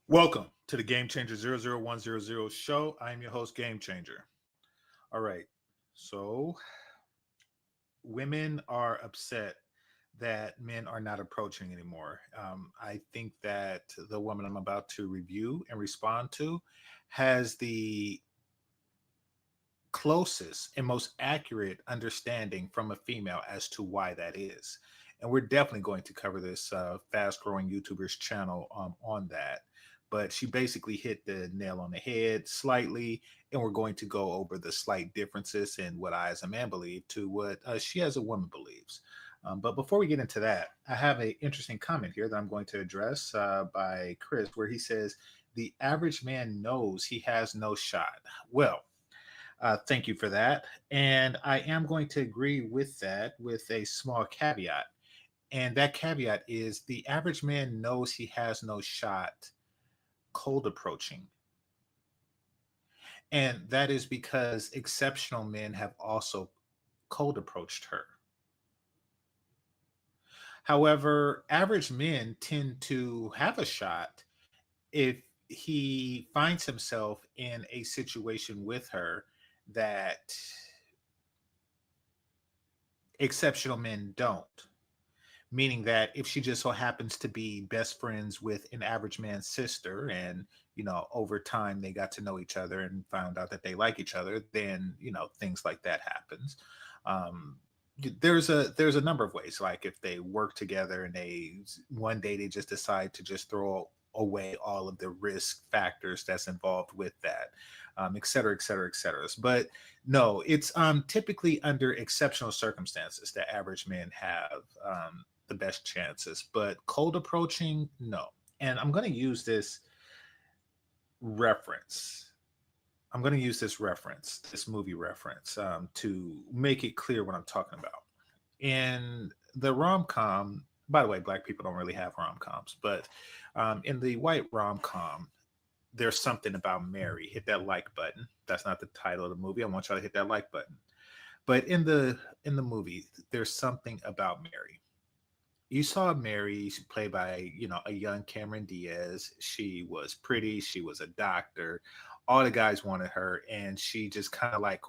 Welcome to the GameChanger 00100 show. I am your host, GameChanger. All right. So, women are upset that men are not approaching anymore. I think that the woman I'm about to review and respond to has the closest and most accurate understanding from a female as to why that is. And we're definitely going to cover this fast growing YouTuber's channel on that. But she basically hit the nail on the head slightly. And we're going to go over the slight differences in what I, as a man, believe to what she, as a woman, believes. But before we get into that, I have an interesting comment here that I'm going to address by Chris, where he says, the average man knows he has no shot. Well, thank you for that. And I am going to agree with that with a small caveat. And that caveat is the average man knows he has no shot cold approaching. And that is because exceptional men have also cold approached her. However, average men tend to have a shot if he finds himself in a situation with her that exceptional men don't. Meaning that if she just so happens to be best friends with an average man's sister and, over time they got to know each other and found out that they like each other, then, things like that happens. Um, there's a number of ways, like if they work together and they one day they just decide to just throw away all of the risk factors that's involved with that, et cetera, et cetera, et cetera. But no, it's typically under exceptional circumstances that average men have the best chances. But cold approaching, no. And I'm going to use this reference. I'm going to use this movie reference, to make it clear what I'm talking about. In the rom com, by the way, black people don't really have rom coms, but in the white rom com, there's something about Mary. Hit that like button. That's not the title of the movie. I want y'all to hit that like button. But in the movie, there's something about Mary. You saw Mary played by, a young Cameron Diaz. She was pretty. She was a doctor. All the guys wanted her, and she just kind of like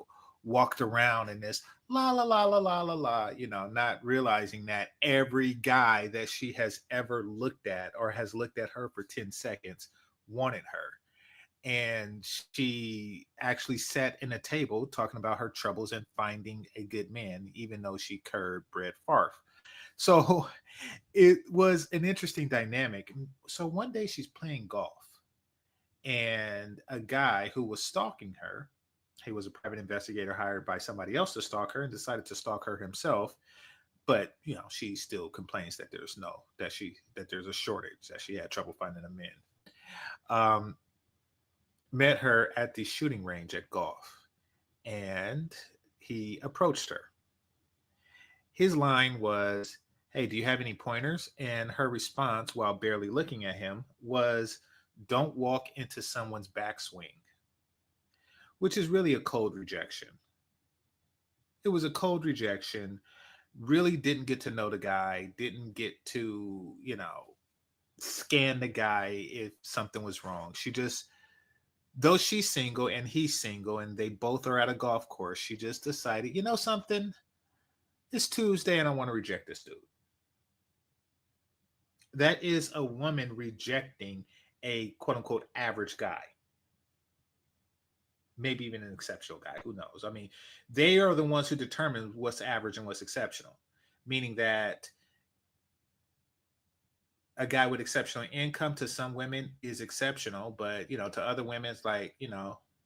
walked around in this la la la la la la la, not realizing that every guy that she has ever looked at or has looked at her for 10 seconds wanted her. And she actually sat in a table talking about her troubles and finding a good man, even though she curbed Brett Favre. So it was an interesting dynamic. So one day she's playing golf, and a guy who was stalking her, he was a private investigator hired by somebody else to stalk her and decided to stalk her himself. But she still complains that there's a shortage, that she had trouble finding a man. Um, Met her at the shooting range at golf, and he approached her. His line was, "Hey, do you have any pointers?" And her response, while barely looking at him, was, "Don't walk into someone's backswing," which is really a cold rejection. It was a cold rejection. Really didn't get to know the guy, didn't get to, scan the guy if something was wrong. She just, though she's single and he's single and they both are at a golf course, she just decided, something? It's Tuesday and I want to reject this dude. That is a woman rejecting a quote unquote average guy. Maybe even an exceptional guy. Who knows? I mean, they are the ones who determine what's average and what's exceptional, meaning that a guy with exceptional income to some women is exceptional, but to other women, it's like,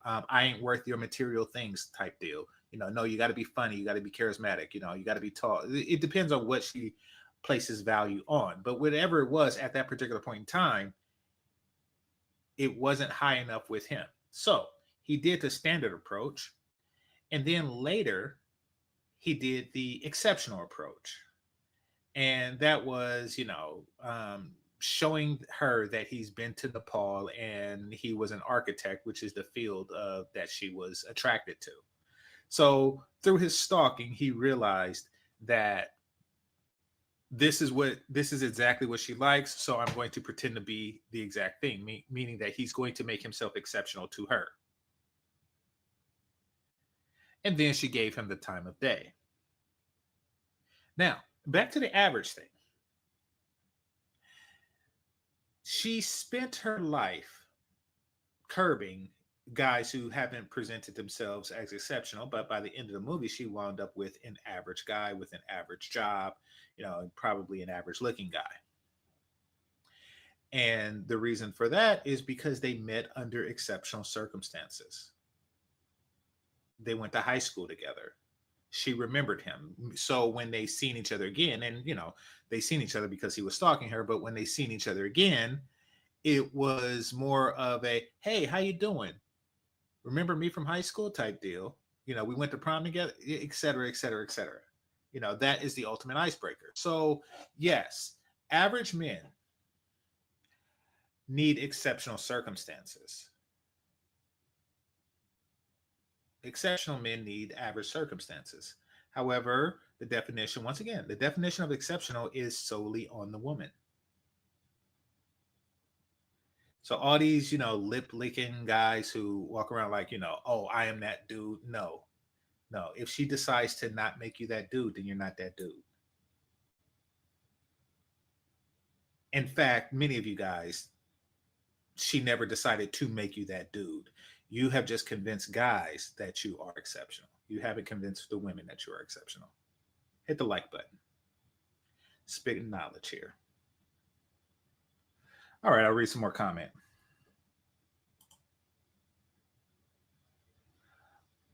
I ain't worth your material things type deal. No, you got to be funny, you got to be charismatic, you got to be tall. It depends on what she places value on, but whatever it was at that particular point in time, it wasn't high enough with him. So he did the standard approach, and then later he did the exceptional approach. And that was, showing her that he's been to Nepal and he was an architect, which is the field that she was attracted to. So through his stalking, he realized that this is exactly what she likes, so I'm going to pretend to be the exact thing, meaning that he's going to make himself exceptional to her. And then she gave him the time of day. Now, back to the average thing. She spent her life curbing guys who haven't presented themselves as exceptional, but by the end of the movie, she wound up with an average guy with an average job, probably an average looking guy. And the reason for that is because they met under exceptional circumstances. They went to high school together. She remembered him. So when they seen each other again, and they seen each other because he was stalking her, but when they seen each other again, it was more of a, hey, how you doing? Remember me from high school type deal. We went to prom together, et cetera, et cetera, et cetera. That is the ultimate icebreaker. So yes, average men need exceptional circumstances. Exceptional men need average circumstances. However, the definition, once again, the definition of exceptional is solely on the woman. So all these, lip licking guys who walk around like, oh, I am that dude. No. If she decides to not make you that dude, then you're not that dude. In fact, many of you guys, she never decided to make you that dude. You have just convinced guys that you are exceptional. You haven't convinced the women that you are exceptional. Hit the like button. Spitting knowledge here. All right, I'll read some more comment.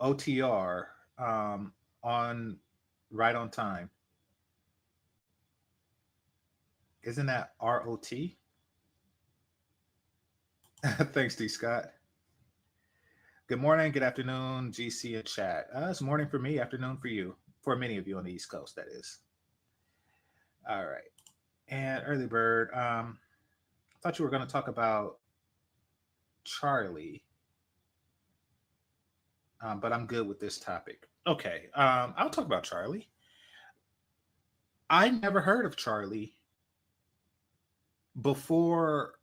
OTR on right on time. Isn't that ROT? Thanks, D. Scott. Good morning, good afternoon, GC and chat. It's morning for me, afternoon for you. For many of you on the East Coast, that is. All right. And early bird, I thought you were going to talk about Charlie, but I'm good with this topic. Okay, I'll talk about Charlie. I never heard of Charlie before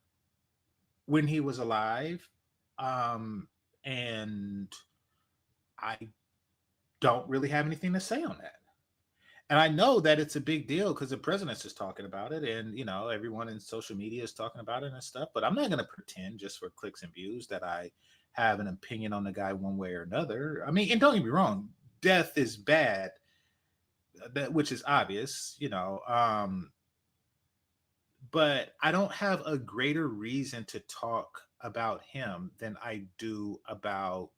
when he was alive. And I don't really have anything to say on that. And I know that it's a big deal because the president's just talking about it, and everyone in social media is talking about it and stuff. But I'm not going to pretend just for clicks and views that I have an opinion on the guy one way or another. I mean, and don't get me wrong, death is bad, which is obvious, but I don't have a greater reason to talk about him than I do about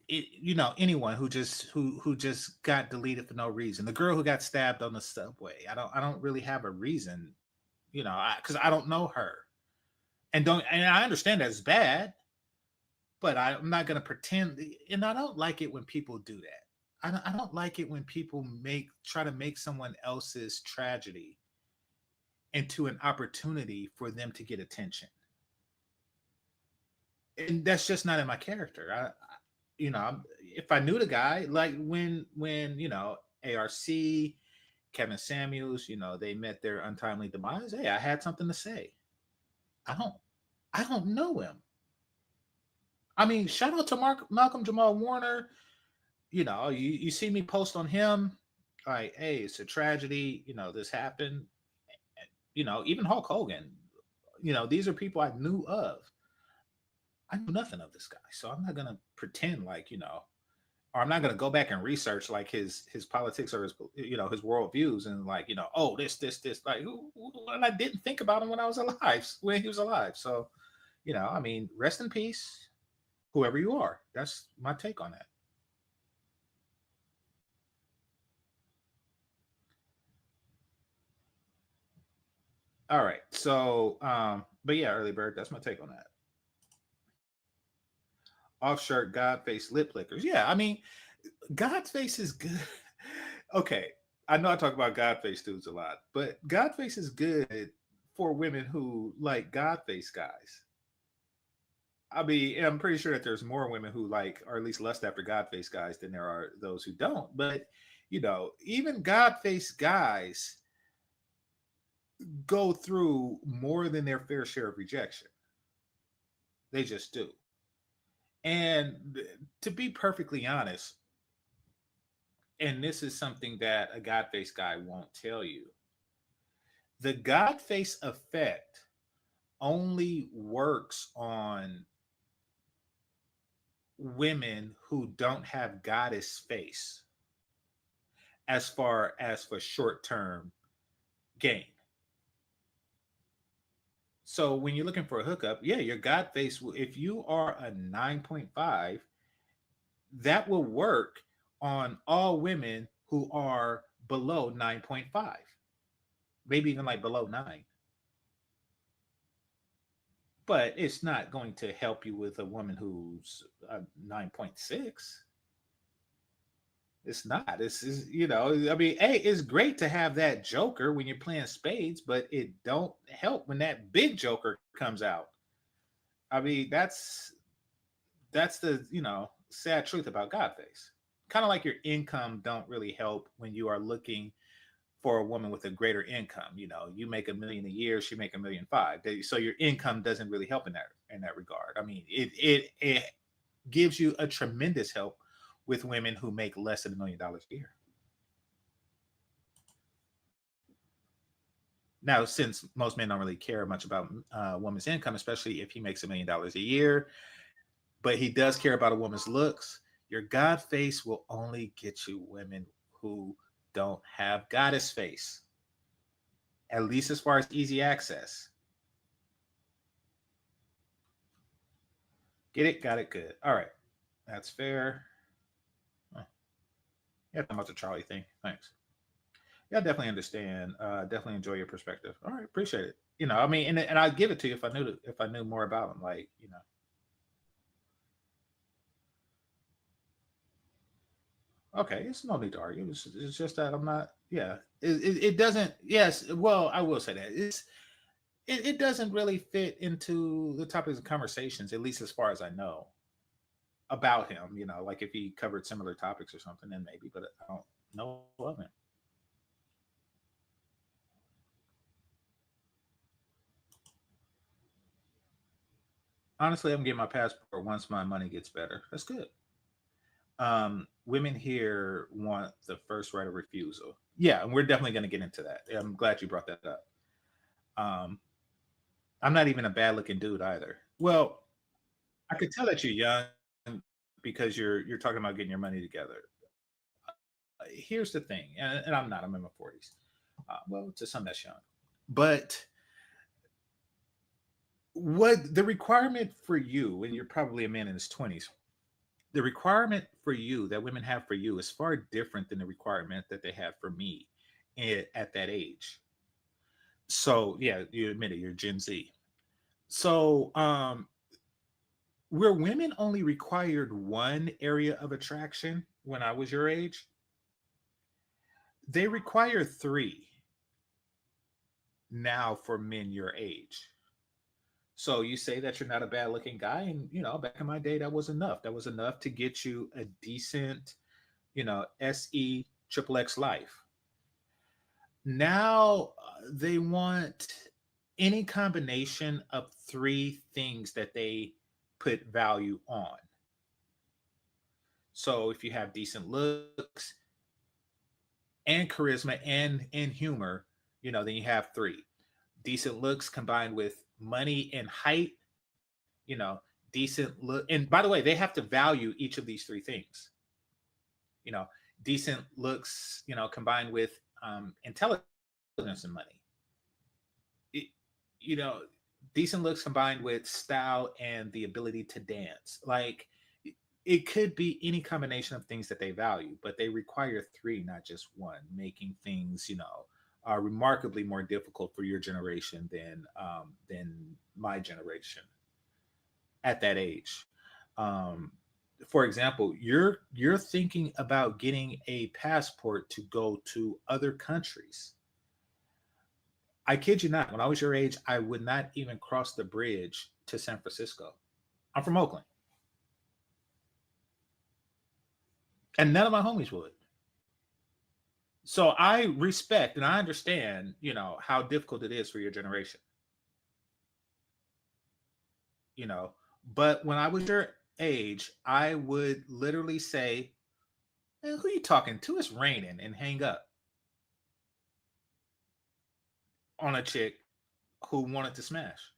it, anyone who just got deleted for no reason. The girl who got stabbed on the subway. I don't really have a reason, because I don't know her, and I understand that's bad, but I'm not going to pretend. And I don't like it when people do that. I don't like it when people try to make someone else's tragedy into an opportunity for them to get attention. And that's just not in my character. If I knew the guy, like when ARC, Kevin Samuels, they met their untimely demise. Hey, I had something to say. I don't know him. I mean, shout out to Malcolm Jamal Warner. You see me post on him, like, hey, it's a tragedy. This happened. Even Hulk Hogan. These are people I knew of. I knew nothing of this guy, so I'm not gonna pretend like or I'm not gonna go back and research like his politics or his his worldviews and like oh this like I didn't think about him when he was alive. So I mean, rest in peace, whoever you are. That's my take on that. All right, so but yeah, early bird. That's my take on that. Off shirt, God face, lip lickers. Yeah, I mean, God's face is good. Okay, I know I talk about God face dudes a lot, but God face is good for women who like God face guys. I mean, I'm pretty sure that there's more women who like, or at least lust after God face guys than there are those who don't. But even God face guys go through more than their fair share of rejection. They just do. And to be perfectly honest, and this is something that a God face guy won't tell you, the God face effect only works on women who don't have goddess face as far as for short term gain. So when you're looking for a hookup, yeah, your God face, if you are a 9.5, that will work on all women who are below 9.5, maybe even like below 9. But it's not going to help you with a woman who's 9.6. It's not. I mean, hey, it's great to have that joker when you're playing spades, but it don't help when that big joker comes out. I mean, that's the sad truth about Godface. Kind of like your income don't really help when you are looking for a woman with a greater income. You make $1 million a year, she make $1.5 million. So your income doesn't really help in that regard. I mean, it gives you a tremendous help with women who make less than $1 million a year. Now, since most men don't really care much about a woman's income, especially if he makes $1 million a year, but he does care about a woman's looks, your God face will only get you women who don't have goddess face, at least as far as easy access. Get it? Got it? Good. All right. That's fair. Oh, yeah, talking about the Charlie thing. Thanks. Yeah, I definitely understand. Definitely enjoy your perspective. All right, appreciate it. I mean, and I'd give it to you if I knew more about him. Like. Okay, it's no need to argue. It's just that I'm not. Yeah, it doesn't. Yes, well, I will say that it doesn't really fit into the topics of conversations, at least as far as I know about him. Like if he covered similar topics or something, then maybe. But I don't know of him. Honestly, I'm getting my passport once my money gets better. That's good. Women here want the first right of refusal. Yeah, and we're definitely going to get into that. I'm glad you brought that up. Um, I'm not even a bad looking dude either. Well, I could tell that you're young because you're talking about getting your money together. Here's the thing, and I'm not. I'm in my 40s. Well, to some that's young, but what the requirement for you, and you're probably a man in his 20s, the requirement for you that women have for you is far different than the requirement that they have for me at that age. So yeah, you admit it, you're Gen Z. So where women only required one area of attraction when I was your age, they require three now for men your age. So you say that you're not a bad looking guy, and back in my day, that was enough. That was enough to get you a decent, SE triple X life. Now they want any combination of three things that they put value on. So if you have decent looks and charisma and humor, then you have three. Decent looks combined with money and height, decent look. And by the way, they have to value each of these three things. You know, decent looks, combined with intelligence and money. It, you know, decent looks combined with style and the ability to dance. Like it could be any combination of things that they value, but they require three, not just one, making things, are remarkably more difficult for your generation than my generation at that age. Um, for example, you're thinking about getting a passport to go to other countries. I kid you not, when I was your age, I would not even cross the bridge to San Francisco. I'm from Oakland. And none of my homies would. So I respect and I understand, how difficult it is for your generation, you know. But when I was your age, I would literally say, "Man, who you talking to? It's raining," and hang up on a chick who wanted to smash.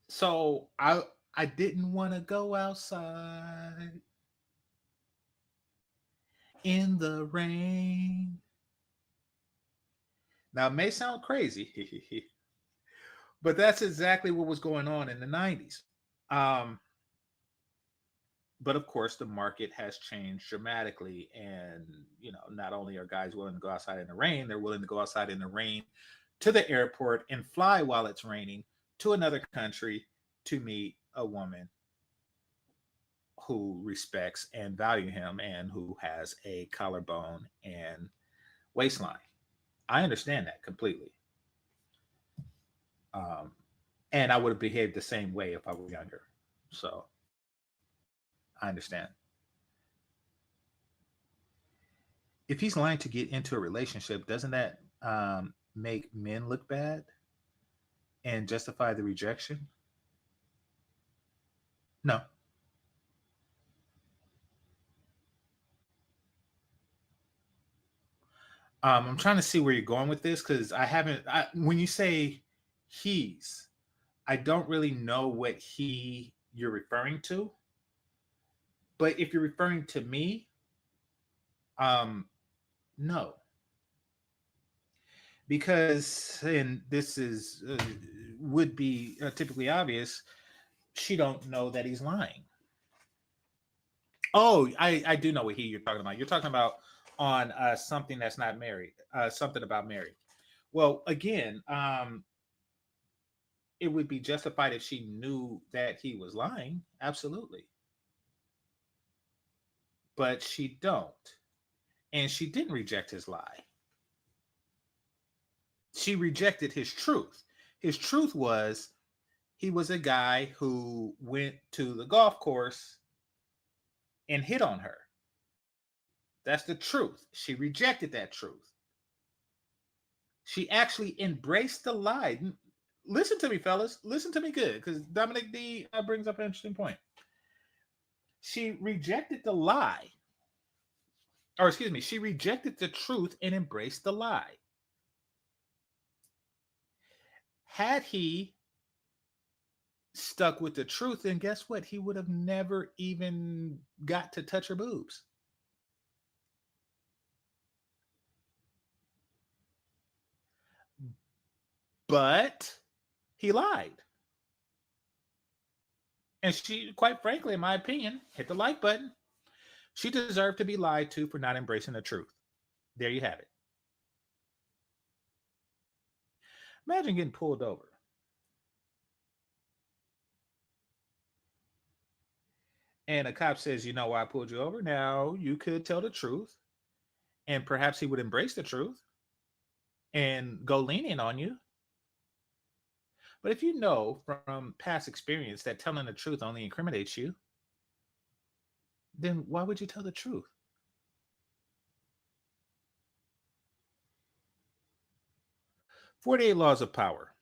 So I didn't want to go outside in the rain. Now it may sound crazy, but that's exactly what was going on in the 90s. Um, but of course, the market has changed dramatically. And, not only are guys willing to go outside in the rain, they're willing to go outside in the rain to the airport and fly while it's raining to another country to meet a woman who respects and value him and who has a collarbone and waistline. I understand that completely. Um, and I would have behaved the same way if I were younger. So I understand. If he's lying to get into a relationship, doesn't that make men look bad and justify the rejection? No. I'm trying to see where you're going with this because I haven't. When you say he's, I don't really know what he you're referring to. But if you're referring to me, um, no, because and this is would be typically obvious. She don't know that he's lying. Oh, I do know what he you're talking about. You're talking about on something that's not married, something about married. Well, again, it would be justified if she knew that he was lying. Absolutely, but she don't, and she didn't reject his lie. She rejected his truth. His truth was he was a guy who went to the golf course and hit on her. That's the truth. She rejected that truth. She actually embraced the lie. Listen to me, fellas. Listen to me good, because Dominic D brings up an interesting point. She rejected the lie, or excuse me, she rejected the truth and embraced the lie. Had he stuck with the truth, then guess what? He would have never even got to touch her boobs. But he lied. And she, quite frankly, in my opinion, hit the like button. She deserved to be lied to for not embracing the truth. There you have it. Imagine getting pulled over. And a cop says, "You know why I pulled you over?" Now, you could tell the truth, and perhaps he would embrace the truth and go lenient on you. But if you know from past experience that telling the truth only incriminates you, then why would you tell the truth? 48 Laws of Power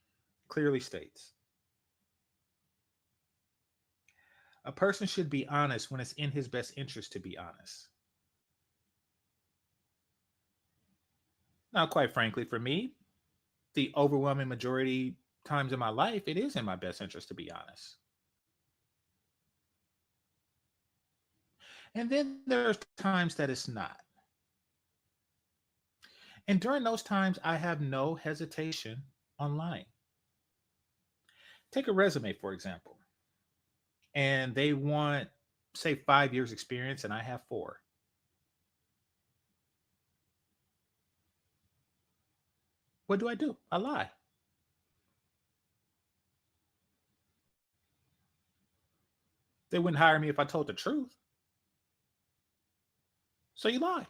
clearly states a person should be honest when it's in his best interest to be honest. Now, quite frankly, for me, the overwhelming majority times in my life, it is in my best interest to be honest. And then there's times that it's not. And during those times, I have no hesitation on lying. Take a resume, for example, and they want, say, 5 years experience, and I have 4. What do? I lie. They wouldn't hire me if I told the truth. So you lie.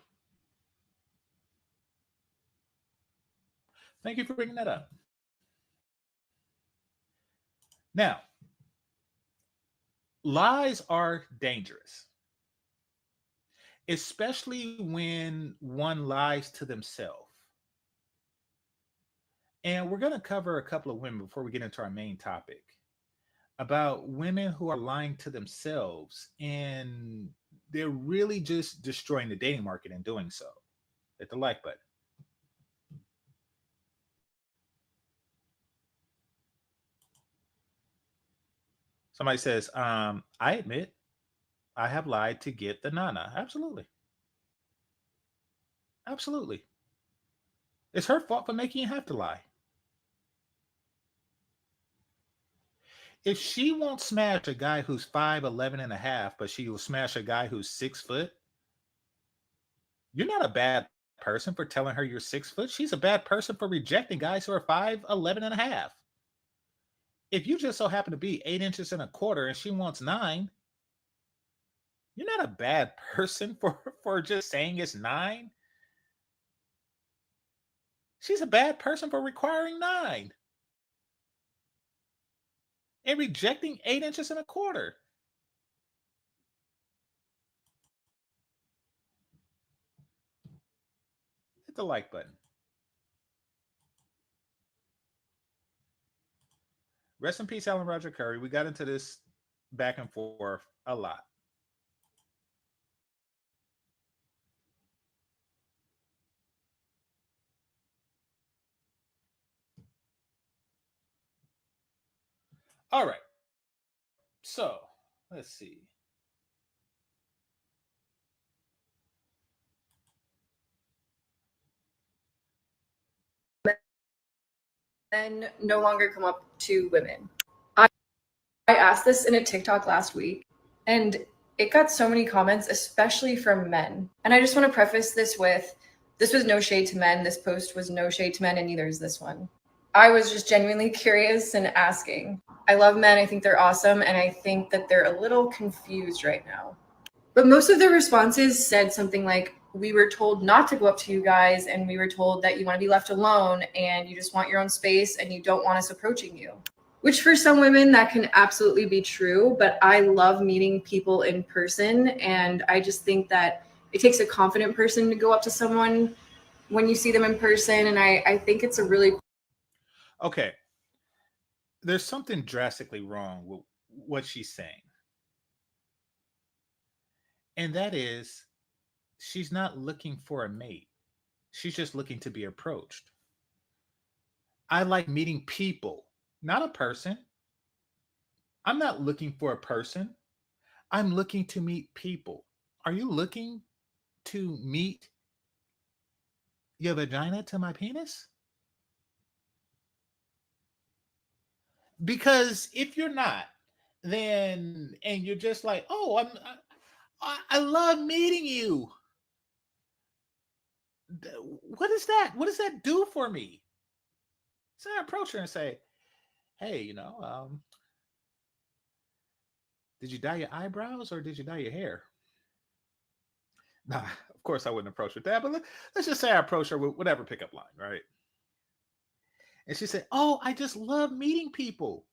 Thank you for bringing that up. Now, Lies are dangerous, especially when one lies to themselves. And we're going to cover a couple of women before we get into our main topic about women who are lying to themselves, and they're really just destroying the dating market in doing so. Hit the like button. Somebody says, I admit I have lied to get the nana. Absolutely. Absolutely. It's her fault for making you have to lie. If she won't smash a guy who's 5'11" and a half, but she will smash a guy who's 6 foot, you're not a bad person for telling her you're 6 foot. She's a bad person for rejecting guys who are 5'11" and a half. If you just so happen to be 8 inches and a quarter and she wants 9, you're not a bad person for just saying it's 9. She's a bad person for requiring 9 and rejecting 8 inches and a quarter. Hit the like button. Rest in peace, Alan Roger Curry. We got into this back and forth a lot. All right. So let's see. Men no longer come up to women. I asked this in a TikTok last week, and it got so many comments, especially from men. And I just want to preface this with, this was no shade to men. This post was no shade to men, and neither is this one. I was just genuinely curious and asking. I love men. I think they're awesome. And I think that they're a little confused right now. But most of the responses said something like, we were told not to go up to you guys, and we were told that you want to be left alone and you just want your own space and you don't want us approaching you. Which for some women, that can absolutely be true, but I love meeting people in person. And I just think that it takes a confident person to go up to someone when you see them in person. And I think it's a really... Okay. There's something drastically wrong with what she's saying. And that is, she's not looking for a mate. She's just looking to be approached. I like meeting people, not a person. I'm not looking for a person. I'm looking to meet people. Are you looking to meet your vagina to my penis? Because if you're not, then and you're just like, oh, I love meeting you. What is that? What does that do for me? So I approach her and say, hey, did you dye your eyebrows or did you dye your hair? Nah, of course I wouldn't approach with that, but let's just say I approach her with whatever pickup line, right? And she said, oh, I just love meeting people.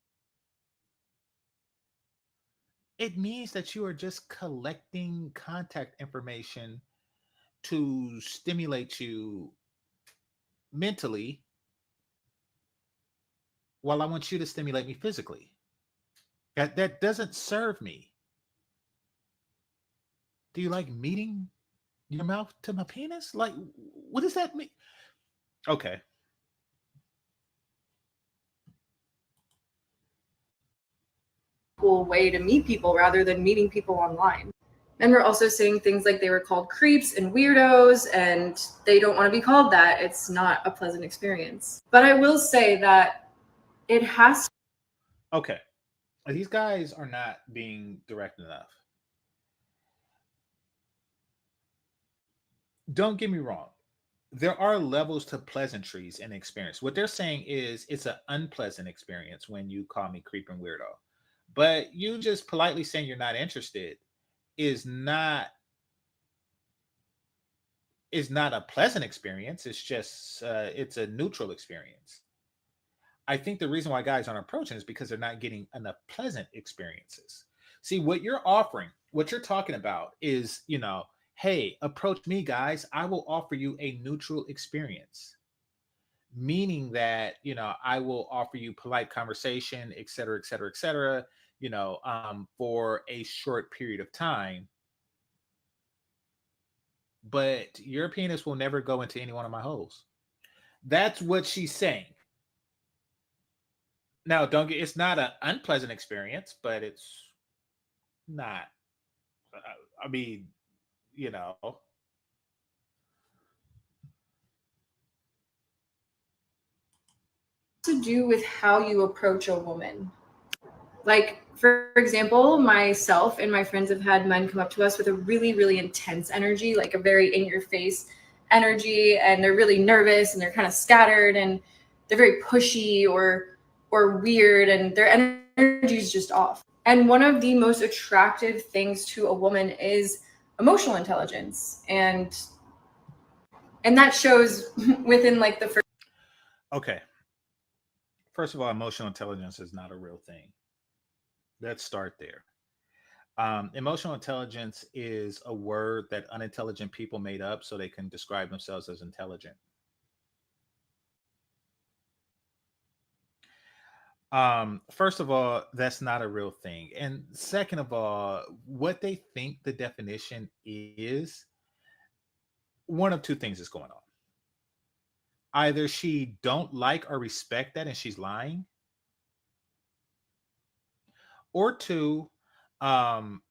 It means that you are just collecting contact information to stimulate you mentally while I want you to stimulate me physically. That doesn't serve me. Do you like meeting your mouth to my penis? Like, what does that mean? Okay. Cool way to meet people rather than meeting people online. And we're also saying things like they were called creeps and weirdos, and they don't want to be called that. It's not a pleasant experience. But I will say that it has... Okay. These guys are not being direct enough. Don't get me wrong. There are levels to pleasantries and experience. What they're saying is it's an unpleasant experience when you call me creeping weirdo. But you just politely saying you're not interested is not a pleasant experience. It's just it's a neutral experience. I think the reason why guys aren't approaching is because they're not getting enough pleasant experiences. See, what you're offering, what you're talking about is, hey, approach me, guys. I will offer you a neutral experience, meaning that, I will offer you polite conversation, et cetera, et cetera, et cetera, for a short period of time. But your penis will never go into any one of my holes. That's what she's saying. Now, don't get, it's not an unpleasant experience, but it's not. I mean, you know, To do with how you approach a woman. Like, for example, myself and my friends have had men come up to us with a really, really intense energy, like a very in your face energy, and they're really nervous and they're kind of scattered and they're very pushy or weird, and their energy is just off. And one of the most attractive things to a woman is emotional intelligence, and that shows within like the first. okay. First of all, emotional intelligence is not a real thing. Let's start there. Emotional intelligence is a word that unintelligent people made up so they can describe themselves as intelligent. First of all, that's not a real thing. And second of all, what they think the definition is, one of two things is going on. Either she don't like or respect that and she's lying, or two, um,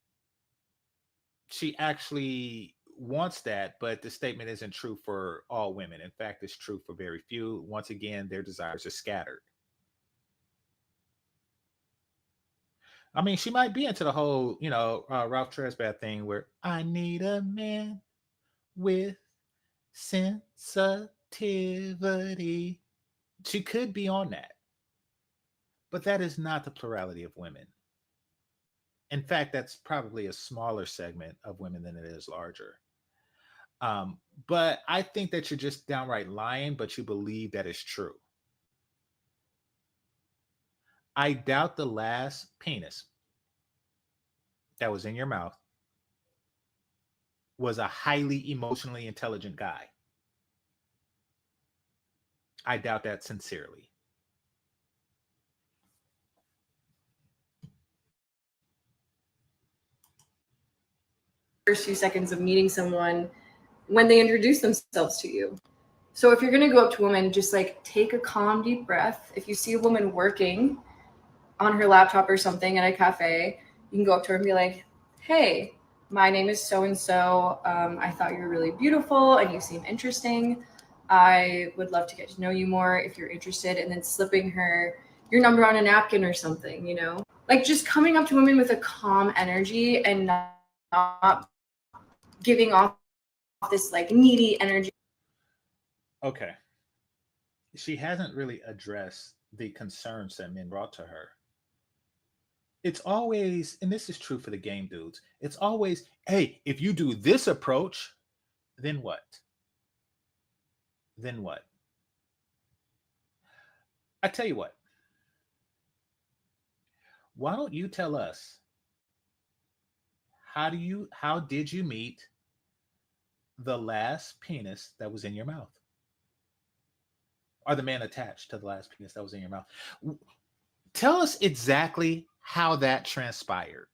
she actually wants that, but the statement isn't true for all women. In fact, it's true for very few. Once again, their desires are scattered. I mean, she might be into the whole, Ralph Trespath thing where I need a man with sensitivity. She could be on that, but that is not the plurality of women. In fact, that's probably a smaller segment of women than it is larger. Um, but I think that you're just downright lying, but you believe that is true. I doubt the last penis that was in your mouth was a highly emotionally intelligent guy. I doubt that sincerely. First few seconds of meeting someone when they introduce themselves to you. So if you're going to go up to a woman, just like take a calm, deep breath. If you see a woman working on her laptop or something at a cafe, you can go up to her and be like, hey, my name is so and so. I thought you were really beautiful and you seem interesting. I would love to get to know you more if you're interested. And then slipping her your number on a napkin or something, like just coming up to women with a calm energy and not giving off this like needy energy. Okay. She hasn't really addressed the concerns that men brought to her. It's always, and this is true for the game dudes, it's always, hey, if you do this approach, then what? Then what? I tell you what, why don't you tell us how did you meet the last penis that was in your mouth? Or the man attached to the last penis that was in your mouth? Tell us exactly how that transpired.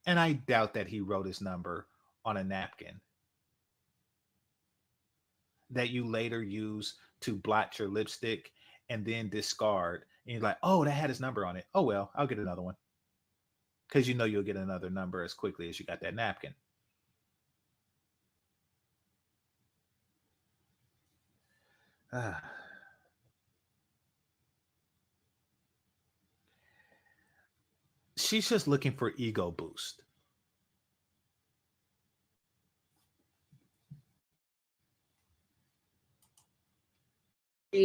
And I doubt that he wrote his number on a napkin that you later use to blot your lipstick and then discard. And you're like, oh, that had his number on it. Oh, well, I'll get another one. Because you'll get another number as quickly as you got that napkin. Ah. She's just looking for ego boost.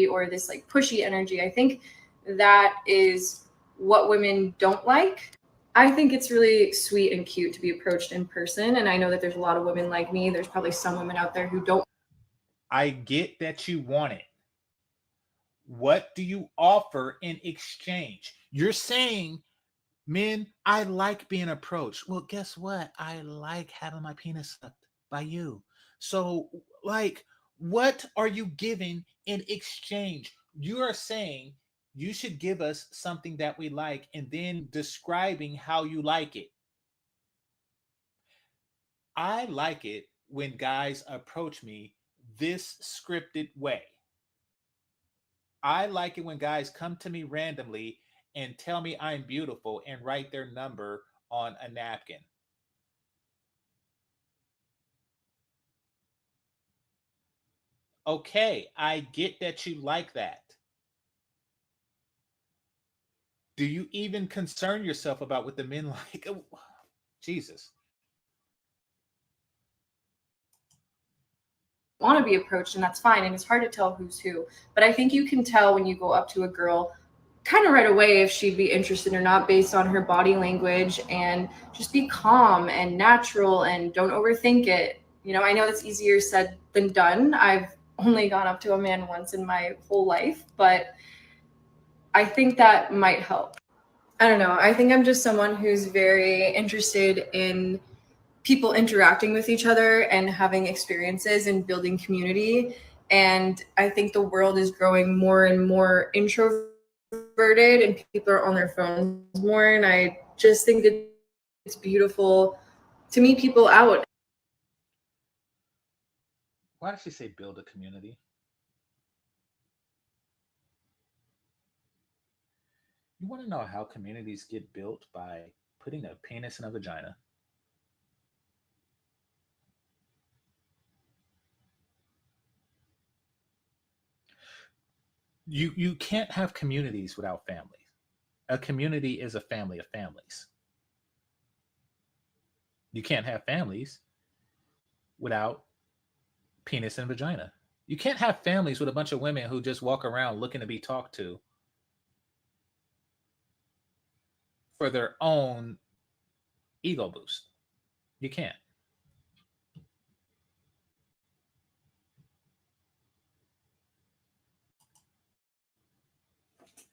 Or this like pushy energy. I think that is what women don't like. I think it's really sweet and cute to be approached in person. And I know that there's a lot of women like me. There's probably some women out there who don't. I get that you want it. What do you offer in exchange? You're saying Men, I like being approached. Well, guess what? I like having my penis sucked by you. So, like, what are you giving in exchange? You are saying you should give us something that we like and then describing how you like it. I like it when guys approach me this scripted way. I like it when guys come to me randomly and tell me I'm beautiful and write their number on a napkin. Okay, I get that you like that. Do you even concern yourself about what the men like? Oh, Jesus. Want to be approached, and that's fine, and it's hard to tell who's who, but I think you can tell when you go up to a girl kind of right away if she'd be interested or not based on her body language, and just be calm and natural and don't overthink it. You know, I know it's easier said than done. I've only gone up to a man once in my whole life, but I think that might help. I don't know. I think I'm just someone who's very interested in people interacting with each other and having experiences and building community. And I think the world is growing more and more introverted and people are on their phones more. And I just think it's beautiful to meet people out. Why does she say build a community? You want to know how communities get built by putting a penis in a vagina? You can't have communities without families. A community is a family of families. You can't have families without penis and vagina. You can't have families with a bunch of women who just walk around looking to be talked to for their own ego boost. You can't.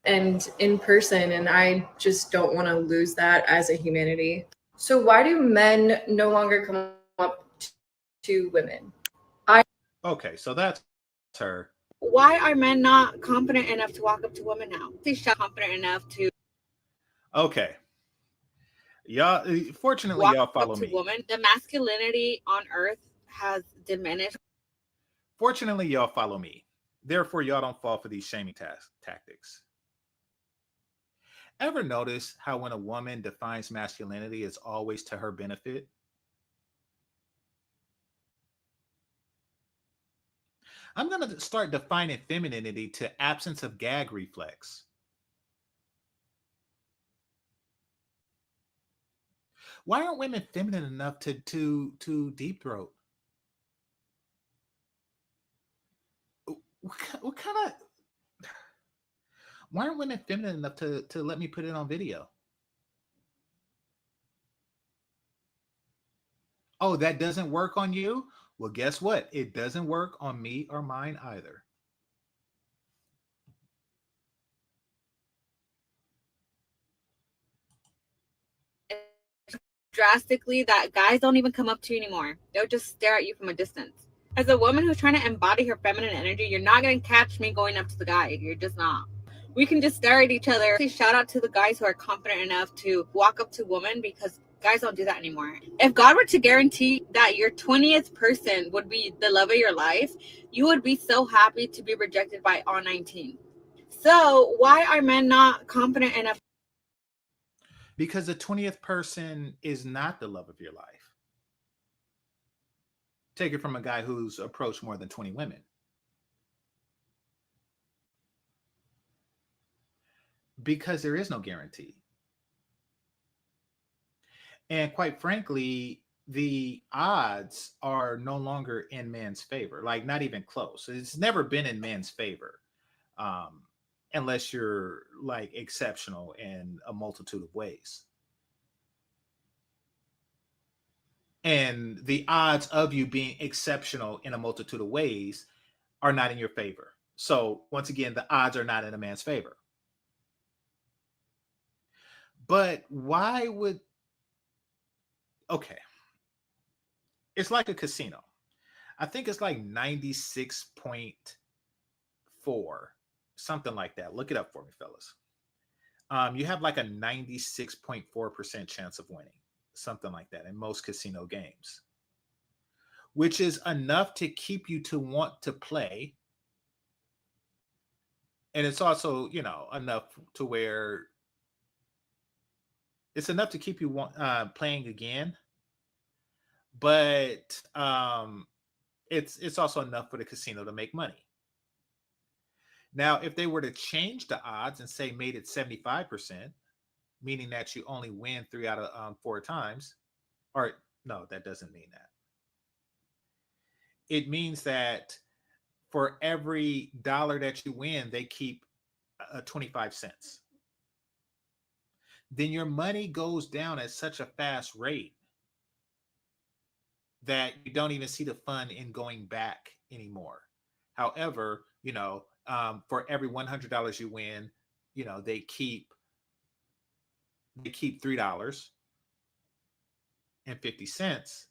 And in person, and I just don't want to lose that as a humanity. So why do men no longer come up to women? I Okay, so that's her. Why are men not confident enough to walk up to women now? Please show confident enough to Okay. Y'all, fortunately, walk y'all up follow to me. women. The masculinity on earth has diminished. Fortunately, y'all follow me. Therefore, y'all don't fall for these shaming tactics. Ever notice how when a woman defines masculinity, it's always to her benefit? I'm going to start defining femininity to absence of gag reflex. Why aren't women feminine enough to deep throat? What kind of? Why aren't women feminine enough to let me put it on video? Oh, that doesn't work on you? Well, guess what? It doesn't work on me or mine either. Drastically that guys don't even come up to you anymore. They'll just stare at you from a distance. As a woman who's trying to embody her feminine energy, you're not going to catch me going up to the guy. You're just not. We can just stare at each other. Please shout out to the guys who are confident enough to walk up to women, because guys don't do that anymore. If God were to guarantee that your 20th person would be the love of your life, you would be so happy to be rejected by all 19. So why are men not confident enough? Because the 20th person is not the love of your life. Take it from a guy who's approached more than 20 women. Because there is no guarantee. And quite frankly, the odds are no longer in man's favor, like not even close. It's never been in man's favor, um, unless you're like exceptional in a multitude of ways. And the odds of you being exceptional in a multitude of ways are not in your favor. So, once again, the odds are not in a man's favor. But why would, okay, it's like a casino. I think it's like 96.4, something like that. Look it up for me, fellas. You have like a 96.4% chance of winning, something like that in most casino games, which is enough to keep you to want to play. And it's also, enough to where it's enough to keep you playing again. But it's also enough for the casino to make money. Now, if they were to change the odds and say made it 75%, meaning that you only win 3 out of 4 times, or no, that doesn't mean that. It means that for every dollar that you win, they keep 25 cents. Then your money goes down at such a fast rate that you don't even see the fun in going back anymore. However, for every $100 you win, they keep $3.50.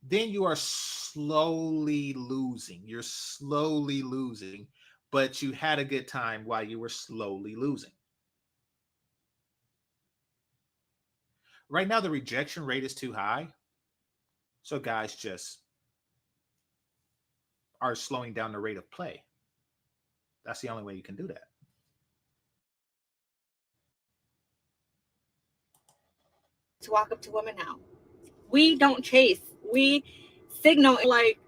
Then you are slowly losing. You're slowly losing, but you had a good time while you were slowly losing. Right now, the rejection rate is too high. So guys just are slowing down the rate of play. That's the only way you can do that. To walk up to women now. We don't chase. We signal like,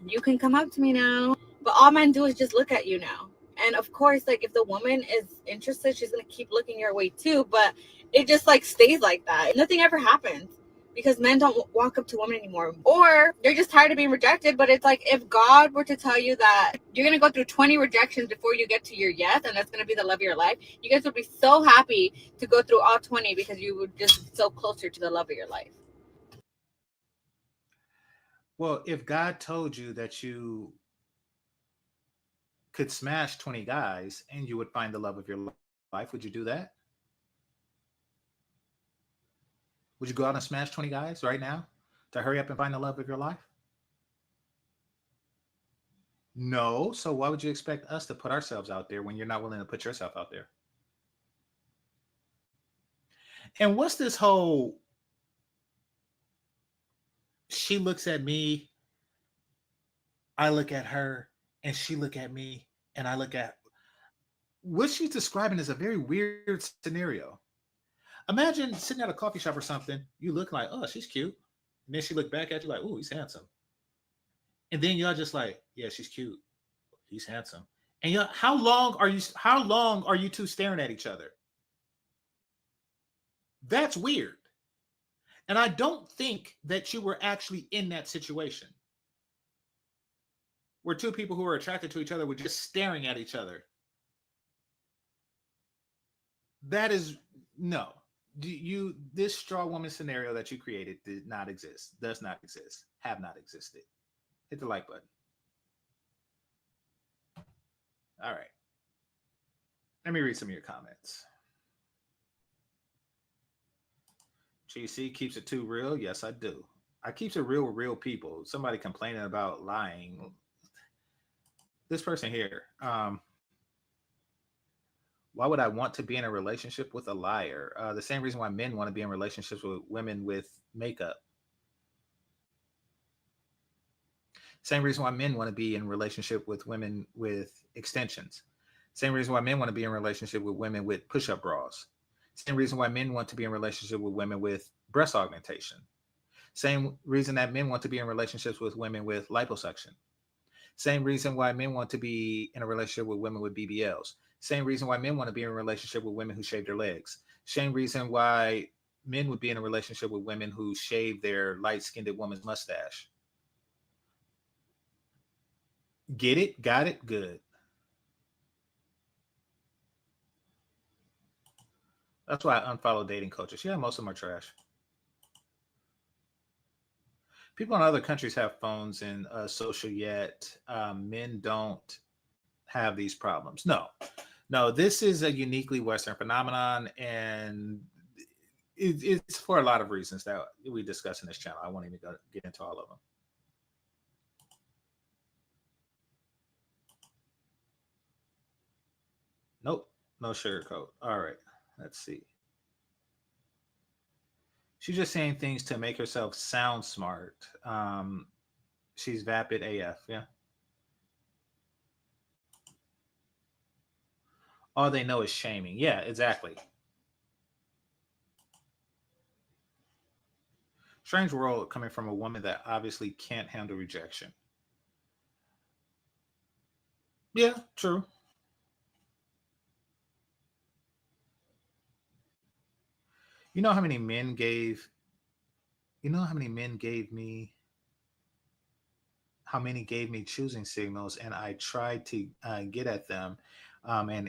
you can come up to me now. But all men do is just look at you now. And of course, like if the woman is interested, she's gonna keep looking your way too. But it just like stays like that. Nothing ever happens because men don't walk up to women anymore. Or they're just tired of being rejected. But it's like if God were to tell you that you're gonna go through 20 rejections before you get to your yes, and that's gonna be the love of your life, you guys would be so happy to go through all 20 because you would just be so closer to the love of your life. Well, if God told you that you could smash 20 guys and you would find the love of your life, would you do that? Would you go out and smash 20 guys right now to hurry up and find the love of your life? No. So why would you expect us to put ourselves out there when you're not willing to put yourself out there? And what's this whole she looks at me, I look at her, and she look at me, and I look at what she's describing is a very weird scenario. Imagine sitting at a coffee shop or something, you look like, oh, she's cute. And then she look back at you like, oh, he's handsome. And then y'all just like, yeah, she's cute. He's handsome. And y'all, how long are you two staring at each other? That's weird. And I don't think that you were actually in that situation where two people who are attracted to each other were just staring at each other. That is no. This straw woman scenario that you created did not exist, does not exist, have not existed. Hit the like button. All right. Let me read some of your comments. GC keeps it too real. Yes, I do. I keeps it real with real people. Somebody complaining about lying. This person here. Why would I want to be in a relationship with a liar? The same reason why men want to be in relationships with women with makeup. Same reason why men want to be in relationship with women with extensions. Same reason why men want to be in relationship with women with push-up bras. Same reason why men want to be in relationship with women with breast augmentation. Same reason that men want to be in relationships with women with liposuction. Same reason why men want to be in a relationship with women with BBLs. Same reason why men want to be in a relationship with women who shave their legs. Same reason why men would be in a relationship with women who shave their light-skinned woman's mustache. Get it? Got it? Good. That's why I unfollow dating coaches. Yeah, most of them are trash. People in other countries have phones and social, yet men don't have these problems. No, No, this is a uniquely Western phenomenon, and it's for a lot of reasons that we discuss in this channel. I won't even get into all of them. Nope, no sugarcoat. All right, let's see. She's just saying things to make herself sound smart. She's vapid AF, yeah. All they know is shaming. Yeah, exactly. Strange world coming from a woman that obviously can't handle rejection. Yeah, true. You know how many men gave, you know how many men gave me, how many gave me choosing signals, and I tried to get at them, and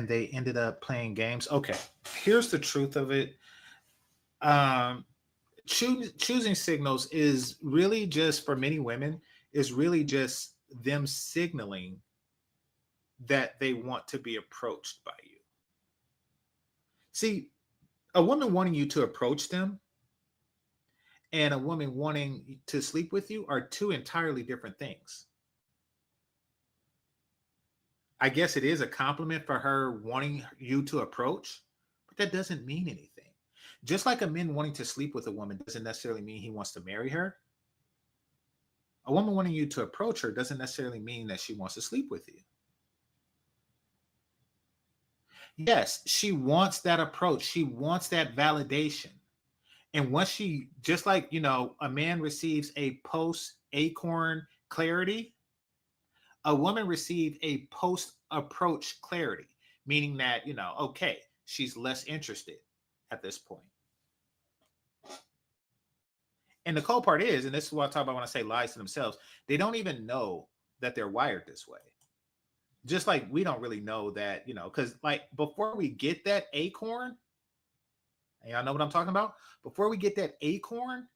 they ended up playing games. Okay, here's the truth of it. Um, choosing signals is really just, for many women, is really just them signaling that they want to be approached by you. See, a woman wanting you to approach them and a woman wanting to sleep with you are two entirely different things. I guess it is a compliment for her wanting you to approach, but that doesn't mean anything. Just like a man wanting to sleep with a woman doesn't necessarily mean he wants to marry her. A woman wanting you to approach her doesn't necessarily mean that she wants to sleep with you. Yes, she wants that approach. She wants that validation. And once she, just like, a man receives a post acorn clarity, a woman received a post approach clarity, meaning that, okay, she's less interested at this point. And the cool part is, and this is what I talk about when I say lies to themselves, they don't even know that they're wired this way. Just like we don't really know that, because like before we get that acorn, and y'all know what I'm talking about? Before we get that acorn,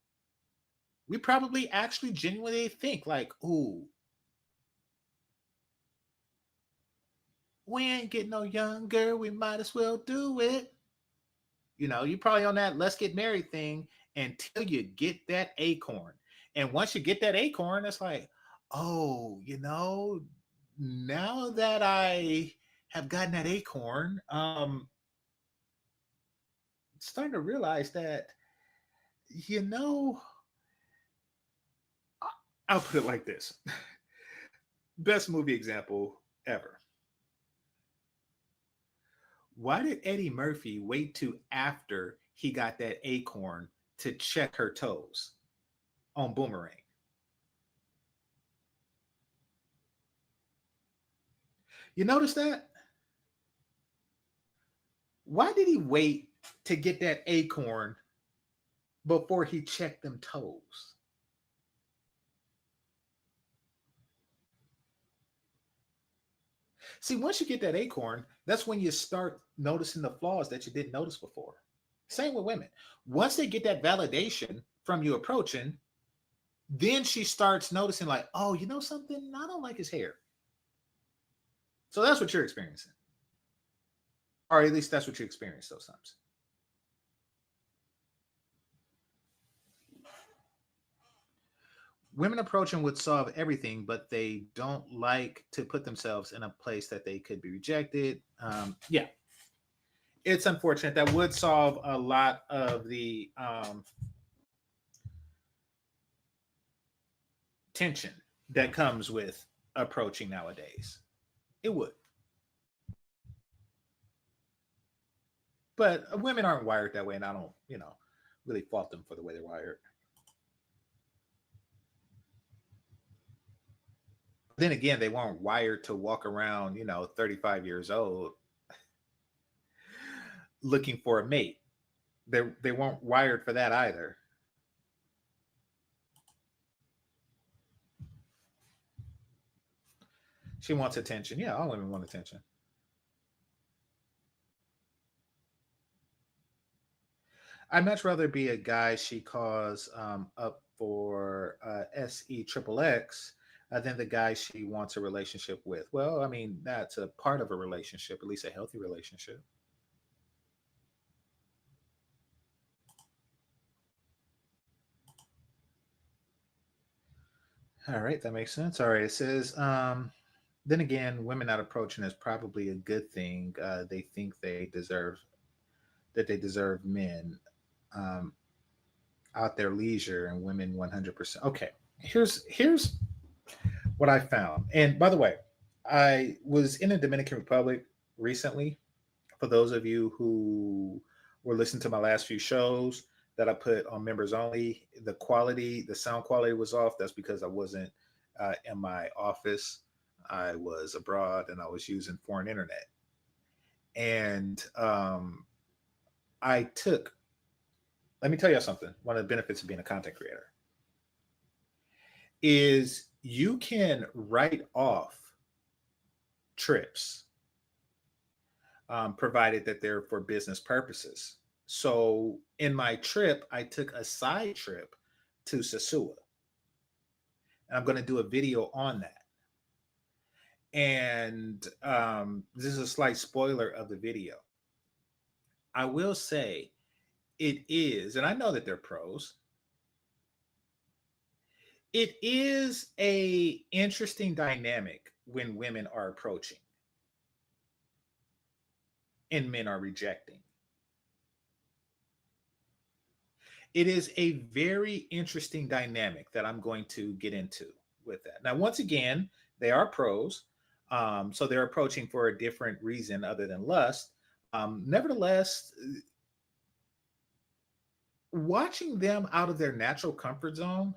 we probably actually genuinely think like, ooh, we ain't getting no younger. We might as well do it. You're probably on that let's get married thing until you get that acorn. And once you get that acorn, it's like, oh, now that I have gotten that acorn, starting to realize that, I'll put it like this. Best movie example ever. Why did Eddie Murphy wait till after he got that acorn to check her toes on Boomerang? You notice that? Why did he wait to get that acorn before he checked them toes? See, once you get that acorn, that's when you start noticing the flaws that you didn't notice before. Same with women. Once they get that validation from you approaching, then she starts noticing like, oh, you know something? I don't like his hair. So that's what you're experiencing. Or at least that's what you experience those times. Women approaching would solve everything, but they don't like to put themselves in a place that they could be rejected. Yeah, it's unfortunate. That would solve a lot of the tension that comes with approaching nowadays. It would. But women aren't wired that way, and I don't, really fault them for the way they're wired. Then again, they weren't wired to walk around, 35 years old looking for a mate. They weren't wired for that either. She wants attention. Yeah, all women want attention. I'd much rather be a guy she calls up for SE triple X than the guy she wants a relationship with. Well, I mean, that's a part of a relationship, at least a healthy relationship. All right, that makes sense. All right, it says, then again, women not approaching is probably a good thing. They think they deserve men um, out their leisure, and women 100%. Okay, here's what I found. And by the way, I was in the Dominican Republic recently. For those of you who were listening to my last few shows that I put on members only, the sound quality was off. That's because I wasn't in my office. I was abroad and I was using foreign internet. And I took, let me tell you something. One of the benefits of being a content creator is you can write off trips, provided that they're for business purposes. So in my trip, I took a side trip to Sasua. And I'm going to do a video on that. And this is a slight spoiler of the video. I will say it is, and I know that they're pros. It is a interesting dynamic when women are approaching and men are rejecting. It is a very interesting dynamic that I'm going to get into with that. Now, once again, they are pros. So they're approaching for a different reason other than lust. Nevertheless, watching them out of their natural comfort zone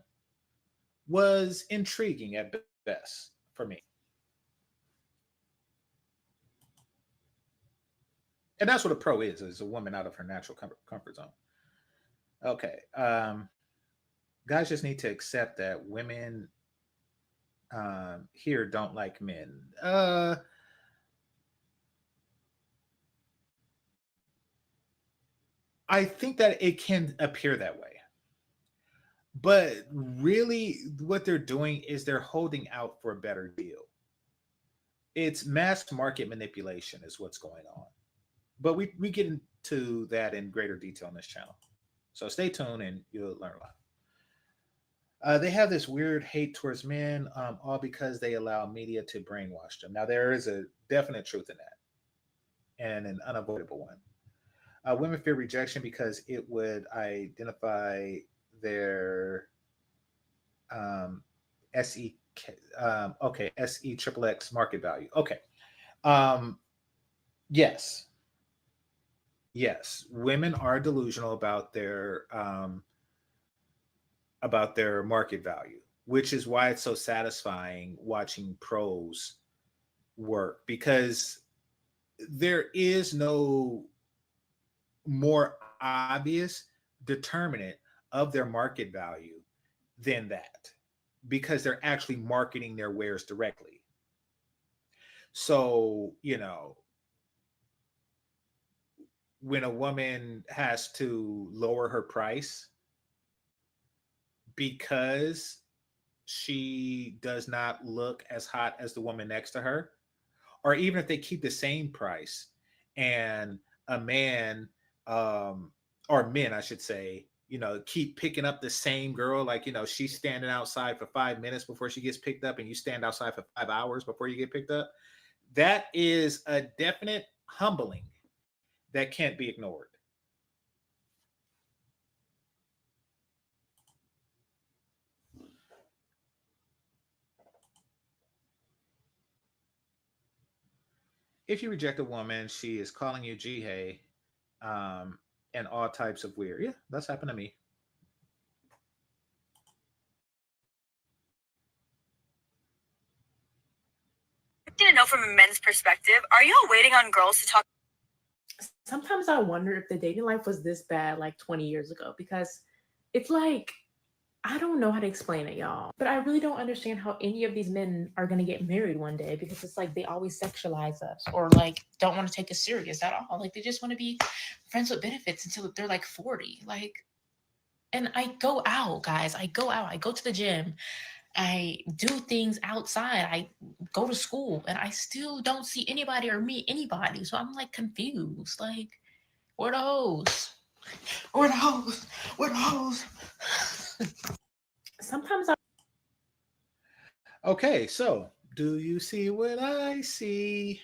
was intriguing at best for me. And that's what a pro is a woman out of her natural comfort zone. Okay. Guys just need to accept that women here don't like men. I think that it can appear that way. But really, what they're doing is they're holding out for a better deal. It's mass market manipulation, is what's going on. But we get into that in greater detail on this channel. So stay tuned and you'll learn a lot. They have this weird hate towards men, all because they allow media to brainwash them. Now, there is a definite truth in that, and an unavoidable one. Women fear rejection because it would identify their SE SE triple X market value. Okay. Yes. Yes. Women are delusional about their market value, which is why it's so satisfying watching pros work, because there is no more obvious determinant of their market value than that, because they're actually marketing their wares directly. So, when a woman has to lower her price because she does not look as hot as the woman next to her, or even if they keep the same price and a man, or men, I should say, keep picking up the same girl, like, she's standing outside for 5 minutes before she gets picked up and you stand outside for 5 hours before you get picked up. That is a definite humbling that can't be ignored. If you reject a woman, she is calling you Jihei, and all types of weird. Yeah, that's happened to me. To know from a men's perspective, are you all waiting on girls to talk? Sometimes I wonder if the dating life was this bad like 20 years ago, because it's like, I don't know how to explain it, y'all, but I really don't understand how any of these men are going to get married one day, because it's like they always sexualize us, or like don't want to take us serious at all. Like they just want to be friends with benefits until they're like 40. Like, and I go out, guys. I go out. I go to the gym. I do things outside. I go to school and I still don't see anybody or meet anybody. So I'm like confused. Like, where the hoes? Where the hoes? Where the hoes? Sometimes I Okay, so do you see what I see?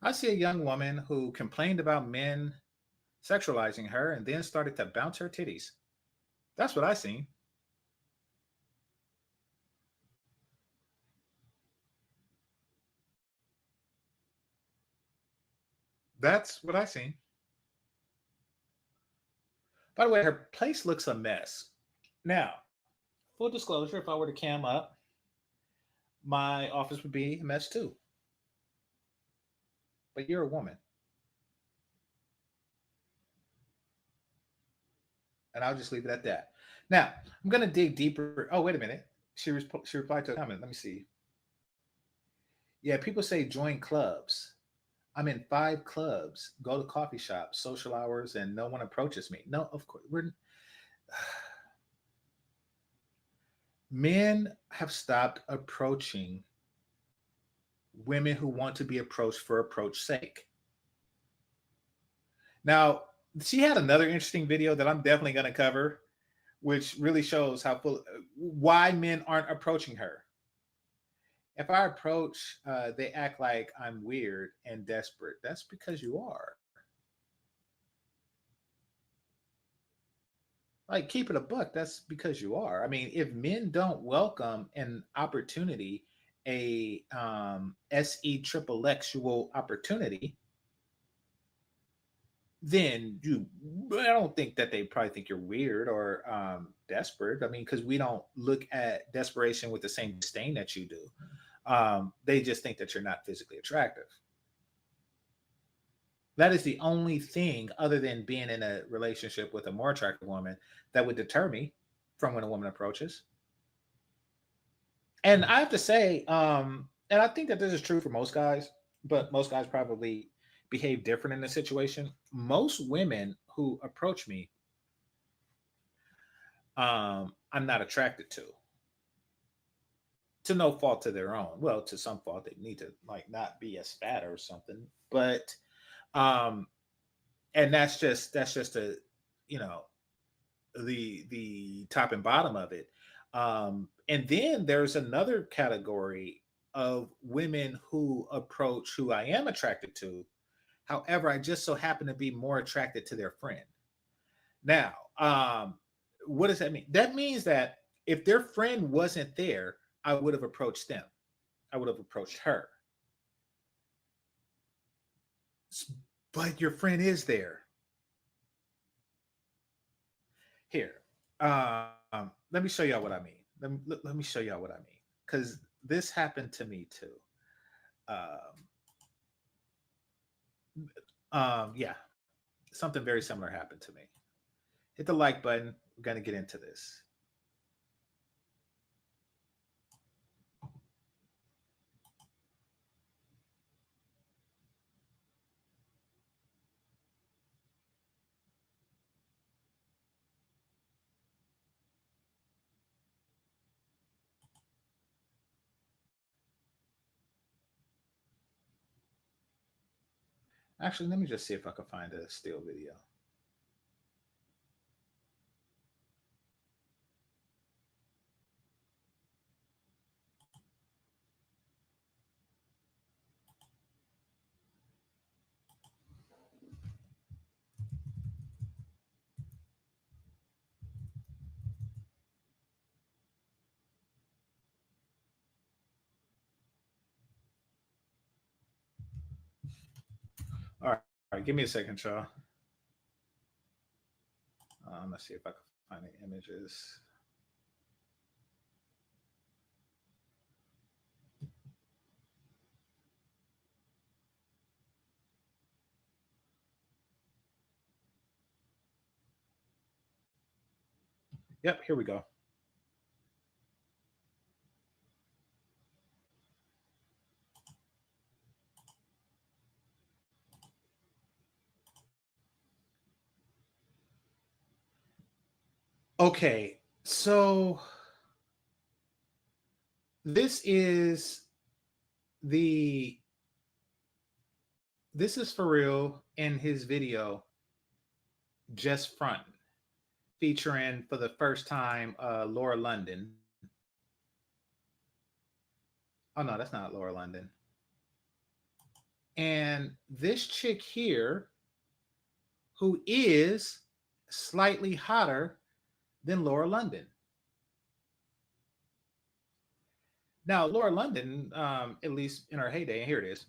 I see a young woman who complained about men sexualizing her and then started to bounce her titties. That's what I seen. That's what I seen. By the way, her place looks a mess. Now, full disclosure, if I were to cam up, my office would be a mess too. But you're a woman. And I'll just leave it at that. Now, I'm going to dig deeper. Oh, wait a minute. She replied to a comment. Let me see. Yeah, people say join clubs. I'm in 5 clubs, go to coffee shops, social hours, and no one approaches me. No, of course. Men have stopped approaching women who want to be approached for approach sake. Now, she had another interesting video that I'm definitely going to cover, which really shows why men aren't approaching her. If I approach, they act like I'm weird and desperate. That's because you are. Like, keep it a buck. That's because you are. I mean, if men don't welcome an opportunity, a se triple sexual opportunity, then I don't think that they probably think you're weird or desperate. I mean, because we don't look at desperation with the same disdain that you do. They just think that you're not physically attractive. That is the only thing other than being in a relationship with a more attractive woman that would deter me from when a woman approaches. And I have to say, and I think that this is true for most guys, but most guys probably behave different in this situation. Most women who approach me, I'm not attracted to no fault to their own. Well, to some fault, they need to like not be as fat or something. But um, and that's just a you know the top and bottom of it. And then there's another category of women who approach who I am attracted to. However, I just so happen to be more attracted to their friend. Now, what does that mean? That means that if their friend wasn't there, I would have approached them. I would have approached her. But your friend is there. Here, let me show y'all what I mean. Let me show y'all what I mean. Because this happened to me too. Yeah, something very similar happened to me. Hit the like button. We're going to get into this. Actually, let me just see if I can find a still video. All right, give me a second, y'all. Let's see if I can find the images. Yep, here we go. Okay, So this is the this is for real in his video Just Front, featuring for the first time Laura London. Oh no, that's not Laura London. And this chick here, who is slightly hotter than Laura London. Now, Laura London, at least in her heyday, and here it is.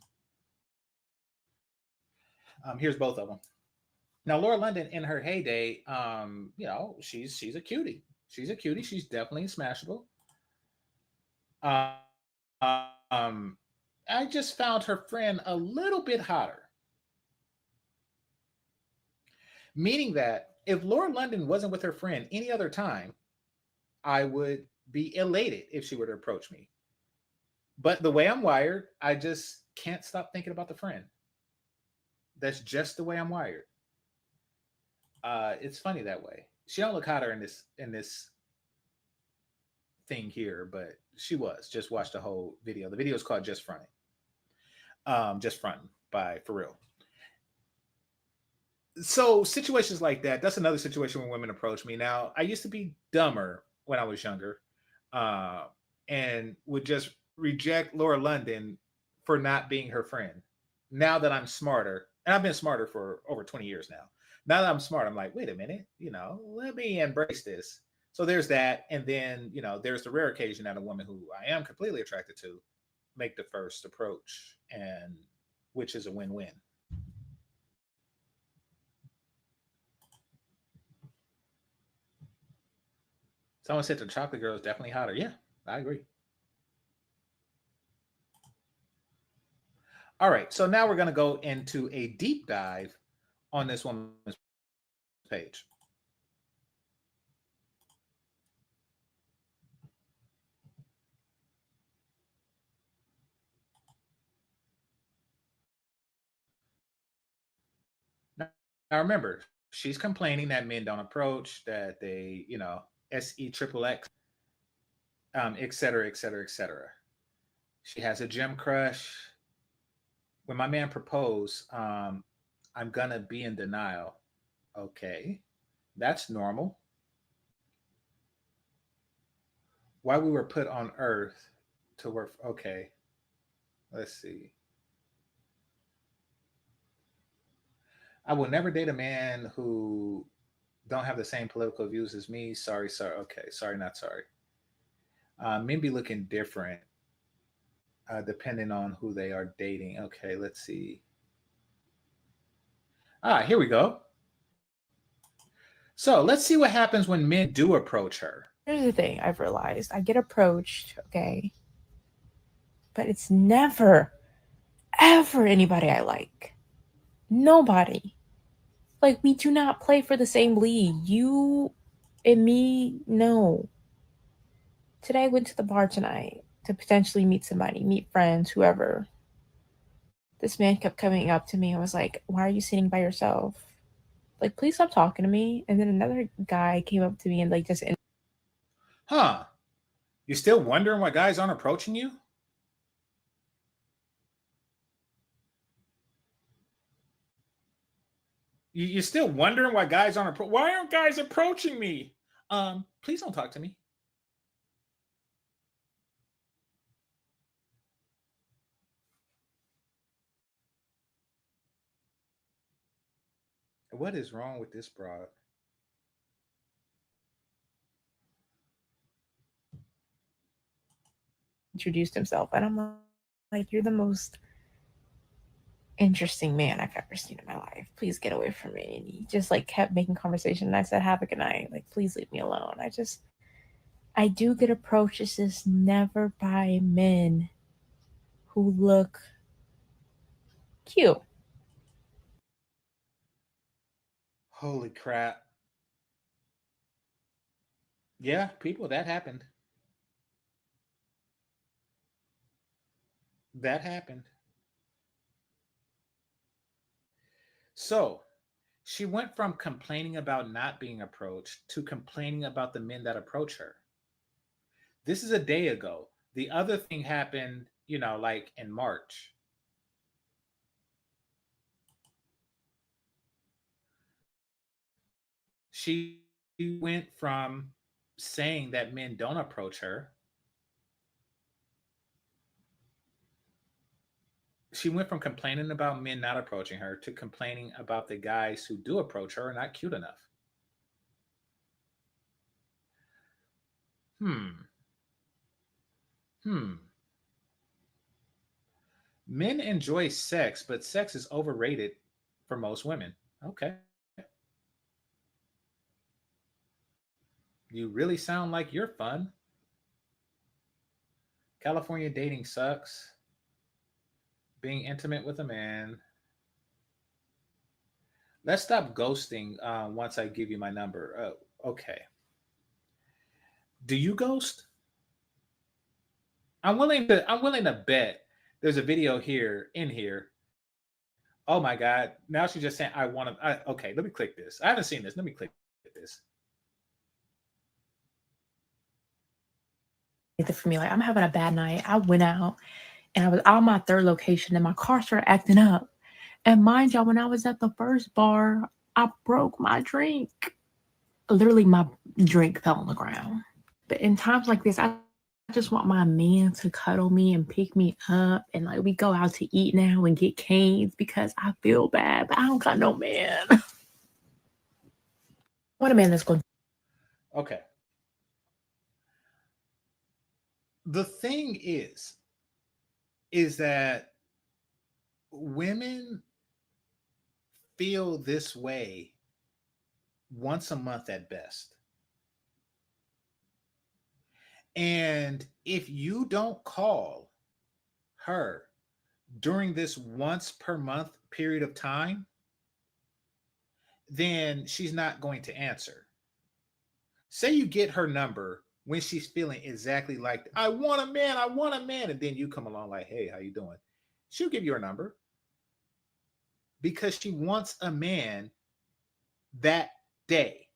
Here's both of them. Now, Laura London in her heyday, she's a cutie. She's a cutie. She's definitely smashable. Um, I just found her friend a little bit hotter. Meaning that if Laura London wasn't with her friend any other time, I would be elated if she were to approach me. But the way I'm wired, I just can't stop thinking about the friend. That's just the way I'm wired. It's funny that way. She don't look hotter in this thing here, but she was. Just watch the whole video. The video is called Just Fronting. Just Fronting by For Real. So situations like that, that's another situation when women approach me. Now, I used to be dumber when I was younger, and would just reject Laura London for not being her friend. Now that I'm smarter, and I've been smarter for over 20 years now. Now that I'm smart, I'm like, wait a minute, let me embrace this. So there's that. And then, there's the rare occasion that a woman who I am completely attracted to make the first approach, and which is a win-win. Someone said the chocolate girl is definitely hotter. Yeah, I agree. All right, so now we're going to go into a deep dive on this woman's page. Now remember, she's complaining that men don't approach, that they, SE triple X, et cetera, et cetera, et cetera. She has a gym crush. When my man proposed, I'm gonna be in denial. Okay, that's normal. Why we were put on Earth to work? Okay, let's see. I will never date a man who don't have the same political views as me. Sorry, sorry. Okay, sorry, not sorry. Men be looking different depending on who they are dating. Okay, let's see. Here we go. So let's see what happens when men do approach her. Here's the thing I've realized. I get approached, okay? But it's never, ever anybody I like. Nobody. Like, we do not play for the same league. You and me, no. Today I went to the bar tonight to potentially meet somebody, meet friends, whoever. This man kept coming up to me and was like, why are you sitting by yourself? Like, please stop talking to me. And then another guy came up to me and like just... Huh. You still wondering why guys aren't approaching you? You're still wondering why guys aren't why aren't guys approaching me? Please don't talk to me. What is wrong with this broad? Introduced himself, and I'm like, you're the most interesting man I've ever seen in my life. Please get away from me. And he just like kept making conversation, and I said, have a good night. Like, please leave me alone. I do get approached. It's just never by men who look cute. Holy crap. Yeah, people, that happened. That happened. So She went from complaining about not being approached to complaining about the men that approach her. This is a day ago. The other thing happened, like in March. She went from saying that men don't approach her. She went from complaining about men not approaching her to complaining about the guys who do approach her are not cute enough. Hmm. Hmm. Men enjoy sex, but sex is overrated for most women. Okay. You really sound like you're fun. California dating sucks. Being intimate with a man. Let's stop ghosting once I give you my number. Okay. Do you ghost? I'm willing to bet there's a video here in here. Oh my God. Now she's just saying I want to. Okay, let me click this. I haven't seen this. Let me click this. For me, like I'm having a bad night. I went out and I was on my third location and my car started acting up. And mind y'all, when I was at the first bar, I broke my drink. Literally, my drink fell on the ground. But in times like this, I just want my man to cuddle me and pick me up. And like we go out to eat now and get canes because I feel bad, but I don't got no man. What a man that's going to. Okay. The thing is that women feel this way once a month at best. And if you don't call her during this once per month period of time, then she's not going to answer. Say you get her number when she's feeling exactly like, I want a man, and then you come along like, hey, how you doing? She'll give you her number because she wants a man that day.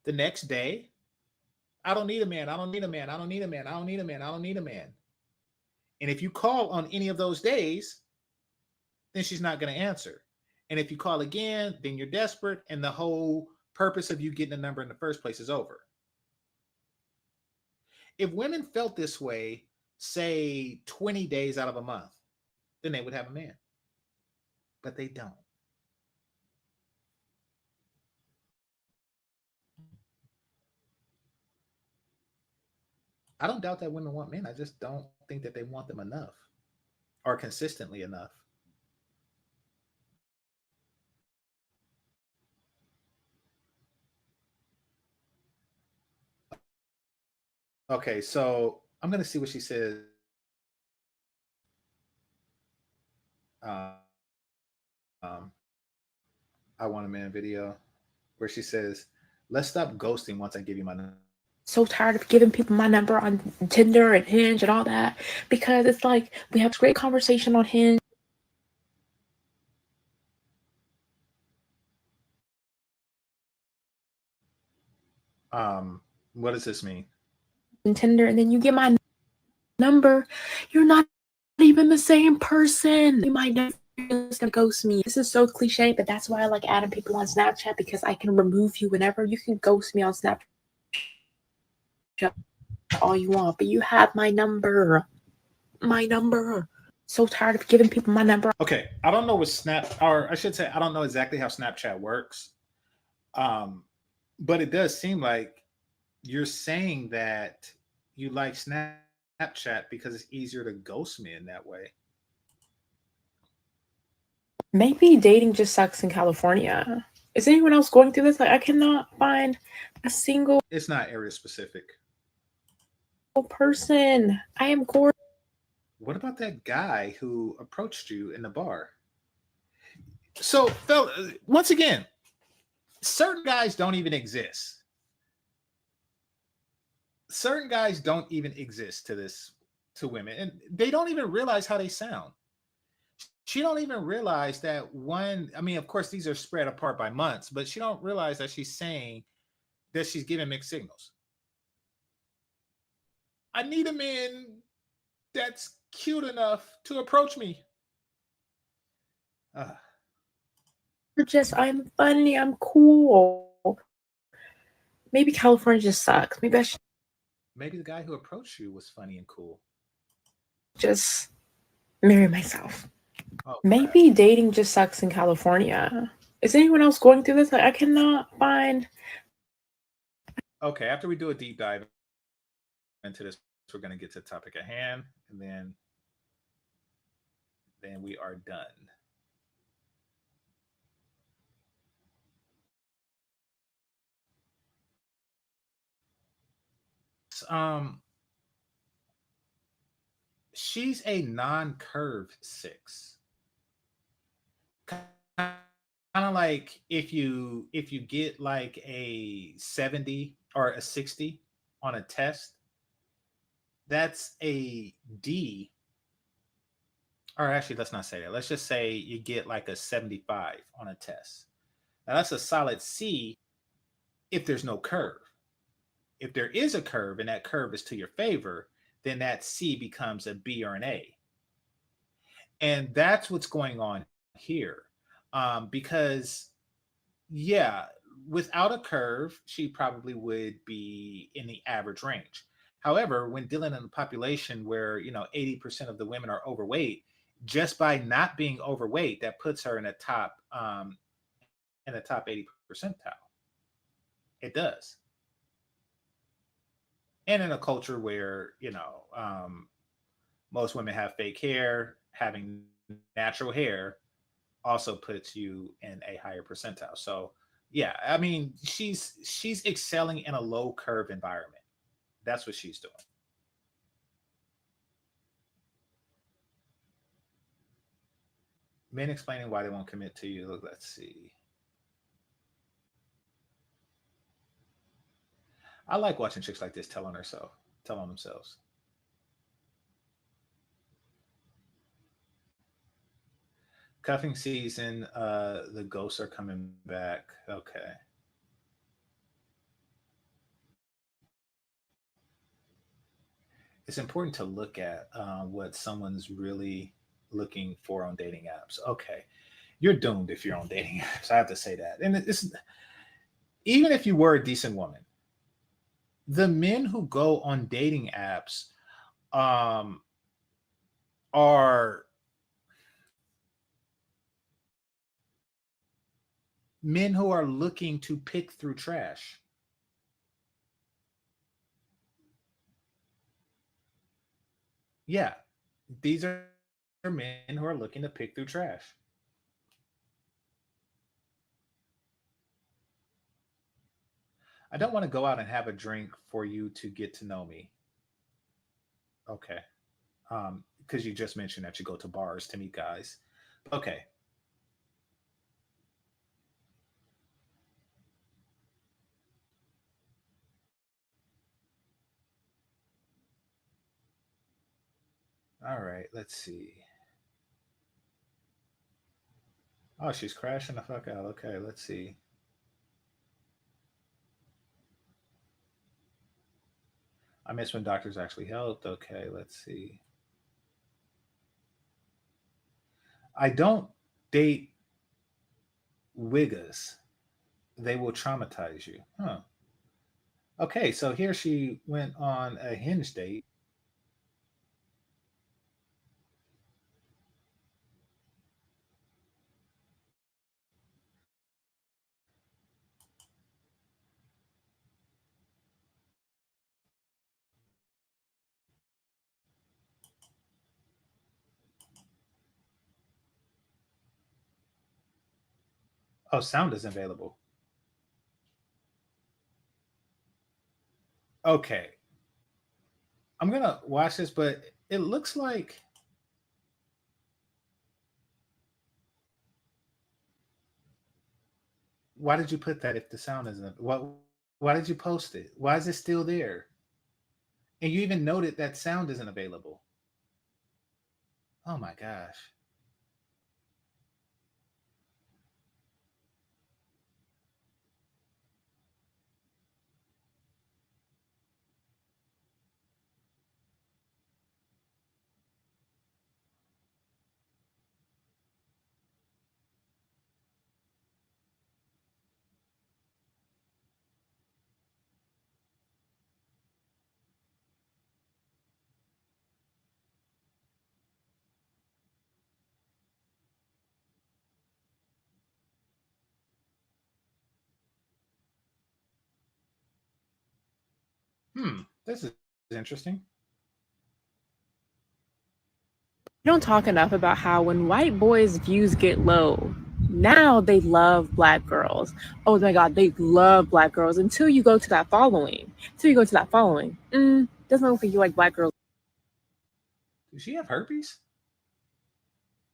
The next day, I don't need a man. I don't need a man. I don't need a man. I don't need a man. I don't need a man. And if you call on any of those days, then she's not going to answer. And if you call again, then you're desperate. And the whole purpose of you getting a number in the first place is over. If women felt this way, say 20 days out of a month, then they would have a man. But they don't. I don't doubt that women want men. I just don't think that they want them enough or consistently enough. Okay, so I'm going to see what she says. Um, I want a man video where she says, let's stop ghosting once I give you my number. So tired of giving people my number on Tinder and Hinge and all that because it's like we have great conversation on Hinge. What does this mean? And Tinder, and then you get my number. You're not even the same person. You might never just gonna ghost me. This is so cliche, but that's why I like adding people on Snapchat because I can remove you whenever. You can ghost me on Snapchat all you want, but you have my number. My number. So tired of giving people my number. Okay, I don't know what or I should say, I don't know exactly how Snapchat works. But it does seem like you're saying that you like Snapchat because it's easier to ghost men that way. Maybe dating just sucks in California. Is anyone else going through this? Like, I cannot find a single. It's not area specific. Person. I am gorgeous. What about that guy who approached you in the bar? So, once again, certain guys don't even exist. Certain guys don't even exist to women, and they don't even realize how they sound. She don't even realize that one. I mean, of course, these are spread apart by months, but she don't realize that she's saying that she's giving mixed signals. I need a man that's cute enough to approach me. Uh, Just I'm funny, I'm cool. Maybe California just sucks. Maybe I should maybe the guy who approached you was funny and cool. just marry myself. Oh, Maybe dating just sucks in California. Is anyone else going through this? Like, I cannot find. okay. After we do a deep dive into this, we're going to get to the topic at hand, and then we are done. Um, she's a non-curve 6. Kind of like if you get like a 70 or a 60 on a test, that's a D. Or actually, let's not say that. Let's just say you get like a 75 on a test. Now that's a solid C if there's no curve. If there is a curve and that curve is to your favor, then that C becomes a B or an A. And that's what's going on here. Because, yeah, without a curve, she probably would be in the average range. However, when dealing in a population where, 80% of the women are overweight, just by not being overweight, that puts her in the top 80 percentile. It does. And in a culture where, most women have fake hair, having natural hair also puts you in a higher percentile. So yeah, I mean, she's excelling in a low curve environment. That's what she's doing. Men explaining why they won't commit to you. Let's see. I like watching chicks like this tell on themselves. Cuffing season, the ghosts are coming back. Okay. It's important to look at what someone's really looking for on dating apps. Okay. You're doomed if you're on dating apps. I have to say that. And it's even if you were a decent woman, the men who go on dating apps um, are men who are looking to pick through trash. Yeah, these are men who are looking to pick through trash. I don't want to go out and have a drink for you to get to know me. Okay. Because you just mentioned that you go to bars to meet guys. Okay. All right. Let's see. Oh, she's crashing the fuck out. Okay. Let's see. I miss when doctors actually helped. Okay. Let's see. I don't date wiggas. They will traumatize you. Huh. Okay. So here she went on a hinge date. Oh, sound is available. Okay. I'm going to watch this, but it looks like. Why did you put that if the sound isn't? Why did you post it? Why is it still there? And you even noted that sound isn't available. Oh my gosh. This is interesting. We don't talk enough about how when white boys' views get low, now they love black girls. Oh my God, they love black girls until you go to that following. Doesn't look like you like black girls. Does she have herpes?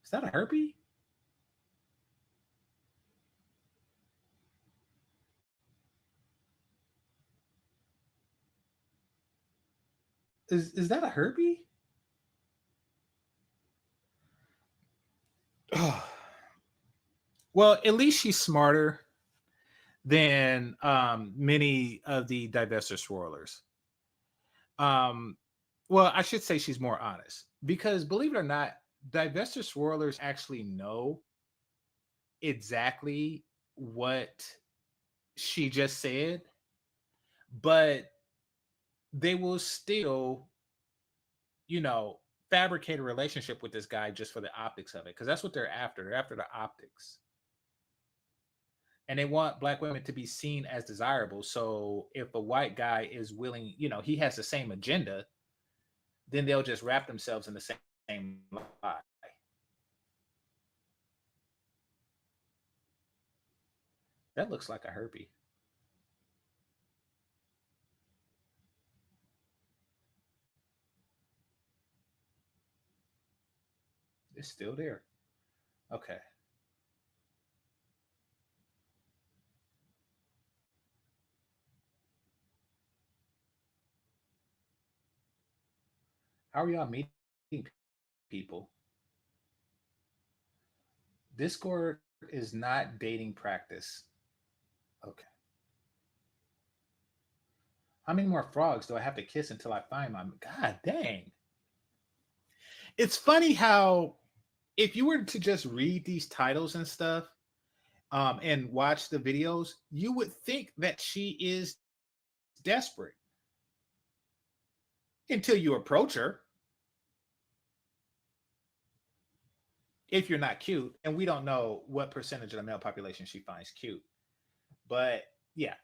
Is that a herpes? Is that a herpes? Oh. Well, at least she's smarter than many of the divestiture swirlers. Well, I should say she's more honest because believe it or not, divestiture swirlers actually know exactly what she just said, but they will still, fabricate a relationship with this guy just for the optics of it because that's what they're after. They're after the optics. And they want black women to be seen as desirable. So if a white guy is willing, he has the same agenda, then they'll just wrap themselves in the same lie. That looks like a herpes. It's still there. Okay. How are y'all meeting people? Discord is not dating practice. Okay. How many more frogs do I have to kiss until I find my God dang? It's funny how if you were to just read these titles and stuff, and watch the videos, you would think that she is desperate until you approach her. If you're not cute, and we don't know what percentage of the male population she finds cute, but yeah.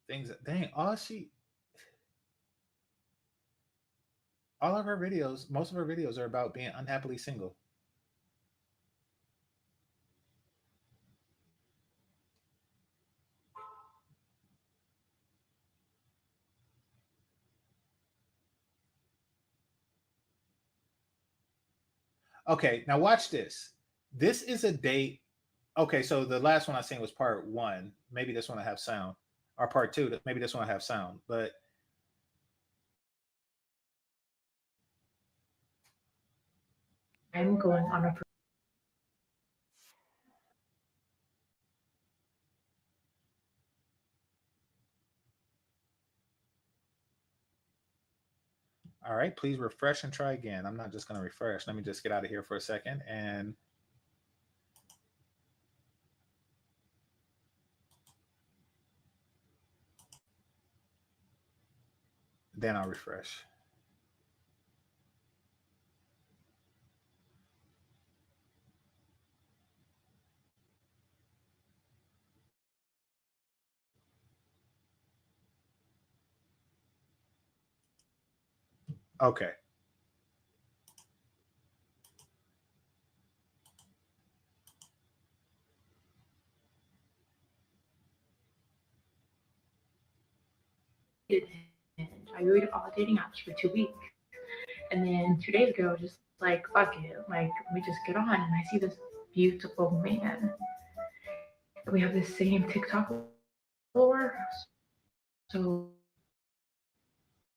Things that dang, all of her videos, most of her videos are about being unhappily single. Okay, now watch this. This is a date. Okay, so the last one I seen was part one. Maybe this one I have sound. Or part two. Maybe this one I have sound. But I'm going on a all right, please refresh and try again. I'm not just going to refresh. Let me just get out of here for a second and then I'll refresh. Okay. I waited all the dating apps for 2 weeks. And then 2 days ago, just like, fuck it. Like, we just get on. And I see this beautiful man. We have the same TikTok follower. So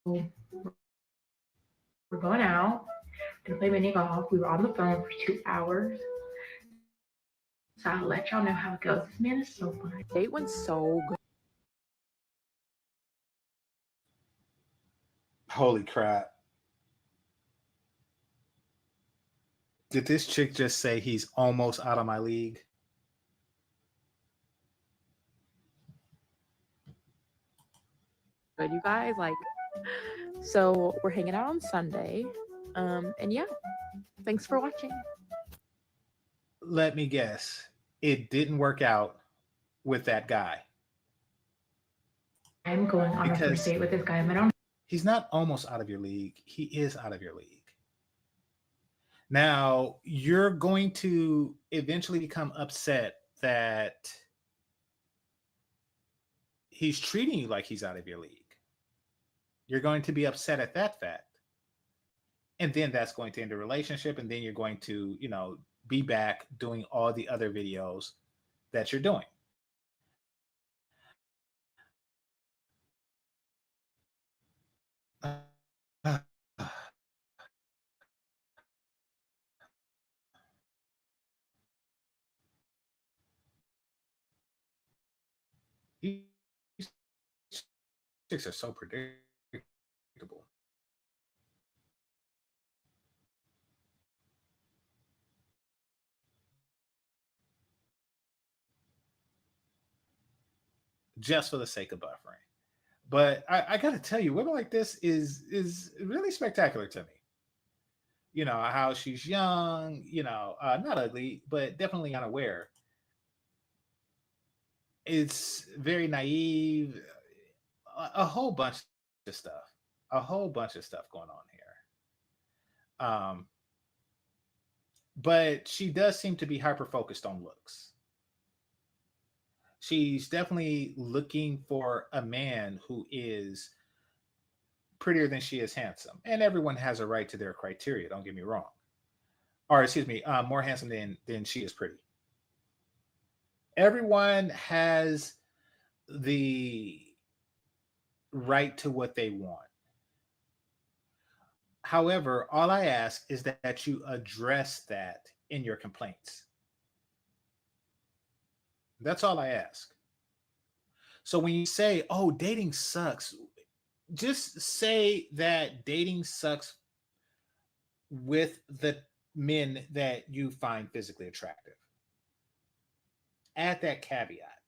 we're going out. Gonna play mini golf. We were on the phone for 2 hours. So I'll let y'all know how it goes. This man is so fun. Date went so good. Holy crap. Did this chick just say he's almost out of my league? But you guys, like, So we're hanging out on Sunday. And yeah, thanks for watching. Let me guess. It didn't work out with that guy. I'm going on a first date with this guy. I don't. He's not almost out of your league. He is out of your league. Now, you're going to eventually become upset that he's treating you like he's out of your league. You're going to be upset at that fact. And then that's going to end the relationship. And then you're going to, be back doing all the other videos that you're doing. These chicks are so predictable. Just for the sake of buffering. But I got to tell you, women like this is really spectacular to me. How she's young, not ugly, but definitely unaware. It's very naive, a whole bunch of stuff, going on here. But she does seem to be hyper focused on looks. She's definitely looking for a man who is prettier than she is handsome. And everyone has a right to their criteria, don't get me wrong. Or excuse me, more handsome than she is pretty. Everyone has the right to what they want. However, all I ask is that you address that in your complaints. That's all I ask. So when you say, oh, dating sucks, just say that dating sucks with the men that you find physically attractive. Add that caveat.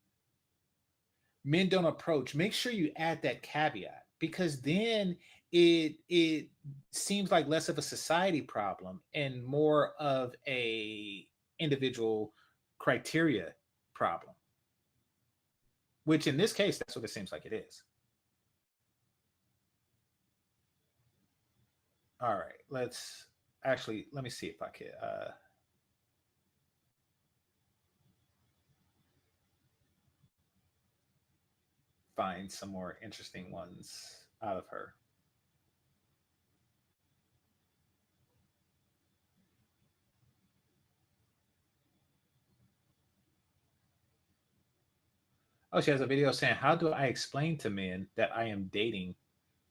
Men don't approach. Make sure you add that caveat, because then it seems like less of a society problem and more of a individual criteria problem, which in this case, that's what it seems like it is. All right, let me see if I can find some more interesting ones out of her. Oh, she has a video saying, how do I explain to men that I am dating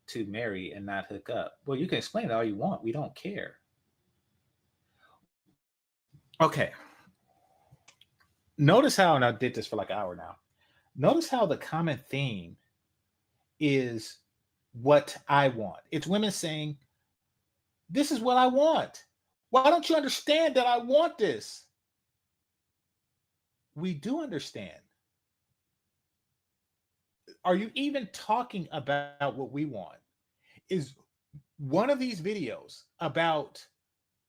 to marry and not hook up? Well, you can explain it all you want. We don't care. Okay. Notice how, and I did this for like an hour now. Notice how the common theme is what I want. It's women saying, this is what I want. Why don't you understand that I want this? We do understand. Are you even talking about what we want? Is one of these videos about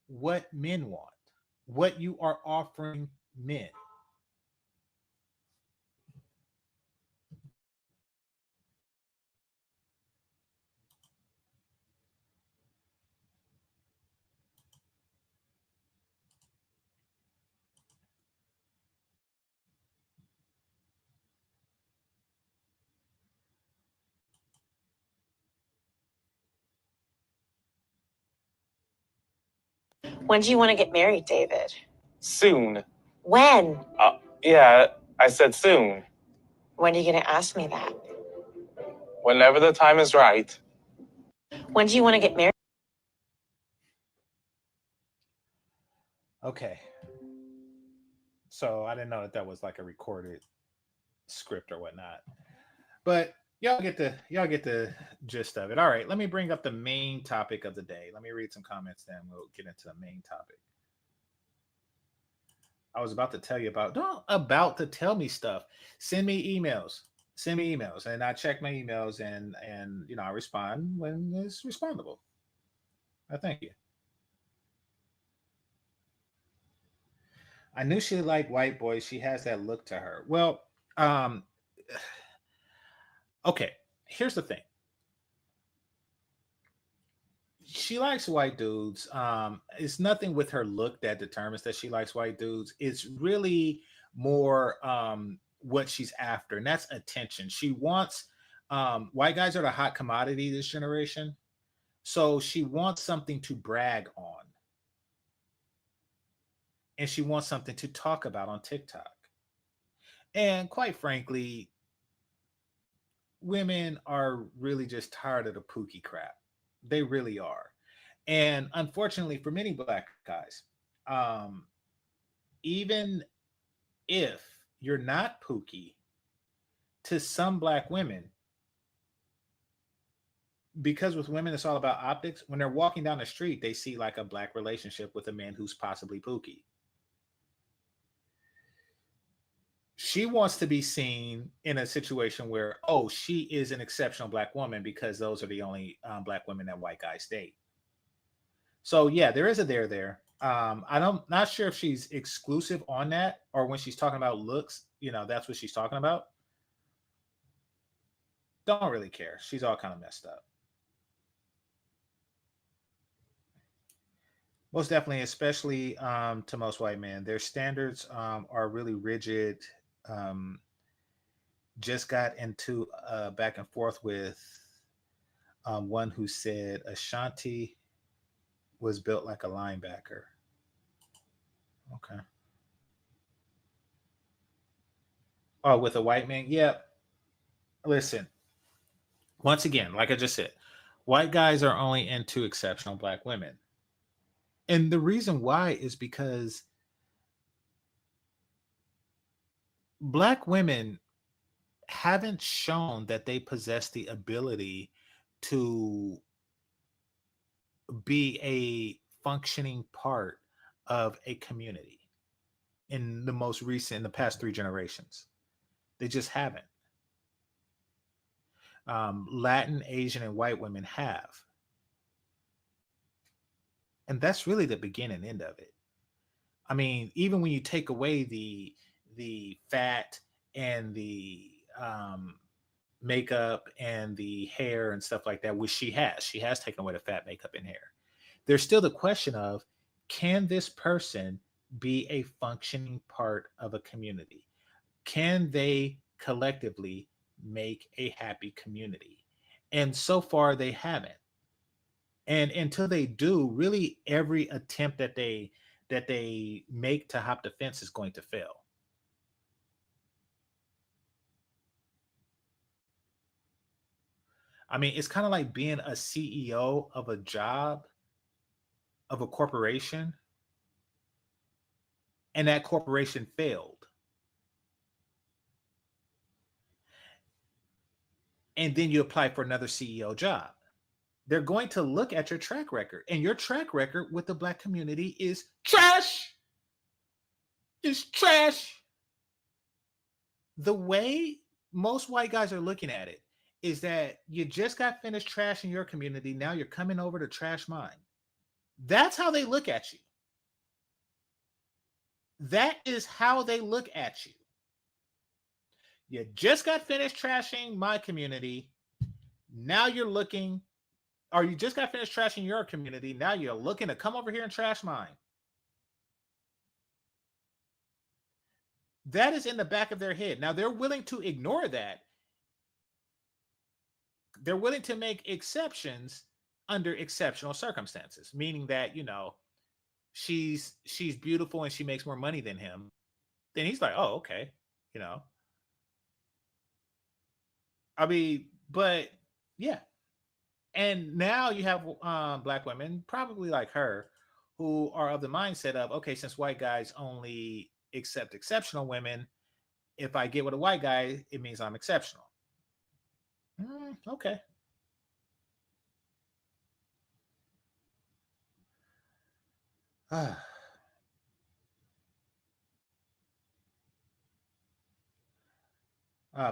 what men want, what you are offering men? When do you want to get married, David? Soon. When? Yeah, I said soon. When are you going to ask me that? Whenever the time is right. When do you want to get married? Okay. So I didn't know that was like a recorded script or whatnot. But y'all get the gist of it. All right, let me bring up the main topic of the day. Let me read some comments, then we'll get into the main topic. I was about to tell you about to tell me stuff. Send me emails. Send me emails, and I check my emails, and I respond when it's respondable. I thank you. I knew she liked white boys. She has that look to her. Well, um, okay. Here's the thing. She likes white dudes. It's nothing with her look that determines that she likes white dudes. It's really more what she's after, and that's attention. She wants white guys are the hot commodity this generation, so she wants something to brag on, and she wants something to talk about on TikTok. And quite frankly, women are really just tired of the pookie crap. They really are. And unfortunately, for many black guys, um, even if you're not pookie, to some black women, because with women it's all about optics, when they're walking down the street, they see like a black relationship with a man who's possibly pookie. She wants to be seen in a situation where, oh, she is an exceptional black woman because those are the only black women that white guys date. So yeah, there is a there. I'm not sure if she's exclusive on that or when she's talking about looks, that's what she's talking about. Don't really care. She's all kind of messed up. Most definitely, especially to most white men, their standards are really rigid. Um, just got into back and forth with one who said Ashanti was built like a linebacker. Okay. Oh, with a white man? Yeah. Listen, once again, like I just said, white guys are only into exceptional black women. And the reason why is because black women haven't shown that they possess the ability to be a functioning part of a community in the past 3 generations. They just haven't. Latin, Asian, and white women have. And that's really the beginning and end of it. I mean, even when you take away the fat and the makeup and the hair and stuff like that, which she has taken away the fat, makeup, and hair. There's still the question of, can this person be a functioning part of a community? Can they collectively make a happy community? And so far they haven't. And until they do, really every attempt that they make to hop the fence is going to fail. I mean, it's kind of like being a CEO of a job, of a corporation, and that corporation failed. And then you apply for another CEO job. They're going to look at your track record, and your track record with the black community is trash. It's trash. The way most white guys are looking at it is that you just got finished trashing your community. Now you're coming over to trash mine. That's how they look at you. That is how they look at you. You just got finished trashing my community. Now you're looking, or you just got finished trashing your community. Now you're looking to come over here and trash mine. That is in the back of their head. Now they're willing to ignore that. They're willing to make exceptions under exceptional circumstances, meaning that, she's beautiful and she makes more money than him. Then he's like, oh, okay. I mean, but yeah. And now you have black women, probably like her, who are of the mindset of, okay, since white guys only accept exceptional women, if I get with a white guy, it means I'm exceptional. Okay.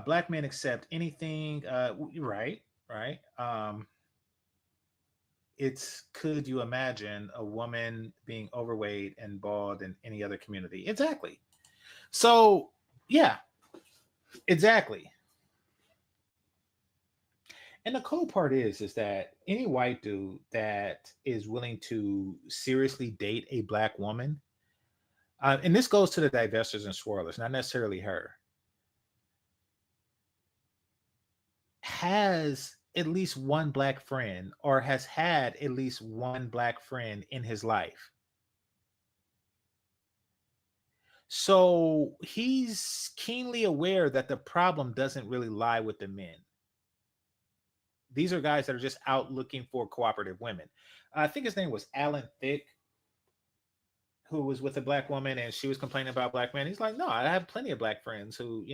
Black men accept anything. Right, right. It's could you imagine a woman being overweight and bald in any other community? Exactly. So, yeah, exactly. And the cool part is that any white dude that is willing to seriously date a black woman, and this goes to the divestors and swirlers, not necessarily her, has at least one black friend or has had at least one black friend in his life. So he's keenly aware that the problem doesn't really lie with the men. These are guys that are just out looking for cooperative women. I think his name was Alan Thicke, who was with a black woman and she was complaining about black men. He's like, no, I have plenty of black friends who,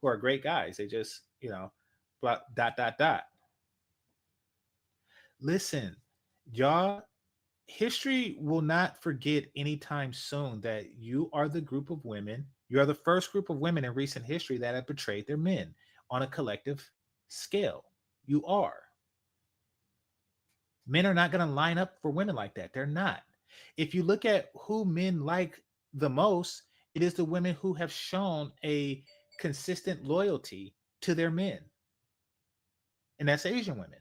who are great guys. They just, blah, dot, dot, dot. Listen, y'all, history will not forget anytime soon that you are the group of women, you are the first group of women in recent history that have betrayed their men on a collective scale. You are. Men are not going to line up for women like that. They're not. If you look at who men like the most, it is the women who have shown a consistent loyalty to their men. And that's Asian women.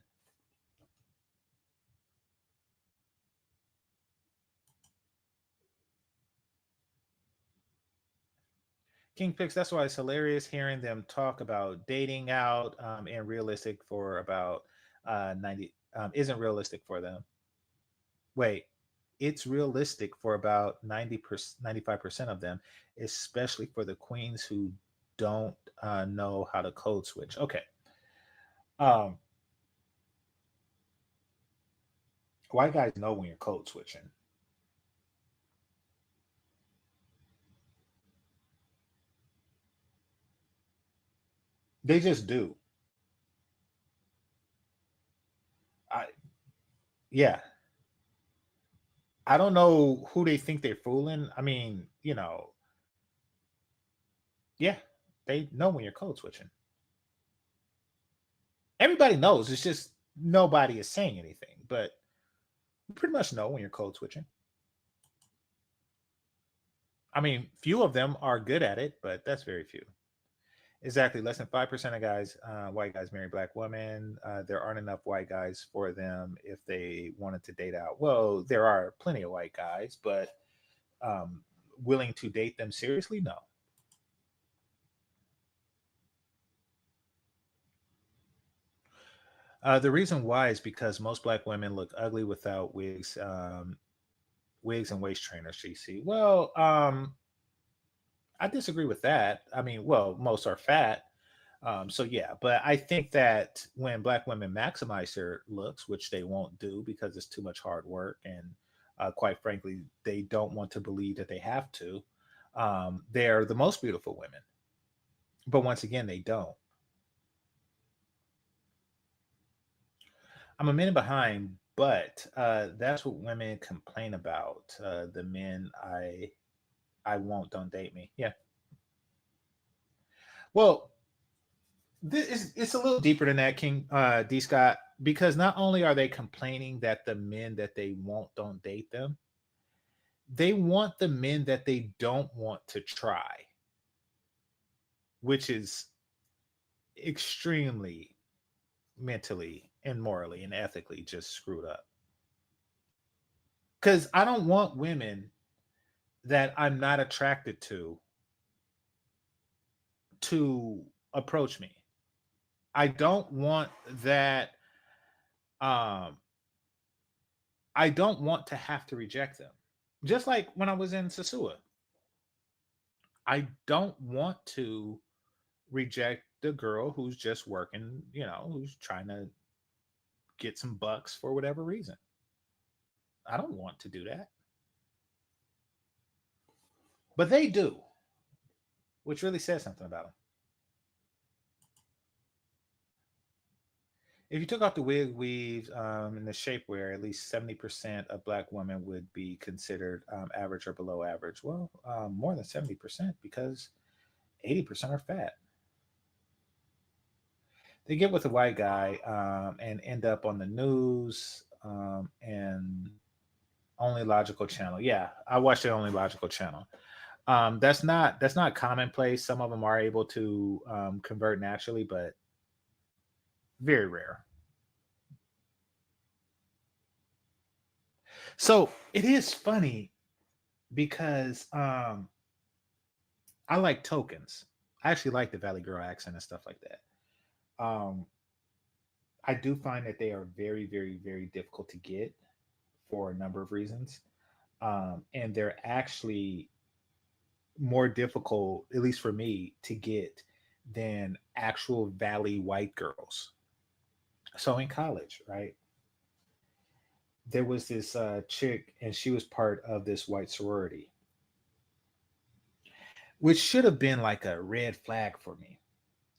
King Picks, that's why it's hilarious hearing them talk about dating out and realistic for about 90, isn't realistic for them. Wait, it's realistic for about 90%, 95% of them, especially for the queens who don't know how to code switch. Okay. White guys know when you're code switching. They just do. I yeah. I don't know who they think they're fooling. I mean, yeah, they know when you're code switching. Everybody knows. It's just nobody is saying anything, but you pretty much know when you're code switching. I mean, few of them are good at it, but that's very few. Exactly. Less than 5% of guys, white guys, marry black women. There aren't enough white guys for them if they wanted to date out. Well, there are plenty of white guys, but willing to date them seriously? No. The reason why is because most black women look ugly without wigs, wigs and waist trainers. GC. Well, I disagree with that. I mean, well, most are fat. So yeah, but I think that when black women maximize their looks, which they won't do because it's too much hard work, and quite frankly, they don't want to believe that they have to. They're the most beautiful women, but once again, they don't. I'm a minute behind, but that's what women complain about. The men I won't don't date me. Yeah. Well, it's a little deeper than that, King D Scott, because not only are they complaining that the men that they won't don't date them, they want the men that they don't want to try, which is extremely mentally and morally and ethically just screwed up. Because I don't want women that I'm not attracted to approach me. I don't want that. Um, I don't want to have to reject them. Just like when I was in Sasua, I don't want to reject the girl who's just working, who's trying to get some bucks for whatever reason. I don't want to do that. But they do, which really says something about them. If you took off the wig, weaves, and the shapewear, at least 70% of black women would be considered average or below average. Well, more than 70% because 80% are fat. they get with a white guy and end up on the news and Only Logical Channel. Yeah, I watched the Only Logical Channel. That's not commonplace. Some of them are able to convert naturally, but very rare. So it is funny because I like tokens. I actually like the Valley Girl accent and stuff like that. I do find that they are very, very, very difficult to get for a number of reasons. And they're actually more difficult, at least for me, to get than actual Valley white girls. So in college, right, there was this chick, and she was part of this white sorority, which should have been like a red flag for me.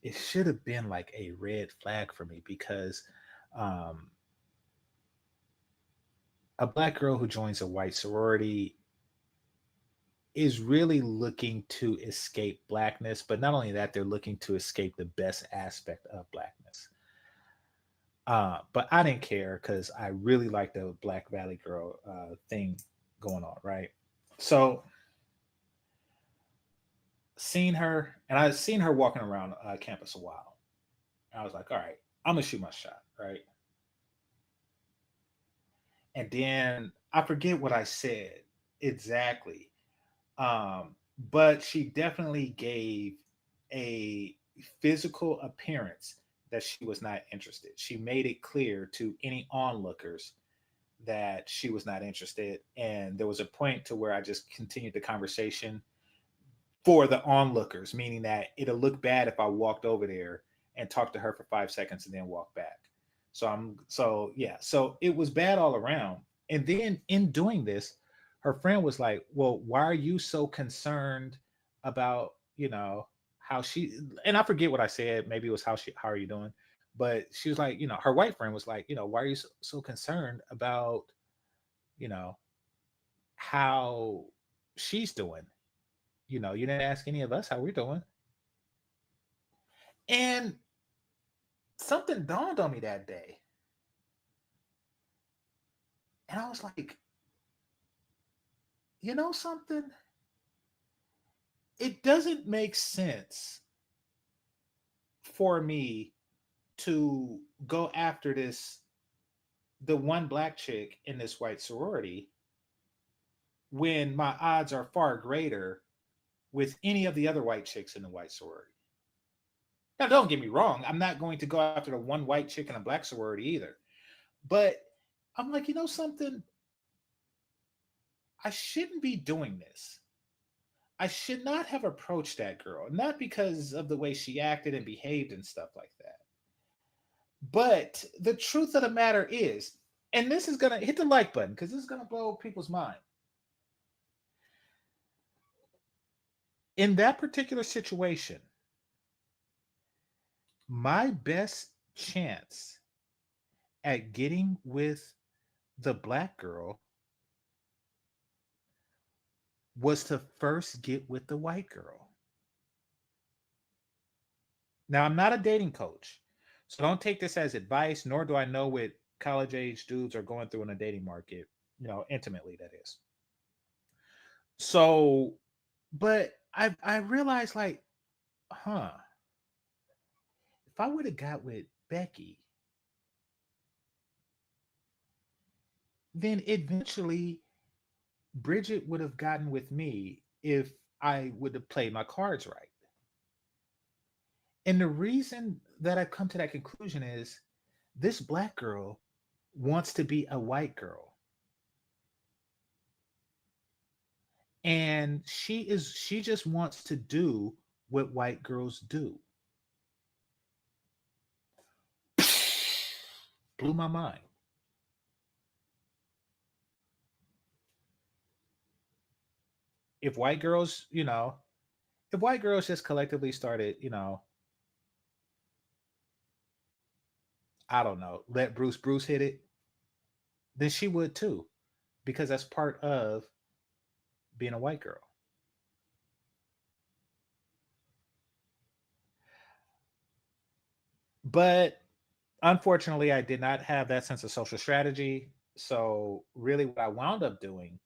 It should have been like a red flag for me because um, a black girl who joins a white sorority is really looking to escape blackness, but not only that, they're looking to escape the best aspect of blackness. But I didn't care because I really liked the Black Valley Girl thing going on, right? So seen her, and I've seen her walking around campus a while. I was like, all right, I'm gonna shoot my shot, right? And then I forget what I said exactly, but she definitely gave a physical appearance that she was not interested. She made it clear to any onlookers that she was not interested. And there was a point to where I just continued the conversation for the onlookers, meaning that it'll look bad if I walked over there and talked to her for 5 seconds and then walked back. So it was bad all around. And then in doing this, her friend was like, well, why are you so concerned about, how she, and I forget what I said, maybe it was how are you doing? But she was like, her white friend was like, why are you so concerned about, you know, how she's doing? You didn't ask any of us how we're doing. And something dawned on me that day. And I was like, something? It doesn't make sense for me to go after the one black chick in this white sorority when my odds are far greater with any of the other white chicks in the white sorority. Now, don't get me wrong, I'm not going to go after the one white chick in a black sorority either. But I'm like, something? I shouldn't be doing this. I should not have approached that girl, not because of the way she acted and behaved and stuff like that. But the truth of the matter is, and this is going to hit the like button because this is going to blow people's mind. In that particular situation, my best chance at getting with the black girl was to first get with the white girl. Now, I'm not a dating coach, so don't take this as advice, nor do I know what college age dudes are going through in the dating market, intimately, that is. So, but I realized, like, if I would have got with Becky, then eventually Bridget would have gotten with me if I would have played my cards right. And the reason that I've come to that conclusion is this black girl wants to be a white girl. And she just wants to do what white girls do. Blew my mind. If white girls, if white girls just collectively started, I don't know, let Bruce hit it, then she would too, because that's part of being a white girl. But unfortunately, I did not have that sense of social strategy. So really what I wound up doing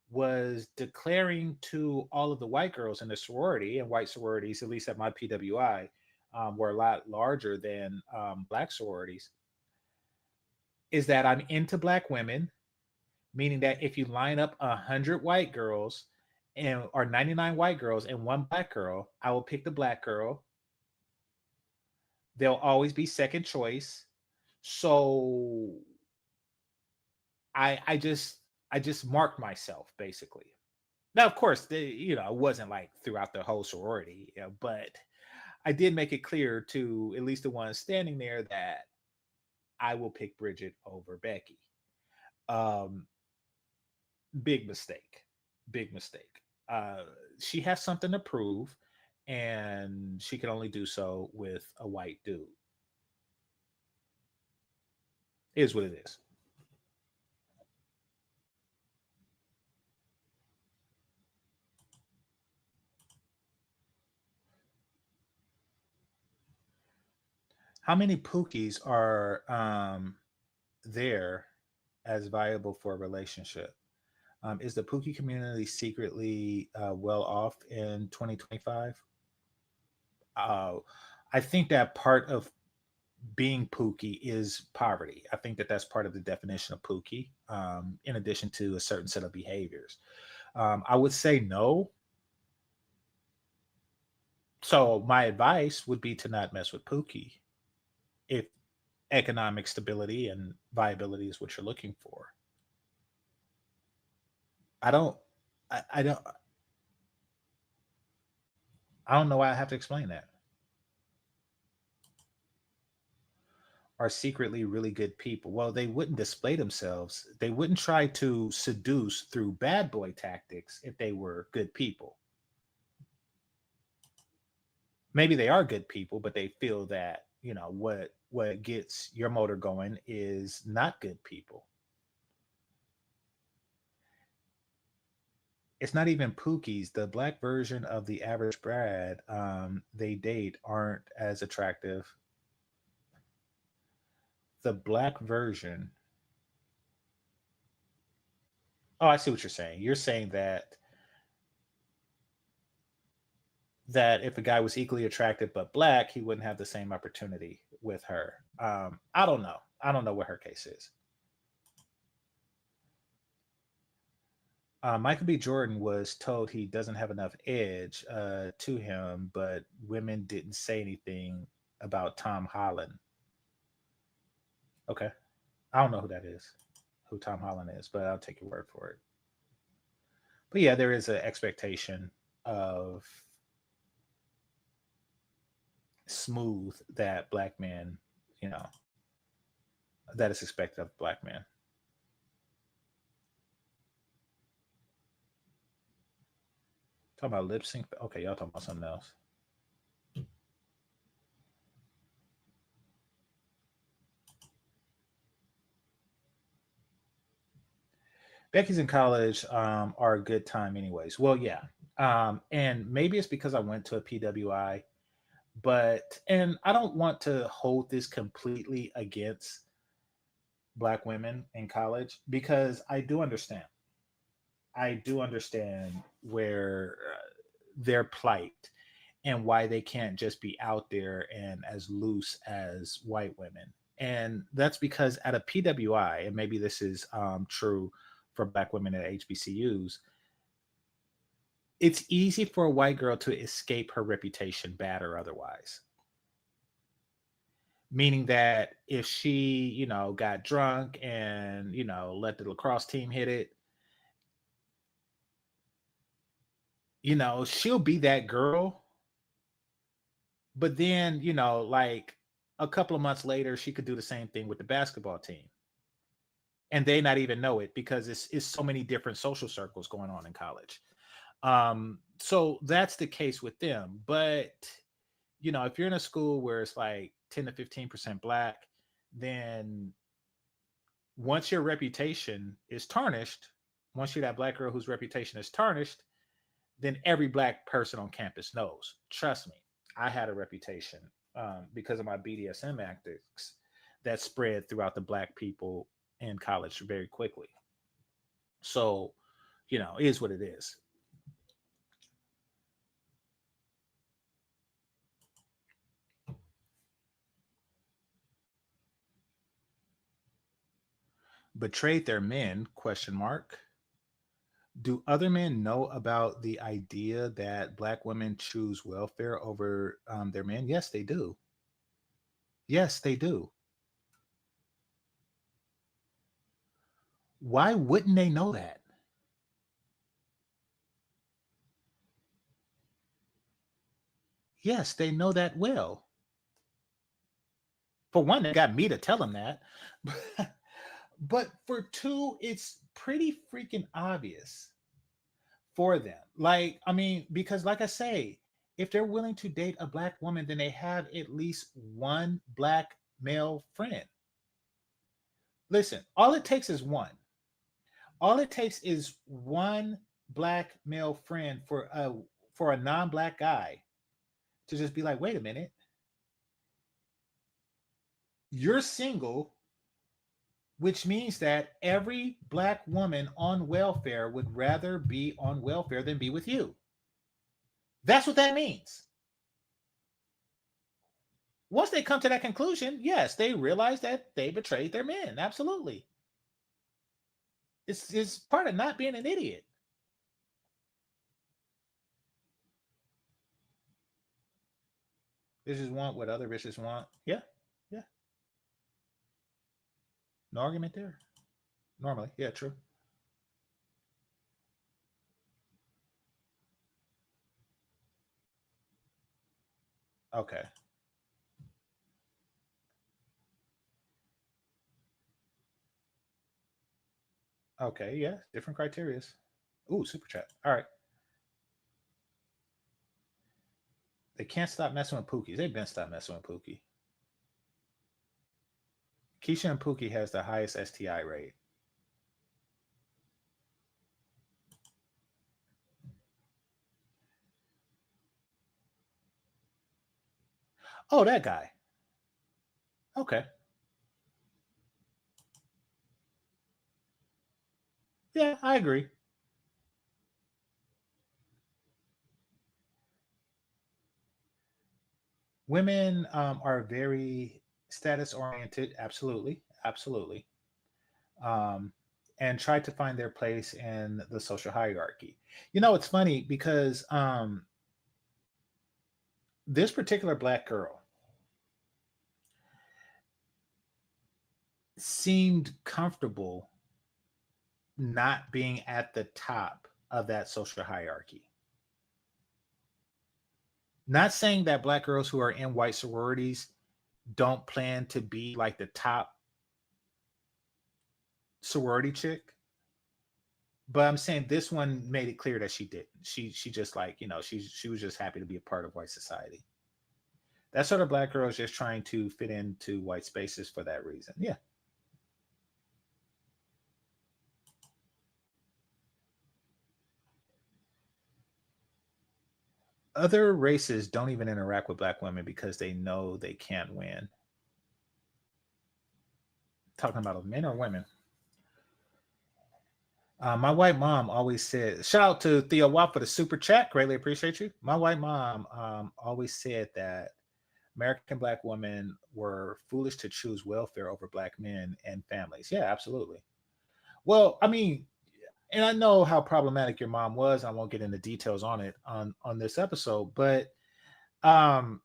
was declaring to all of the white girls in the sorority, and white sororities, at least at my PWI, were a lot larger than black sororities, is that I'm into black women, meaning that if you line up 100 white girls and or 99 white girls and one black girl, I will pick the black girl. They'll always be second choice. So I just marked myself basically. Now, of course, it wasn't like throughout the whole sorority, but I did make it clear to at least the ones standing there that I will pick Bridget over Becky. Um, big mistake, big mistake. She has something to prove, and she can only do so with a white dude. It is what it is. How many Pookies are there as viable for a relationship? Is the Pookie community secretly well off in 2025? I think that part of being Pookie is poverty. I think that that's part of the definition of Pookie, in addition to a certain set of behaviors. I would say no. So my advice would be to not mess with Pookie if economic stability and viability is what you're looking for. I don't, I don't, I don't know why I have to explain that. Are secretly really good people. Well, they wouldn't display themselves. They wouldn't try to seduce through bad boy tactics if they were good people. Maybe they are good people, but they feel that, what gets your motor going is not good people. It's not even Pookies. The black version of the average Brad they date aren't as attractive. The black version. Oh, I see what you're saying. You're saying that if a guy was equally attractive but black, he wouldn't have the same opportunity with her. I don't know. I don't know what her case is. Michael B. Jordan was told he doesn't have enough edge to him, but women didn't say anything about Tom Holland. Okay. I don't know who that is, who Tom Holland is, but I'll take your word for it. But yeah, there is an expectation of smooth that black men, that is expected of black men. Talking about lip sync. Okay, y'all talking about something else. Becky's in college are a good time, anyways. Well, yeah. And maybe it's because I went to a PWI, and I don't want to hold this completely against black women in college because I do understand. I do understand where their plight and why they can't just be out there and as loose as white women. And that's because at a PWI, and maybe this is true for black women at HBCUs, it's easy for a white girl to escape her reputation, bad or otherwise. Meaning that if she, got drunk and, let the lacrosse team hit it, she'll be that girl. But then, like a couple of months later, she could do the same thing with the basketball team. And they not even know it because it's so many different social circles going on in college. So that's the case with them. But, if you're in a school where it's like 10 to 15% black, then once your reputation is tarnished, once you're that black girl whose reputation is tarnished, then every black person on campus knows. Trust me, I had a reputation because of my BDSM antics that spread throughout the black people in college very quickly. So, it is what it is. Betrayed their men, question mark. Do other men know about the idea that black women choose welfare over their men? Yes, they do. Yes, they do. Why wouldn't they know that? Yes, they know that well. For one, they got me to tell them that. But for two, it's pretty freaking obvious for them. Like, I mean, because like I say, if they're willing to date a black woman, then they have at least one black male friend. Listen, all it takes is one. All it takes is one black male friend for a non-black guy to just be like, wait a minute, you're single, which means that every black woman on welfare would rather be on welfare than be with you. That's what that means. Once they come to that conclusion, yes, they realize that they betrayed their men. Absolutely. It's part of not being an idiot. Bitches want what other bitches want. Yeah. Yeah. No argument there. Normally. Yeah, true. Okay. Okay, yeah. Different criterias. Ooh, super chat. All right. They can't stop messing with Pookie. They've been stopped messing with Pookie. Keisha and Pookie has the highest STI rate. Oh, that guy. Okay. Yeah, I agree. Women are very status oriented. Absolutely. Absolutely. Um, and try to find their place in the social hierarchy. It's funny because this particular black girl seemed comfortable not being at the top of that social hierarchy. Not saying that black girls who are in white sororities don't plan to be like the top sorority chick, but I'm saying this one made it clear that she didn't. She just like, she was just happy to be a part of white society. That sort of black girl is just trying to fit into white spaces for that reason. Yeah. Other races don't even interact with black women because they know they can't win. Talking about men or women? My white mom always said, shout out to Theo Wap for the super chat. Greatly appreciate you. My white mom always said that American black women were foolish to choose welfare over black men and families. Yeah, absolutely. Well, I mean, and I know how problematic your mom was. I won't get into details on it on this episode, but the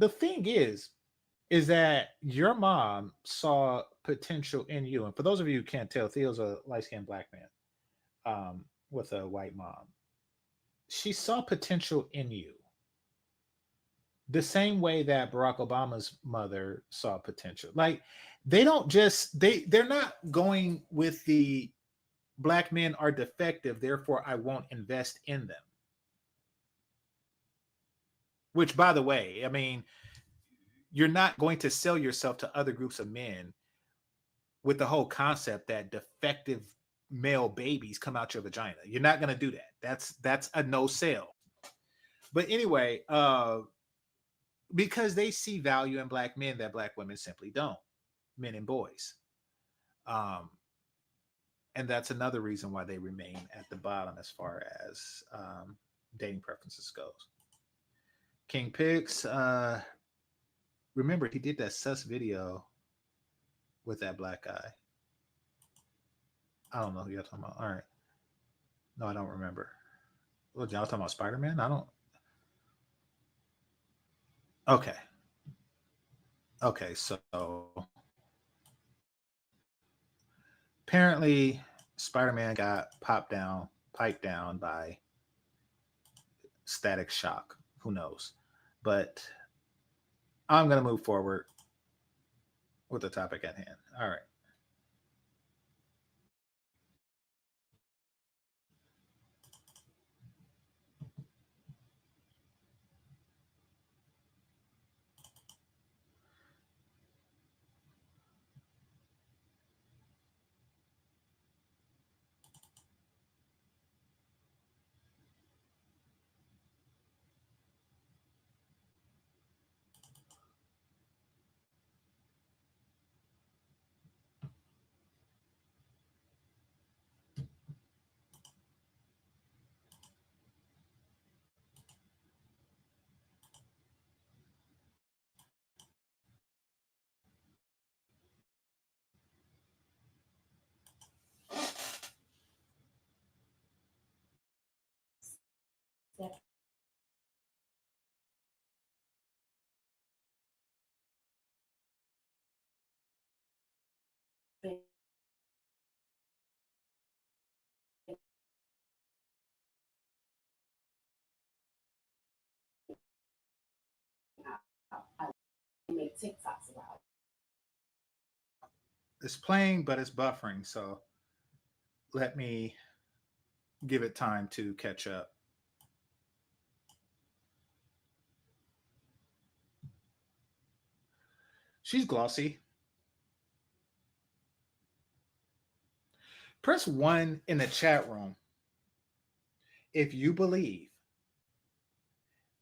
thing is that your mom saw potential in you. And for those of you who can't tell, Theo's a light-skinned black man with a white mom. She saw potential in you. The same way that Barack Obama's mother saw potential. Like, they don't just, they're not going with the black men are defective, therefore I won't invest in them. Which, by the way, I mean, you're not going to sell yourself to other groups of men with the whole concept that defective male babies come out your vagina. You're not going to do that. That's a no sale. But anyway, because they see value in black men that black women simply don't, men and boys. And that's another reason why they remain at the bottom as far as dating preferences goes. King Pix, remember he did that sus video with that black guy. I don't know who you're talking about. All right. No, I don't remember. What, y'all talking about Spider-Man? I don't. Okay. Okay, so apparently Spider-Man got piped down by static shock. Who knows? But I'm going to move forward with the topic at hand. All right. Make TikToks about it. It's playing, but it's buffering. So let me give it time to catch up. She's glossy. Press 1 in the chat room if you believe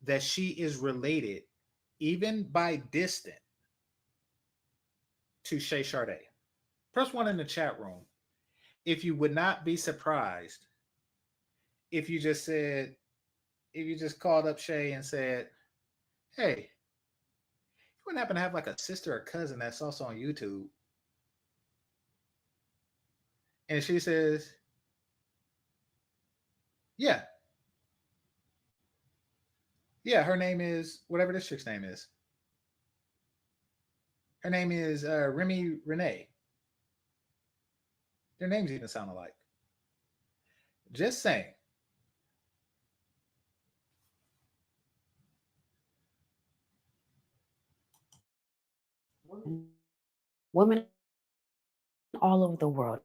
that she is related, even by distant, to Shay Sade. Press 1 in the chat room if you would not be surprised if you just called up Shay and said, hey, you wouldn't happen to have like a sister or cousin that's also on YouTube? And she says, yeah. Yeah, her name is whatever this chick's name is. Her name is Remi Rene. Their names even sound alike. Just saying. Women all over the world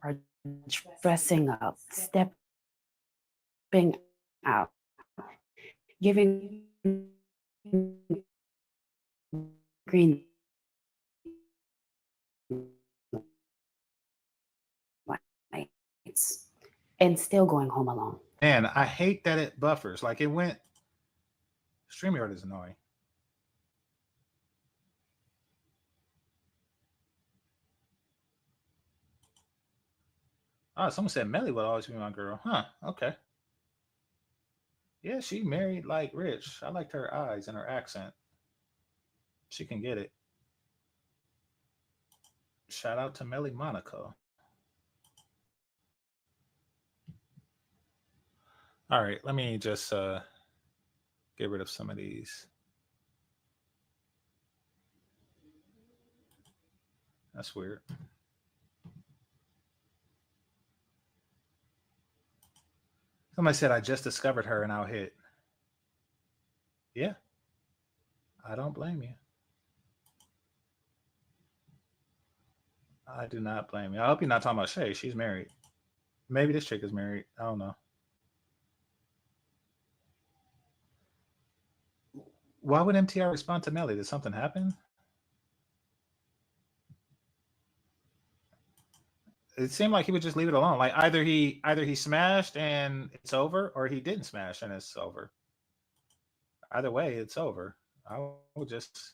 are dressing up, stepping out, giving green lights, and still going home alone. Man, I hate that it buffers. Like it went. StreamYard is annoying. Oh, someone said Melly would always be my girl. Huh, okay. Yeah, she married like rich. I liked her eyes and her accent. She can get it. Shout out to Melly Monaco. All right, let me just get rid of some of these. That's weird. Somebody said I just discovered her and I'll hit. Yeah. I don't blame you. I do not blame you. I hope you're not talking about Shay. She's married. Maybe this chick is married. I don't know. Why would MTR respond to Melly? Did something happen? It seemed like he would just leave it alone. Like either he smashed and it's over, or he didn't smash and it's over. Either way, it's over. I will just.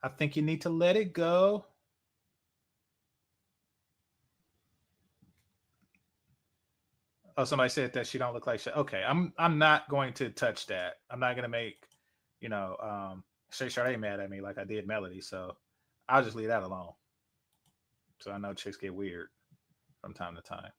I think you need to let it go. Oh, somebody said that she don't look like Shay. Okay, I'm not going to touch that. I'm not gonna make, Shay Sade mad at me like I did Melody. So I'll just leave that alone. So I know chicks get weird from time to time.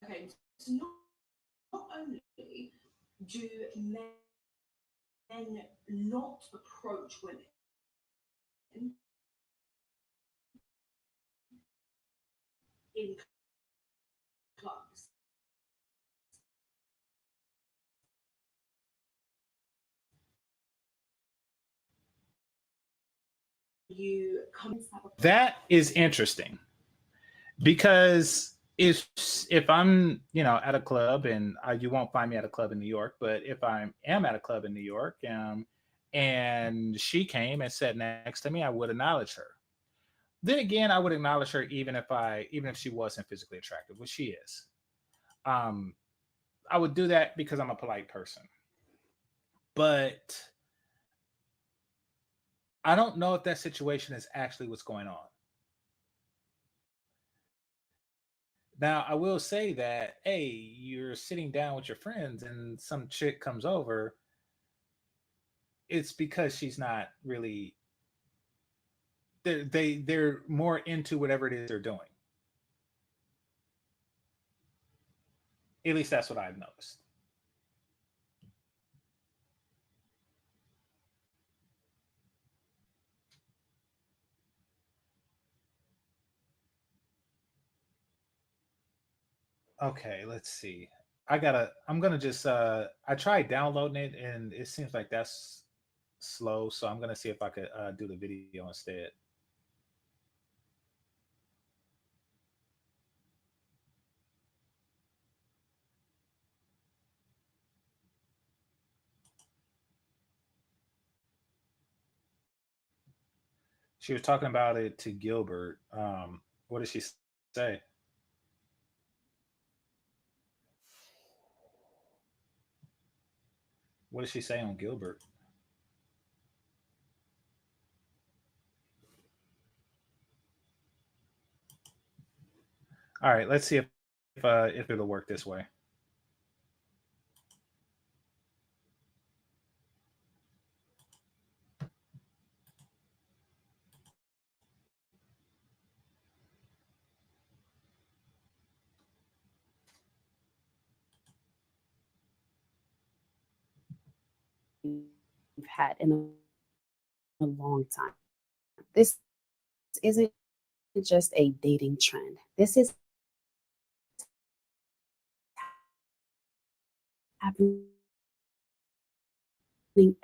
Okay, so not only do men not approach women in clubs, you come. That is interesting because if I'm at a club and you won't find me at a club in New York, but if I am at a club in New York, and she came and sat next to me, I would acknowledge her. Then again, I would acknowledge her even if she wasn't physically attractive, which she is. I would do that because I'm a polite person. But I don't know if that situation is actually what's going on. Now, I will say that, hey, you're sitting down with your friends and some chick comes over, it's because she's not really they're more into whatever it is they're doing. At least that's what I've noticed. Okay, let's see. I'm gonna just I tried downloading it and it seems like that's slow, so I'm gonna see if I could do the video instead. She was talking about it to Gilbert. What did she say? What did she say on Gilbert? All right, let's see if it'll work this way. We've had in a long time. This isn't just a dating trend. This is happening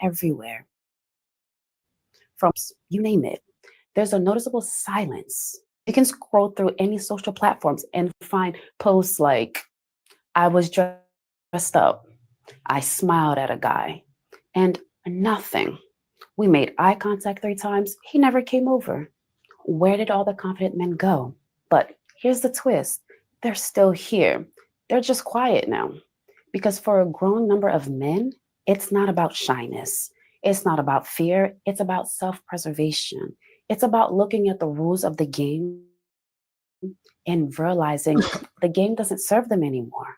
everywhere. From you name it, there's a noticeable silence. You can scroll through any social platforms and find posts like, I was dressed up, I smiled at a guy, and nothing. We made eye contact 3 times, he never came over. Where did all the confident men go? But here's the twist, they're still here. They're just quiet now. Because for a growing number of men, it's not about shyness. It's not about fear. It's about self-preservation. It's about looking at the rules of the game and realizing the game doesn't serve them anymore.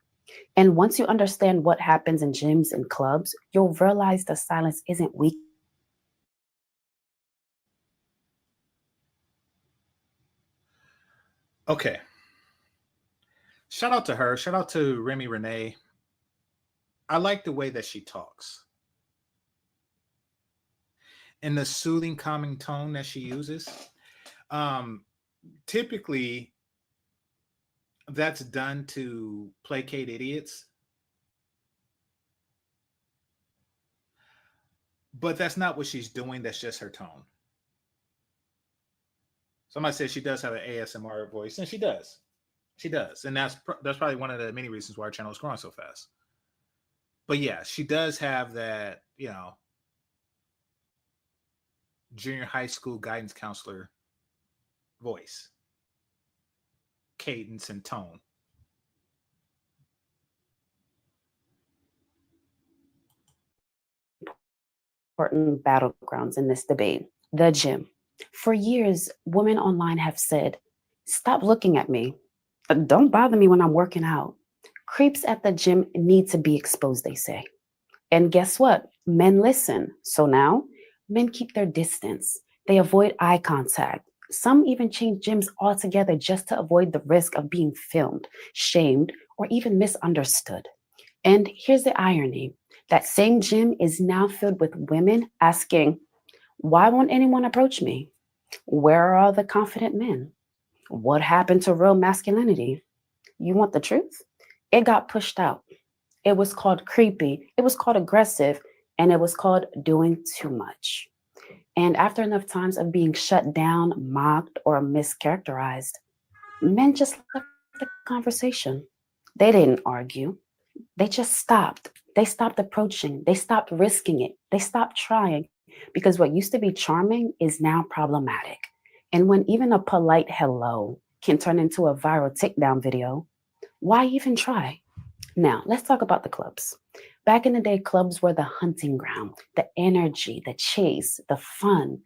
And once you understand what happens in gyms and clubs, you'll realize the silence isn't weak. Okay. Shout out to her. Shout out to Remi Rene. I like the way that she talks and the soothing, calming tone that she uses. Typically, that's done to placate idiots. But that's not what she's doing. That's just her tone. Somebody says she does have an ASMR voice, and she does. She does, and that's probably one of the many reasons why our channel is growing so fast. But yeah, she does have that, junior high school guidance counselor voice, cadence, and tone. Important battlegrounds in this debate: the gym. For years, women online have said, "Stop looking at me. Don't bother me when I'm working out." Creeps at the gym need to be exposed, they say. And guess what? Men listen. So now, men keep their distance. They avoid eye contact. Some even change gyms altogether just to avoid the risk of being filmed, shamed, or even misunderstood. And here's the irony: that same gym is now filled with women asking, "Why won't anyone approach me? Where are all the confident men? What happened to real masculinity?" You want the truth? It got pushed out. It was called creepy, it was called aggressive, and it was called doing too much. And after enough times of being shut down, mocked, or mischaracterized, men just left the conversation. They didn't argue. They just stopped. They stopped approaching. They stopped risking it. They stopped trying, because what used to be charming is now problematic. And when even a polite hello can turn into a viral takedown video, why even try? Now, let's talk about the clubs. Back in the day, clubs were the hunting ground, the energy, the chase, the fun.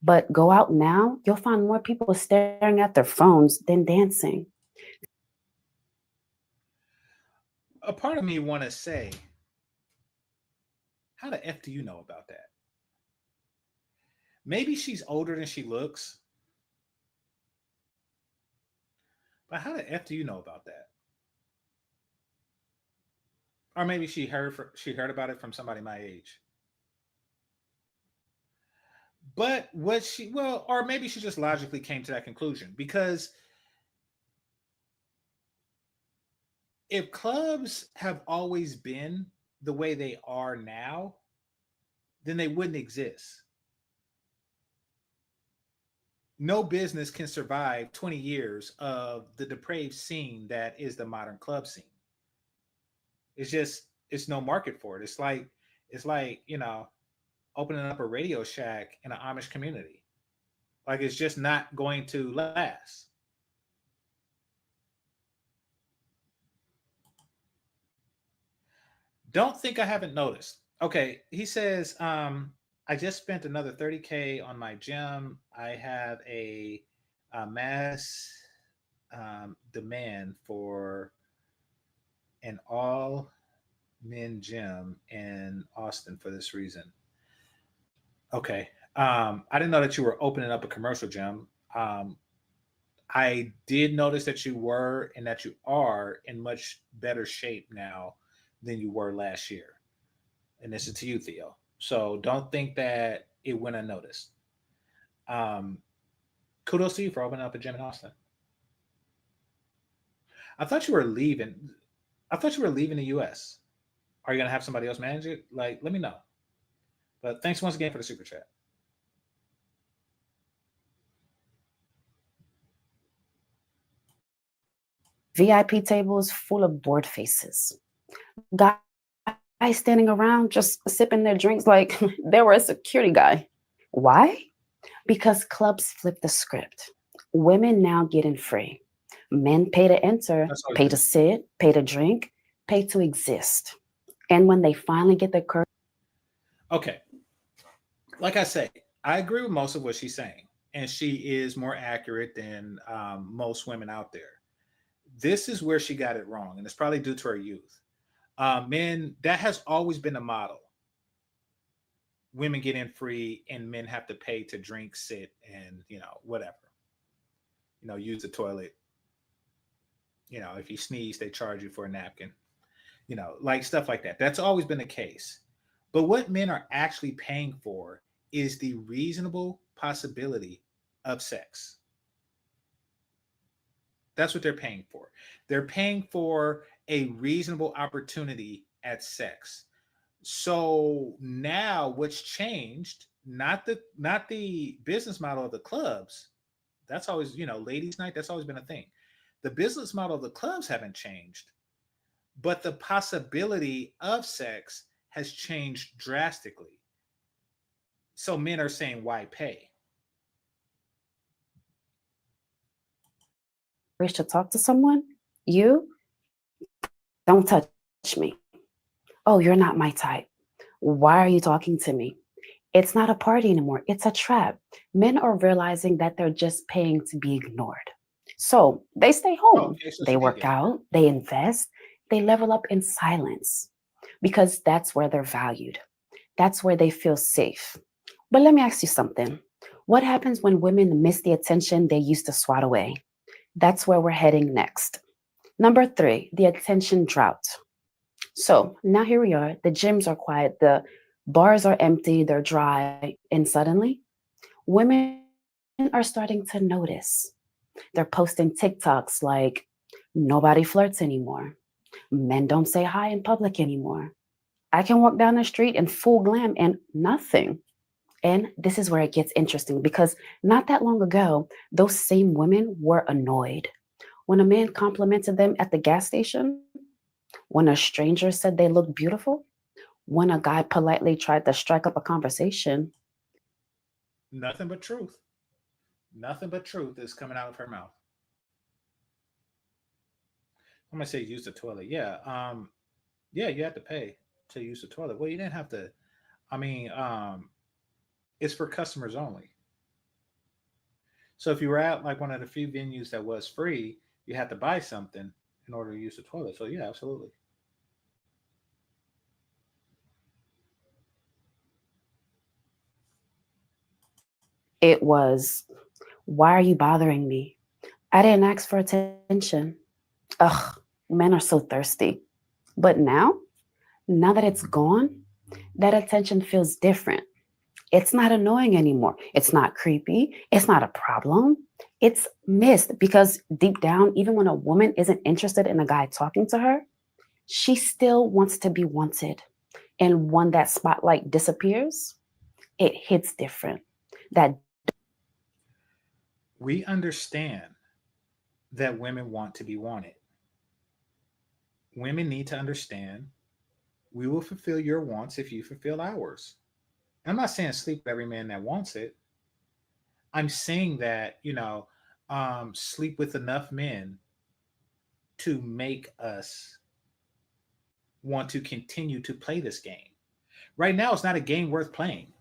But go out now, you'll find more people staring at their phones than dancing. A part of me want to say, how the F do you know about that? Maybe she's older than she looks, but how the F do you know about that? Or maybe she heard about it from somebody my age. But or maybe she just logically came to that conclusion, because if clubs have always been the way they are now, then they wouldn't exist. No business can survive 20 years of the depraved scene that is the modern club scene. It's no market for it. It's like opening up a Radio Shack in an Amish community. Like, it's just not going to last. Don't think I haven't noticed. Okay, he says, I just spent another 30K on my gym. I have a mass demand for an all men gym in Austin for this reason. Okay. I didn't know that you were opening up a commercial gym. I did notice that you were, and that you are, in much better shape now than you were last year. And this is to you, Theo. So don't think that it went unnoticed. Um, Kudos to you for opening up a gym in Austin. I thought you were leaving. I thought you were leaving the US. Are you gonna have somebody else manage it? Like, let me know. But thanks once again for the super chat. VIP tables full of bored faces. Guys standing around just sipping their drinks like they were a security guy. Why? Because clubs flip the script. Women now get in free. Men pay to enter, pay to sit, pay to drink, pay to exist. And when they finally get their courage. Okay. Like I say, I agree with most of what she's saying. And she is more accurate than most women out there. This is where she got it wrong. And it's probably due to her youth. Men, that has always been a model. Women get in free and men have to pay to drink, sit, and, whatever. Use the toilet. If you sneeze, they charge you for a napkin. Like stuff like that. That's always been the case. But what men are actually paying for is the reasonable possibility of sex. That's what they're paying for. They're paying for a reasonable opportunity at sex. So now what's changed, not the business model of the clubs. That's always, ladies' night, that's always been a thing. The business model of the clubs haven't changed, but the possibility of sex has changed drastically. So men are saying, why pay? Wish to talk to someone? You don't touch me. Oh, you're not my type. Why are you talking to me? It's not a party anymore. It's a trap. Men are realizing that they're just paying to be ignored. So they stay Oh, home. okay, so They she did work get it. out. They invest. They level up in silence because that's where they're valued. That's where they feel safe. But let me ask you something. What happens when women miss the attention they used to swat away? That's where we're heading next. Number 3, the attention drought. So now here we are. The gyms are quiet. The bars are empty. They're dry. And suddenly, women are starting to notice. They're posting TikToks like, nobody flirts anymore. Men don't say hi in public anymore. I can walk down the street in full glam and nothing. And this is where it gets interesting because not that long ago, those same women were annoyed. When a man complimented them at the gas station, when a stranger said they looked beautiful, when a guy politely tried to strike up a conversation, Nothing but truth. Nothing but truth is coming out of her mouth. I'm gonna say use the toilet. Yeah. Yeah, you had to pay to use the toilet. Well, you didn't have to. I mean, it's for customers only. So if you were at like one of the few venues that was free, you had to buy something in order to use the toilet. So yeah, absolutely. it was, why are you bothering me? I didn't ask for attention. Ugh, men are so thirsty. But now that it's gone, that attention feels different. It's not annoying anymore. It's not creepy. It's not a problem. It's missed because deep down, even when a woman isn't interested in a guy talking to her, she still wants to be wanted. And when that spotlight disappears, it hits different. That We understand that women want to be wanted. Women need to understand we will fulfill your wants if you fulfill ours. I'm not saying sleep with every man that wants it. I'm saying that, sleep with enough men to make us want to continue to play this game. Right now, it's not a game worth playing.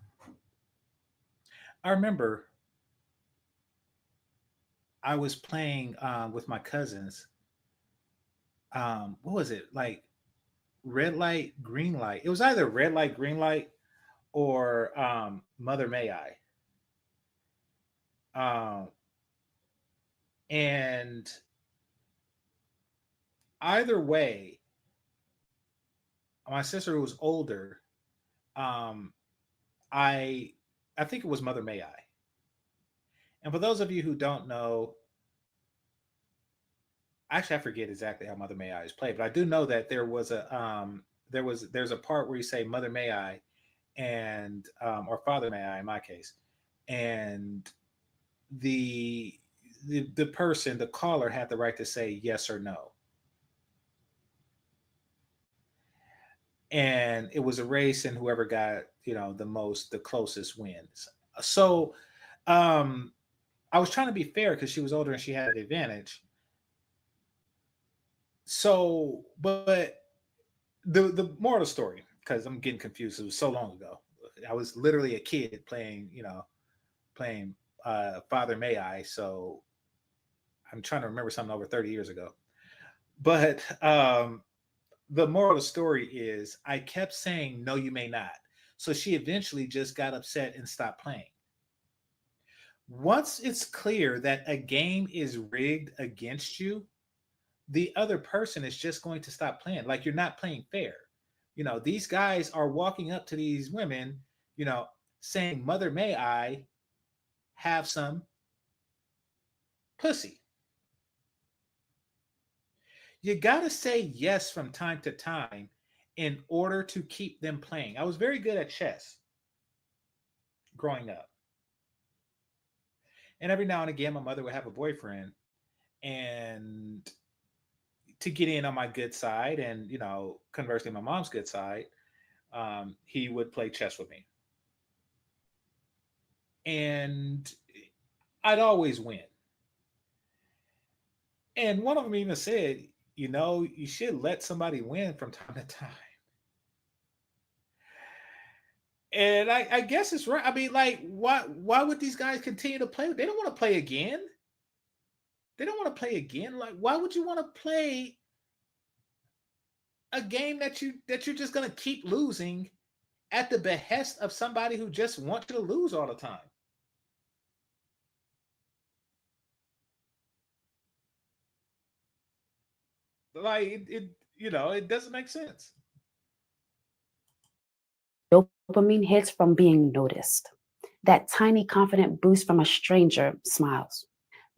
I remember I was playing with my cousins. What was it? Like red light, green light. It was either red light, green light, or Mother May I. Um, and either way, my sister who was older, um, I I think it was Mother May I. And for those of you who don't know, actually I forget exactly how Mother May I is played, but I do know that there's a part where you say Mother May I and or Father May I in my case, and the the person, the caller, had the right to say yes or no, and it was a race, and whoever got the closest wins. So um, I was trying to be fair because she was older and she had an advantage. So, but the moral of the story, because I'm getting confused, it was so long ago. I was literally a kid playing, playing Father May I. So I'm trying to remember something over 30 years ago. But the moral of the story is I kept saying, no, you may not. So she eventually just got upset and stopped playing. Once it's clear that a game is rigged against you, the other person is just going to stop playing. Like you're not playing fair. These guys are walking up to these women, you know, saying, Mother, may I have some pussy? You got to say yes from time to time in order to keep them playing. I was very good at chess growing up. And every now and again, my mother would have a boyfriend, and to get in on my good side, and conversely, my mom's good side, he would play chess with me, and I'd always win. And one of them even said, you should let somebody win from time to time. And I guess it's right. I mean, like, why would these guys continue to play? They don't want to play again. They don't want to play again. Like, why would you want to play a game that you're just gonna keep losing at the behest of somebody who just wants you to lose all the time? Like it doesn't make sense. Dopamine hits from being noticed. That tiny confident boost from a stranger smiles.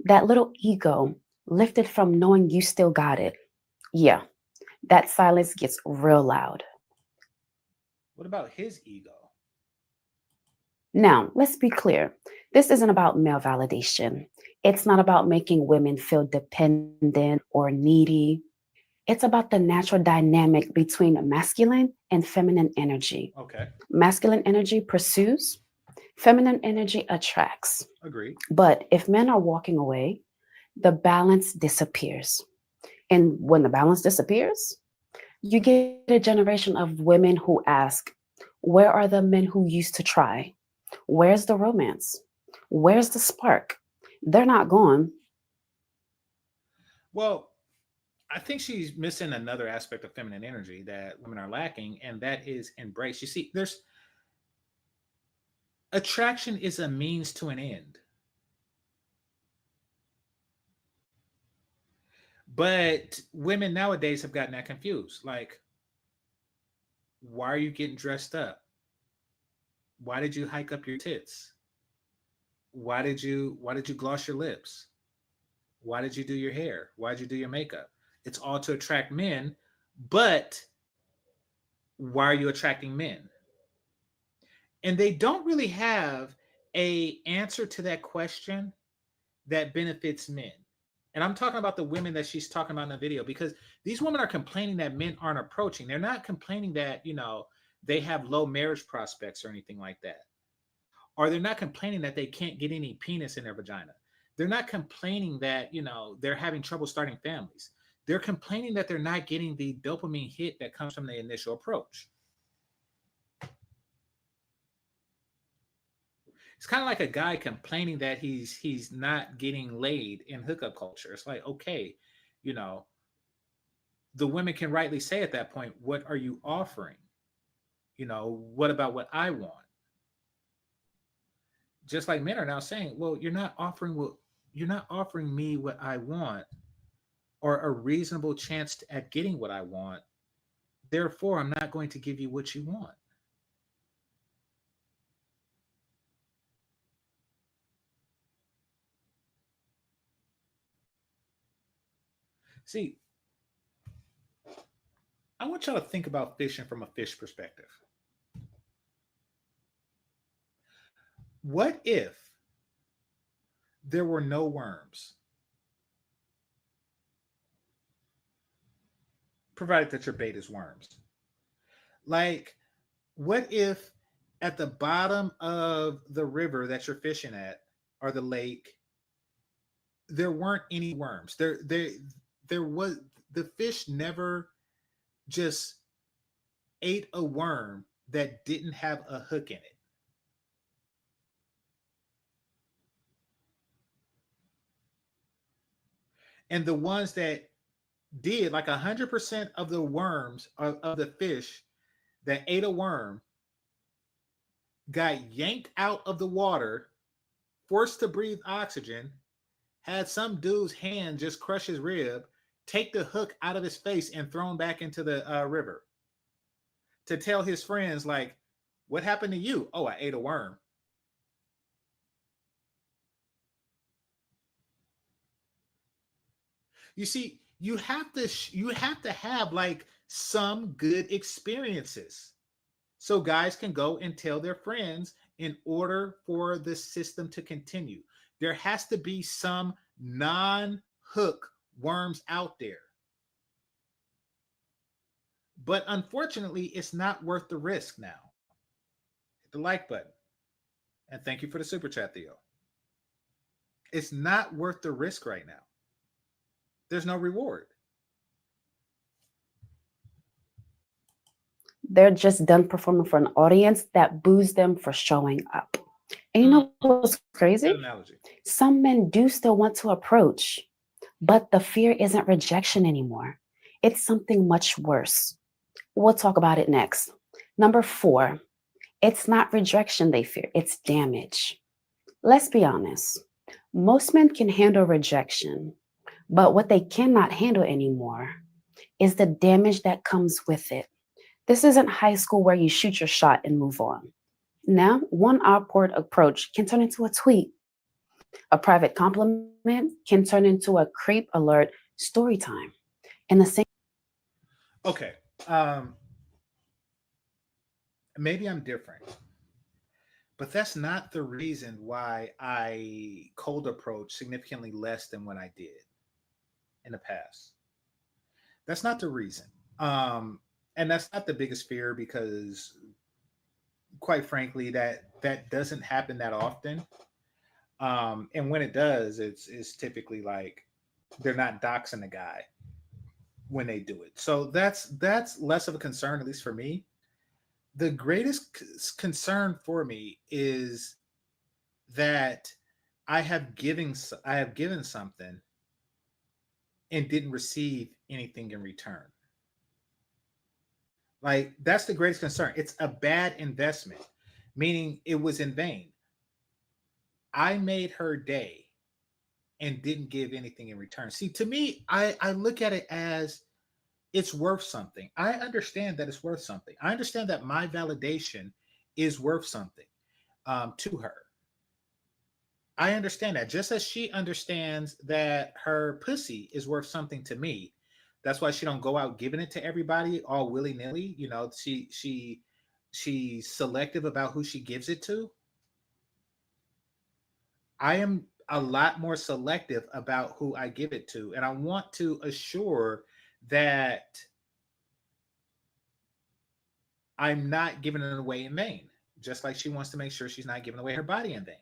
That little ego lifted from knowing you still got it. Yeah, that silence gets real loud. What about his ego? Now, let's be clear. This isn't about male validation. It's not about making women feel dependent or needy. It's about the natural dynamic between masculine and feminine energy. Okay. Masculine energy pursues, feminine energy attracts. Agreed. But if men are walking away, the balance disappears. And when the balance disappears, you get a generation of women who ask, where are the men who used to try? Where's the romance? Where's the spark? They're not gone. Well, I think she's missing another aspect of feminine energy that women are lacking, and that is embrace. You see, there's attraction is a means to an end. But women nowadays have gotten that confused. Like, why are you getting dressed up? Why did you hike up your tits? Why did you gloss your lips? Why did you do your hair? Why did you do your makeup? It's all to attract men, but why are you attracting men? And they don't really have a answer to that question that benefits men. And I'm talking about the women that she's talking about in the video, because these women are complaining that men aren't approaching. They're not complaining that, they have low marriage prospects or anything like that. Or they're not complaining that they can't get any penis in their vagina. They're not complaining that, they're having trouble starting families. They're complaining that they're not getting the dopamine hit that comes from the initial approach. It's kind of like a guy complaining that he's not getting laid in hookup culture. It's like, okay, the women can rightly say at that point, what are you offering? What about what I want? Just like men are now saying, well, you're not offering me what I want, or a reasonable chance at getting what I want. Therefore, I'm not going to give you what you want. See, I want y'all to think about fishing from a fish perspective. What if there were no worms? Provided that your bait is worms. Like, what if at the bottom of the river that you're fishing at, or the lake, there weren't any worms? There was, the fish never just ate a worm that didn't have a hook in it. And the ones that did, like 100% of the worms of the fish that ate a worm got yanked out of the water, forced to breathe oxygen, had some dude's hand just crush his rib, take the hook out of his face, and thrown back into the river to tell his friends, like, what happened to you? Oh, I ate a worm. You see, You have to have like some good experiences so guys can go and tell their friends in order for the system to continue. There has to be some non-hook worms out there. But unfortunately, it's not worth the risk now. Hit the like button. And thank you for the super chat, Theo. It's not worth the risk right now. There's no reward. They're just done performing for an audience that boos them for showing up. And you know what's crazy? Good analogy. Some men do still want to approach, but the fear isn't rejection anymore. It's something much worse. We'll talk about it next. Number 4, it's not rejection they fear, it's damage. Let's be honest. Most men can handle rejection, but what they cannot handle anymore is the damage that comes with it. This isn't high school where you shoot your shot and move on. Now, one awkward approach can turn into a tweet. A private compliment can turn into a creep alert story time. And the same. Okay. Maybe I'm different, but that's not the reason why I cold approach significantly less than what I did in the past. That's not the reason. And that's not the biggest fear because quite frankly, that doesn't happen that often. And when it does, it's typically like they're not doxing the guy when they do it. So that's less of a concern, at least for me. The greatest concern for me is that I have given something and didn't receive anything in return. Like, that's the greatest concern. It's a bad investment, meaning it was in vain. I made her day and didn't give anything in return. See, to me, I look at it as it's worth something. I understand that it's worth something. I understand that my validation is worth something to her. I understand that, just as she understands that her pussy is worth something to me. That's why she don't go out giving it to everybody all willy-nilly. You know, she's selective about who she gives it to. I am a lot more selective about who I give it to, and I want to assure that I'm not giving it away in vain, just like she wants to make sure she's not giving away her body in vain.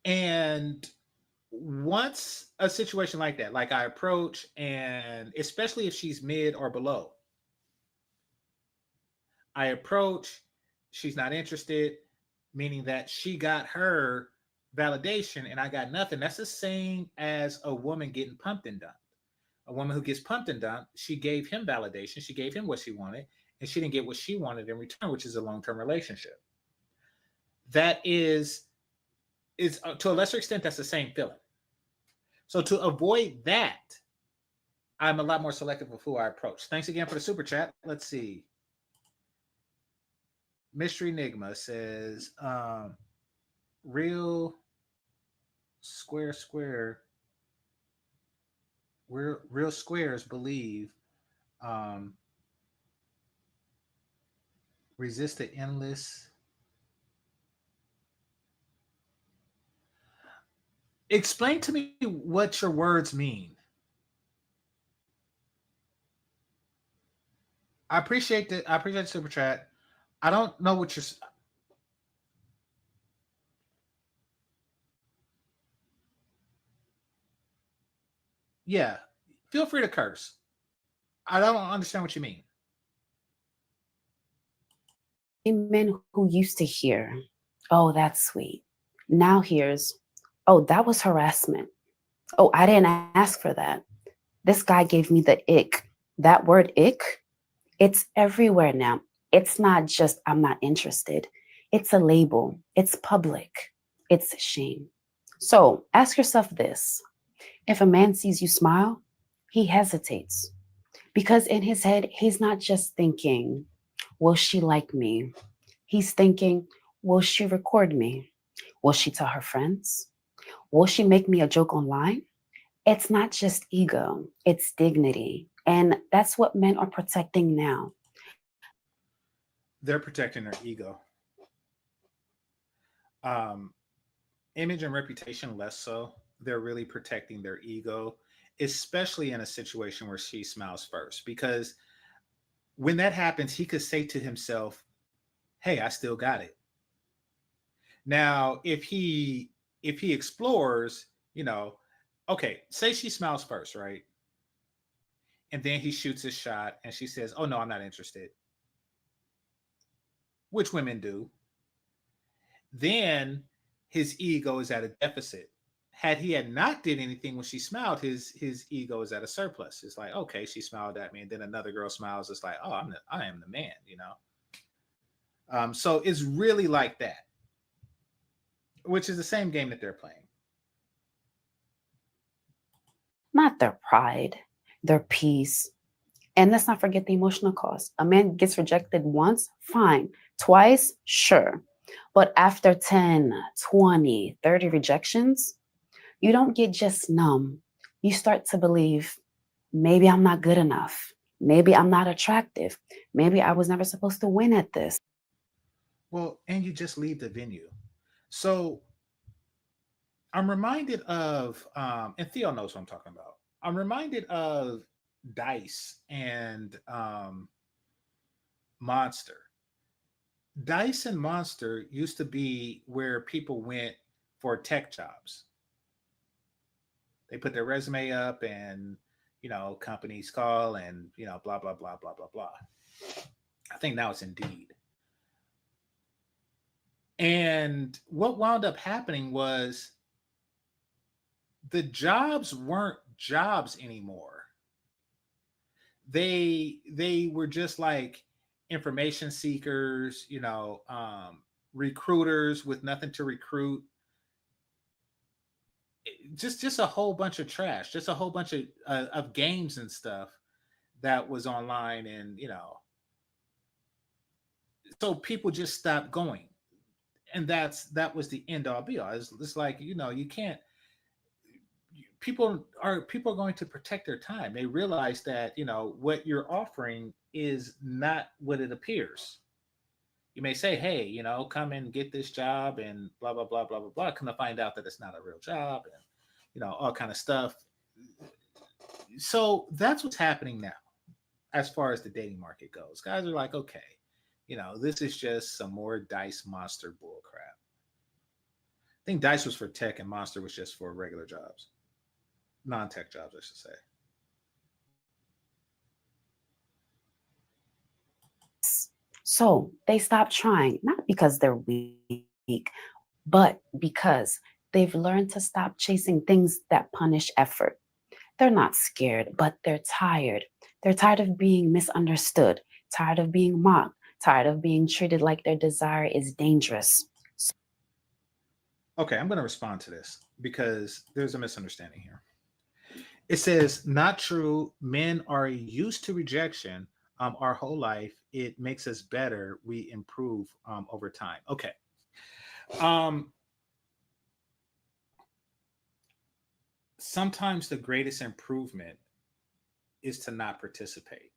And once a situation like that, like I approach, and especially if she's mid or below, I approach, she's not interested, meaning that she got her validation and I got nothing. That's the same as a woman getting pumped and dumped. A woman who gets pumped and dumped, she gave him validation, she gave him what she wanted, and she didn't get what she wanted in return, which is a long-term relationship. That is to a lesser extent, that's the same feeling. So to avoid that, I'm a lot more selective of who I approach. Thanks again for the super chat. Let's see. Mystery Enigma says, real squares believe resist the endless. Explain to me what your words mean. I appreciate the super chat. I don't know what you're. Yeah, feel free to curse. I don't understand what you mean. Men who used to hear, oh, that's sweet. Now here's, oh, that was harassment. Oh, I didn't ask for that. This guy gave me the ick. That word ick, it's everywhere now. It's not just I'm not interested. It's a label. It's public. It's shame. So ask yourself this. If a man sees you smile, he hesitates. Because in his head, he's not just thinking, will she like me? He's thinking, will she record me? Will she tell her friends? Will she make me a joke online? It's not just ego, it's dignity. And that's what men are protecting now. They're protecting their ego. Image and reputation, less so. They're really protecting their ego, especially in a situation where she smiles first. Because when that happens, he could say to himself, hey, I still got it. Now, if he explores, okay, say she smiles first, right? And then he shoots his shot and she says, oh no, I'm not interested. Which women do. Then his ego is at a deficit. Had he had not did anything when she smiled, his ego is at a surplus. It's like, okay, she smiled at me, and then another girl smiles. It's like, oh, I am the man, So it's really like that, which is the same game that they're playing. Not their pride, their peace. And let's not forget the emotional cost. A man gets rejected once, fine. Twice, sure. But after 10, 20, 30 rejections, you don't get just numb. You start to believe, maybe I'm not good enough. Maybe I'm not attractive. Maybe I was never supposed to win at this. Well, and you just leave the venue. So I'm reminded of, and Theo knows what I'm talking about. I'm reminded of Dice and Monster. Dice and Monster used to be where people went for tech jobs. They put their resume up and, companies call and, blah, blah, blah, blah, blah, blah. I think now it's Indeed. And what wound up happening was the jobs weren't jobs anymore. They were just like information seekers, recruiters with nothing to recruit. Just a whole bunch of trash, just a whole bunch of games and stuff that was online, and so people just stopped going, and that was the end all be all. It's like you can't. People are going to protect their time. They realize that what you're offering is not what it appears. You may say, hey, come and get this job and blah blah blah blah blah blah. Come to find out that it's not a real job, and all kind of stuff. So that's what's happening now as far as the dating market goes. Guys are like, okay, this is just some more Dice Monster bull crap. I think Dice was for tech and Monster was just for regular jobs. Non-tech jobs, I should say. So they stop trying, not because they're weak, but because they've learned to stop chasing things that punish effort. They're not scared, but they're tired. They're tired of being misunderstood, tired of being mocked, tired of being treated like their desire is dangerous. Okay, I'm going to respond to this because there's a misunderstanding here. It says, not true. Men are used to rejection our whole life. It makes us better. We improve over time. Okay. Sometimes the greatest improvement is to not participate.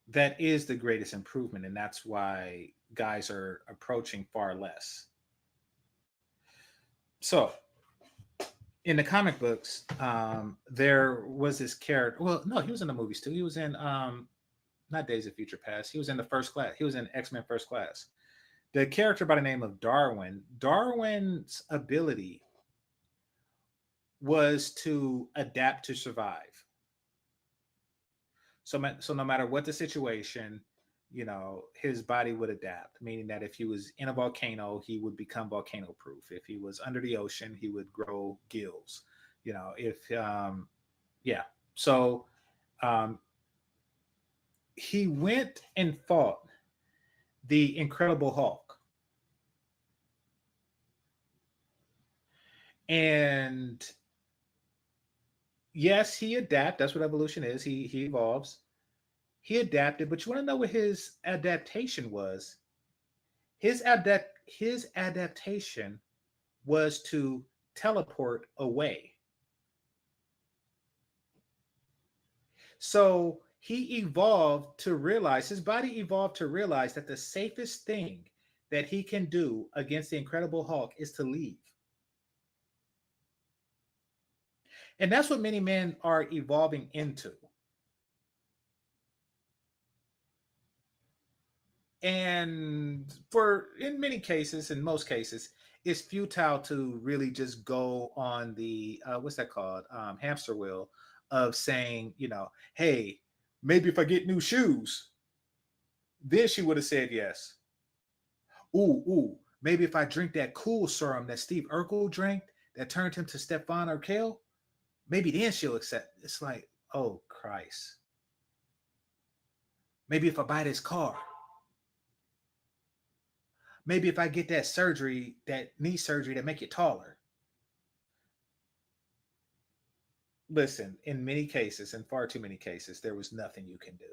That is the greatest improvement, and that's why guys are approaching far less. So in the comic books, there was this character. Well, no, he was in the movies too. He was in not Days of Future Past. He was in the First Class. He was in X-Men First Class. The character by the name of Darwin. Darwin's ability was to adapt to survive. So no matter what the situation, his body would adapt, meaning that if he was in a volcano, he would become volcano proof. If he was under the ocean, he would grow gills. So he went and fought the Incredible Hulk. And yes, he adapted. That's what evolution is. He evolves. He adapted, but you want to know what his adaptation was? His adaptation was to teleport away. So he evolved to realize, his body evolved to realize that the safest thing that he can do against the Incredible Hulk is to leave. And that's what many men are evolving into. And in many cases, in most cases, it's futile to really just go on the what's that called, hamster wheel of saying, hey, maybe if I get new shoes, then she would have said yes. Ooh, maybe if I drink that cool serum that Steve Urkel drank that turned him to Stefan Urkel, maybe then she'll accept. It's like, oh Christ. Maybe if I buy this car. Maybe if I get that surgery, that knee surgery that make you taller. Listen, in many cases, in far too many cases, there was nothing you can do.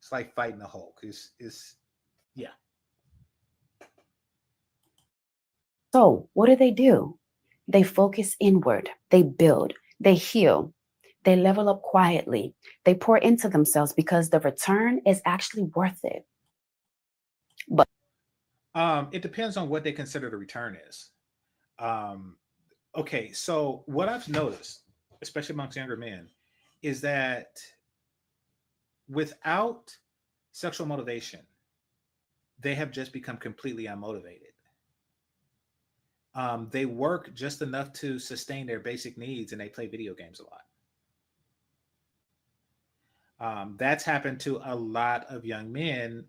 It's like fighting the Hulk. Yeah. So, what do? They focus inward, they build, they heal, they level up quietly, they pour into themselves because the return is actually worth it. But it depends on what they consider the return is. Okay, so what I've noticed, especially amongst younger men, is that without sexual motivation, they have just become completely unmotivated. They work just enough to sustain their basic needs, and they play video games a lot. That's happened to a lot of young men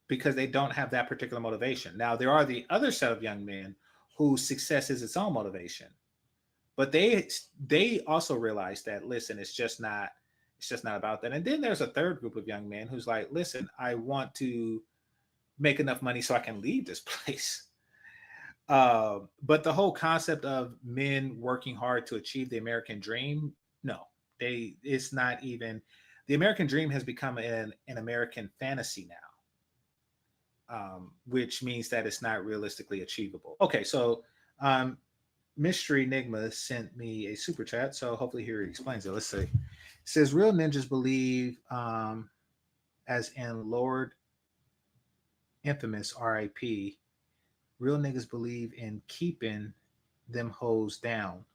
because they don't have that particular motivation. Now, there are the other set of young men whose success is its own motivation, but they also realize that, listen, it's just not about that. And then there's a third group of young men who's like, listen, I want to make enough money so I can leave this place. But the whole concept of men working hard to achieve the American dream, no, it's not even. The American dream has become an American fantasy now, which means that it's not realistically achievable. Okay, so Mystery Enigma sent me a super chat, so hopefully here he explains it. Let's see. It says real ninjas believe, as in Lord Infamous R.I.P., real niggas believe in keeping them hoes down.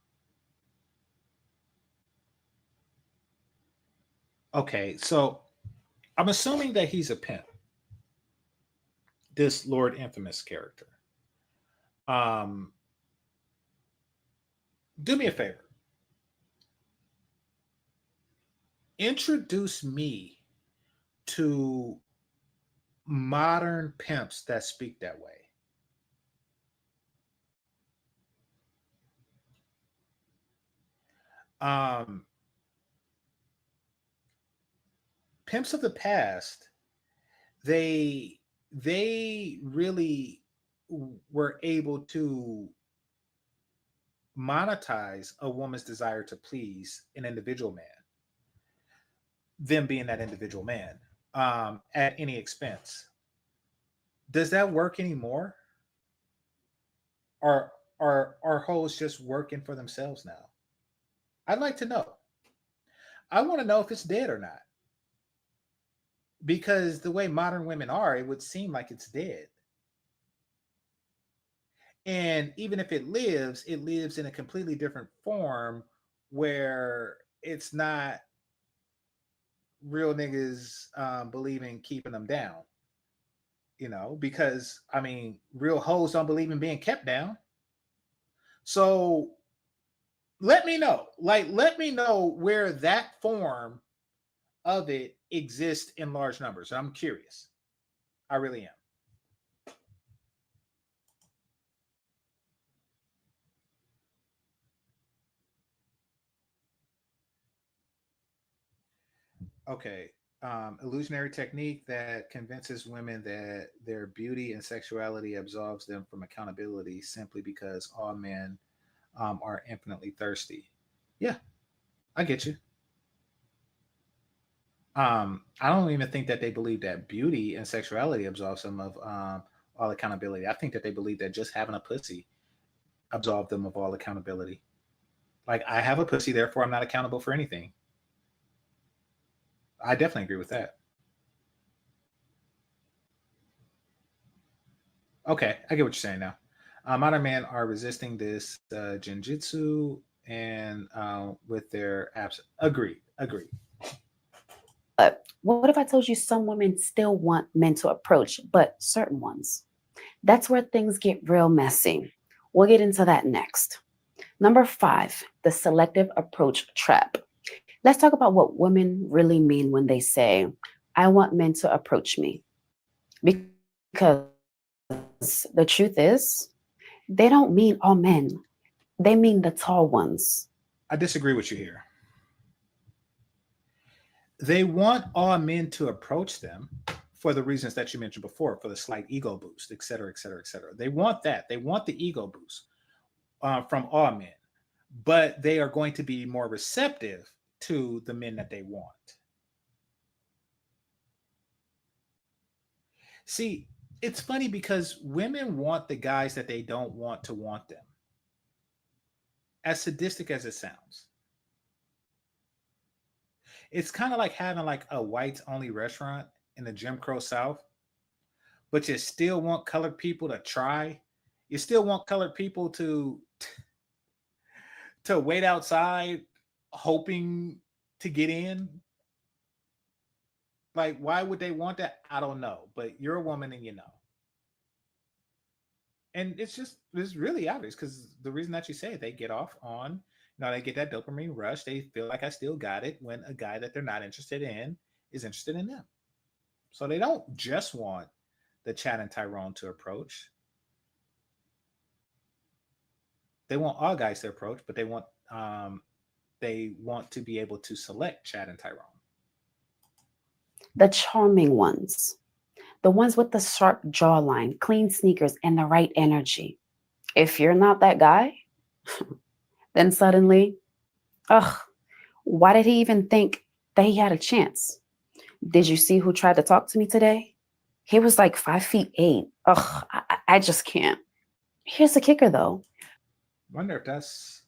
Okay, so I'm assuming that he's a pimp, this Lord Infamous character. Do me a favor. Introduce me to modern pimps that speak that way. Pimps of the past, they really were able to monetize a woman's desire to please an individual man, them being that individual man, at any expense. Does that work anymore? Are hoes just working for themselves now? I'd like to know. I want to know if it's dead or not. Because the way modern women are, it would seem like it's dead. And even if it lives in a completely different form where it's not real niggas believing keeping them down. Because I mean, real hoes don't believe in being kept down. So let me know. Let me know where that form of it exists in large numbers. I'm curious. I really am. Okay. Illusionary technique that convinces women that their beauty and sexuality absolves them from accountability simply because all men are infinitely thirsty. Yeah, I get you. I don't even think that they believe that beauty and sexuality absolves them of all accountability. I think that they believe that just having a pussy absolve them of all accountability. Like, I have a pussy, therefore I'm not accountable for anything. I definitely agree with that. Okay, I get what you're saying now. Modern men are resisting this genjutsu and with their abs. Agreed. Agreed. But what if I told you some women still want men to approach, but certain ones? That's where things get real messy. We'll get into that next. Number 5, the selective approach trap. Let's talk about what women really mean when they say, I want men to approach me. Because the truth is, they don't mean all men. They mean the tall ones. I disagree with you here. They want all men to approach them for the reasons that you mentioned before, for the slight ego boost, et cetera, et cetera, et cetera. They want that. They want the ego boost from all men, but they are going to be more receptive to the men that they want. See, it's funny because women want the guys that they don't want to want them. As sadistic as it sounds. It's kind of like having like a whites only restaurant in the Jim Crow South, but you still want colored people to try. You still want colored people to wait outside hoping to get in. Like, why would they want that? I don't know, but you're a woman and you know. And it's really obvious because the reason that you say it, they get off on, they get that dopamine rush. They feel like I still got it when a guy that they're not interested in is interested in them. So they don't just want the Chad and Tyrone to approach. They want all guys to approach, but they want to be able to select Chad and Tyrone. The charming ones. The ones with the sharp jawline, clean sneakers, and the right energy. If you're not that guy, then suddenly, why did he even think that he had a chance? Did you see who tried to talk to me today? He was like 5'8". I just can't. Here's the kicker, though. I wonder if that's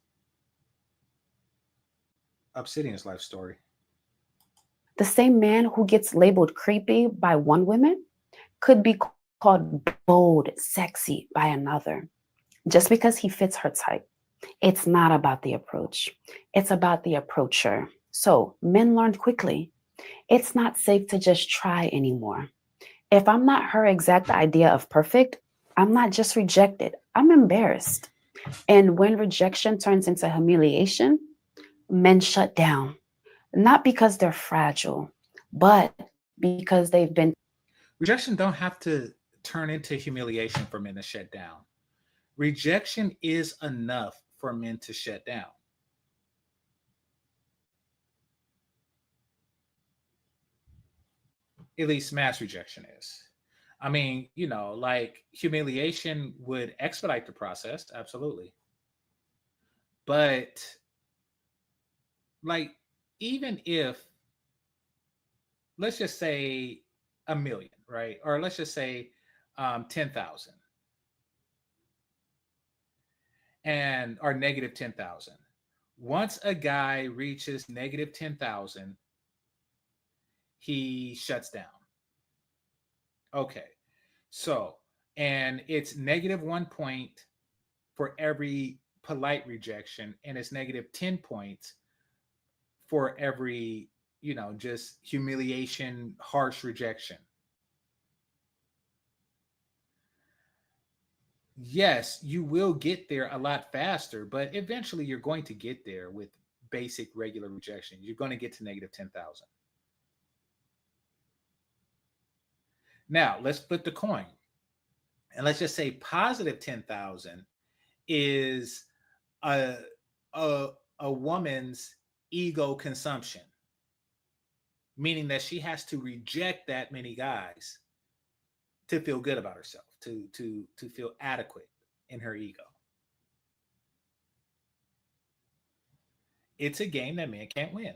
Obsidian's life story. The same man who gets labeled creepy by one woman could be called bold, sexy by another. Just because he fits her type. It's not about the approach. It's about the approacher. So men learned quickly. It's not safe to just try anymore. If I'm not her exact idea of perfect, I'm not just rejected. I'm embarrassed. And when rejection turns into humiliation, men shut down. Not because they're fragile, but because they've been. Rejection don't have to turn into humiliation for men to shut down. Rejection is enough for men to shut down. At least mass rejection is. I mean, like humiliation would expedite the process, absolutely. But like, even if, let's just say a million, right? Or let's just say 10,000 and or negative 10,000. Once a guy reaches negative 10,000, he shuts down. Okay. So, and it's negative 1 point for every polite rejection, and it's negative 10 points for every, just humiliation, harsh rejection. Yes, you will get there a lot faster, but eventually you're going to get there with basic regular rejection. You're going to get to negative 10,000. Now, let's flip the coin. And let's just say positive 10,000 is a woman's ego consumption, meaning that she has to reject that many guys to feel good about herself, to feel adequate in her ego. It's a game that men can't win.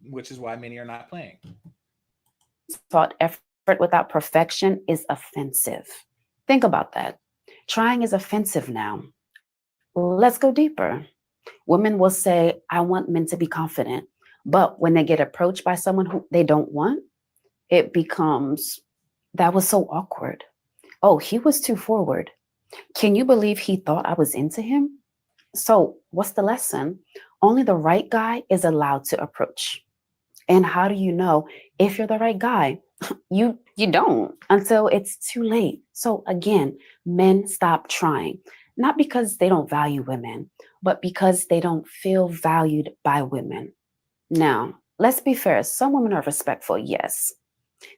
which is why many are not playing. Thought effort without perfection is offensive. Think about that. Trying is offensive now. Let's go deeper. Women will say, I want men to be confident. But when they get approached by someone who they don't want, it becomes, that was so awkward. Oh, he was too forward. Can you believe he thought I was into him? So what's the lesson? Only the right guy is allowed to approach. And how do you know if you're the right guy? You don't until it's too late. So again, men stop trying, not because they don't value women, but because they don't feel valued by women. Now, let's be fair. Some women are respectful, yes.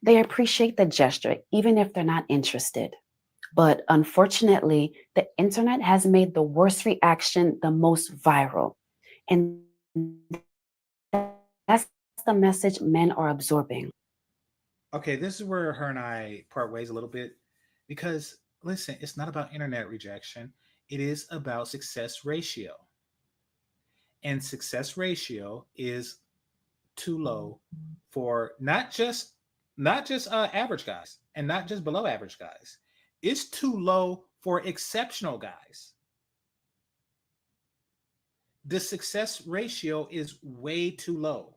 They appreciate the gesture, even if they're not interested. But unfortunately, the internet has made the worst reaction the most viral. And that's the message men are absorbing. Okay, this is where her and I part ways a little bit because listen, it's not about internet rejection. It is about success ratio. And success ratio is too low for not just average guys and not just below average guys. It's too low for exceptional guys. The success ratio is way too low.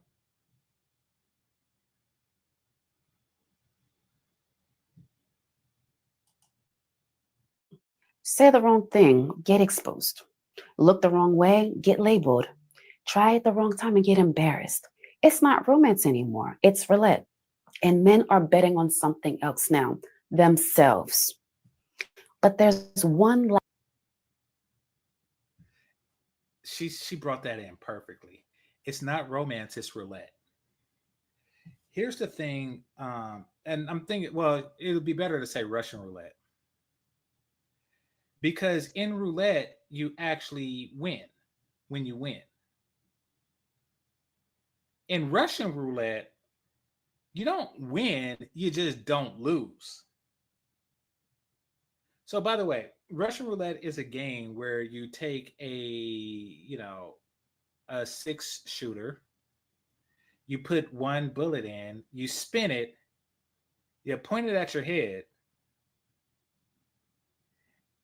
Say the wrong thing, get exposed. Look the wrong way, get labeled. Try it the wrong time and get embarrassed. It's not romance anymore, it's roulette. And men are betting on something else now, themselves. But there's one She brought that in perfectly. It's not romance, it's roulette. Here's the thing, and I'm thinking, well, it would be better to say Russian roulette because in roulette you actually win when you win. In Russian roulette, you don't win, you just don't lose. So by the way, Russian roulette is a game where you take a 6 shooter, you put one bullet in, you spin it, you point it at your head,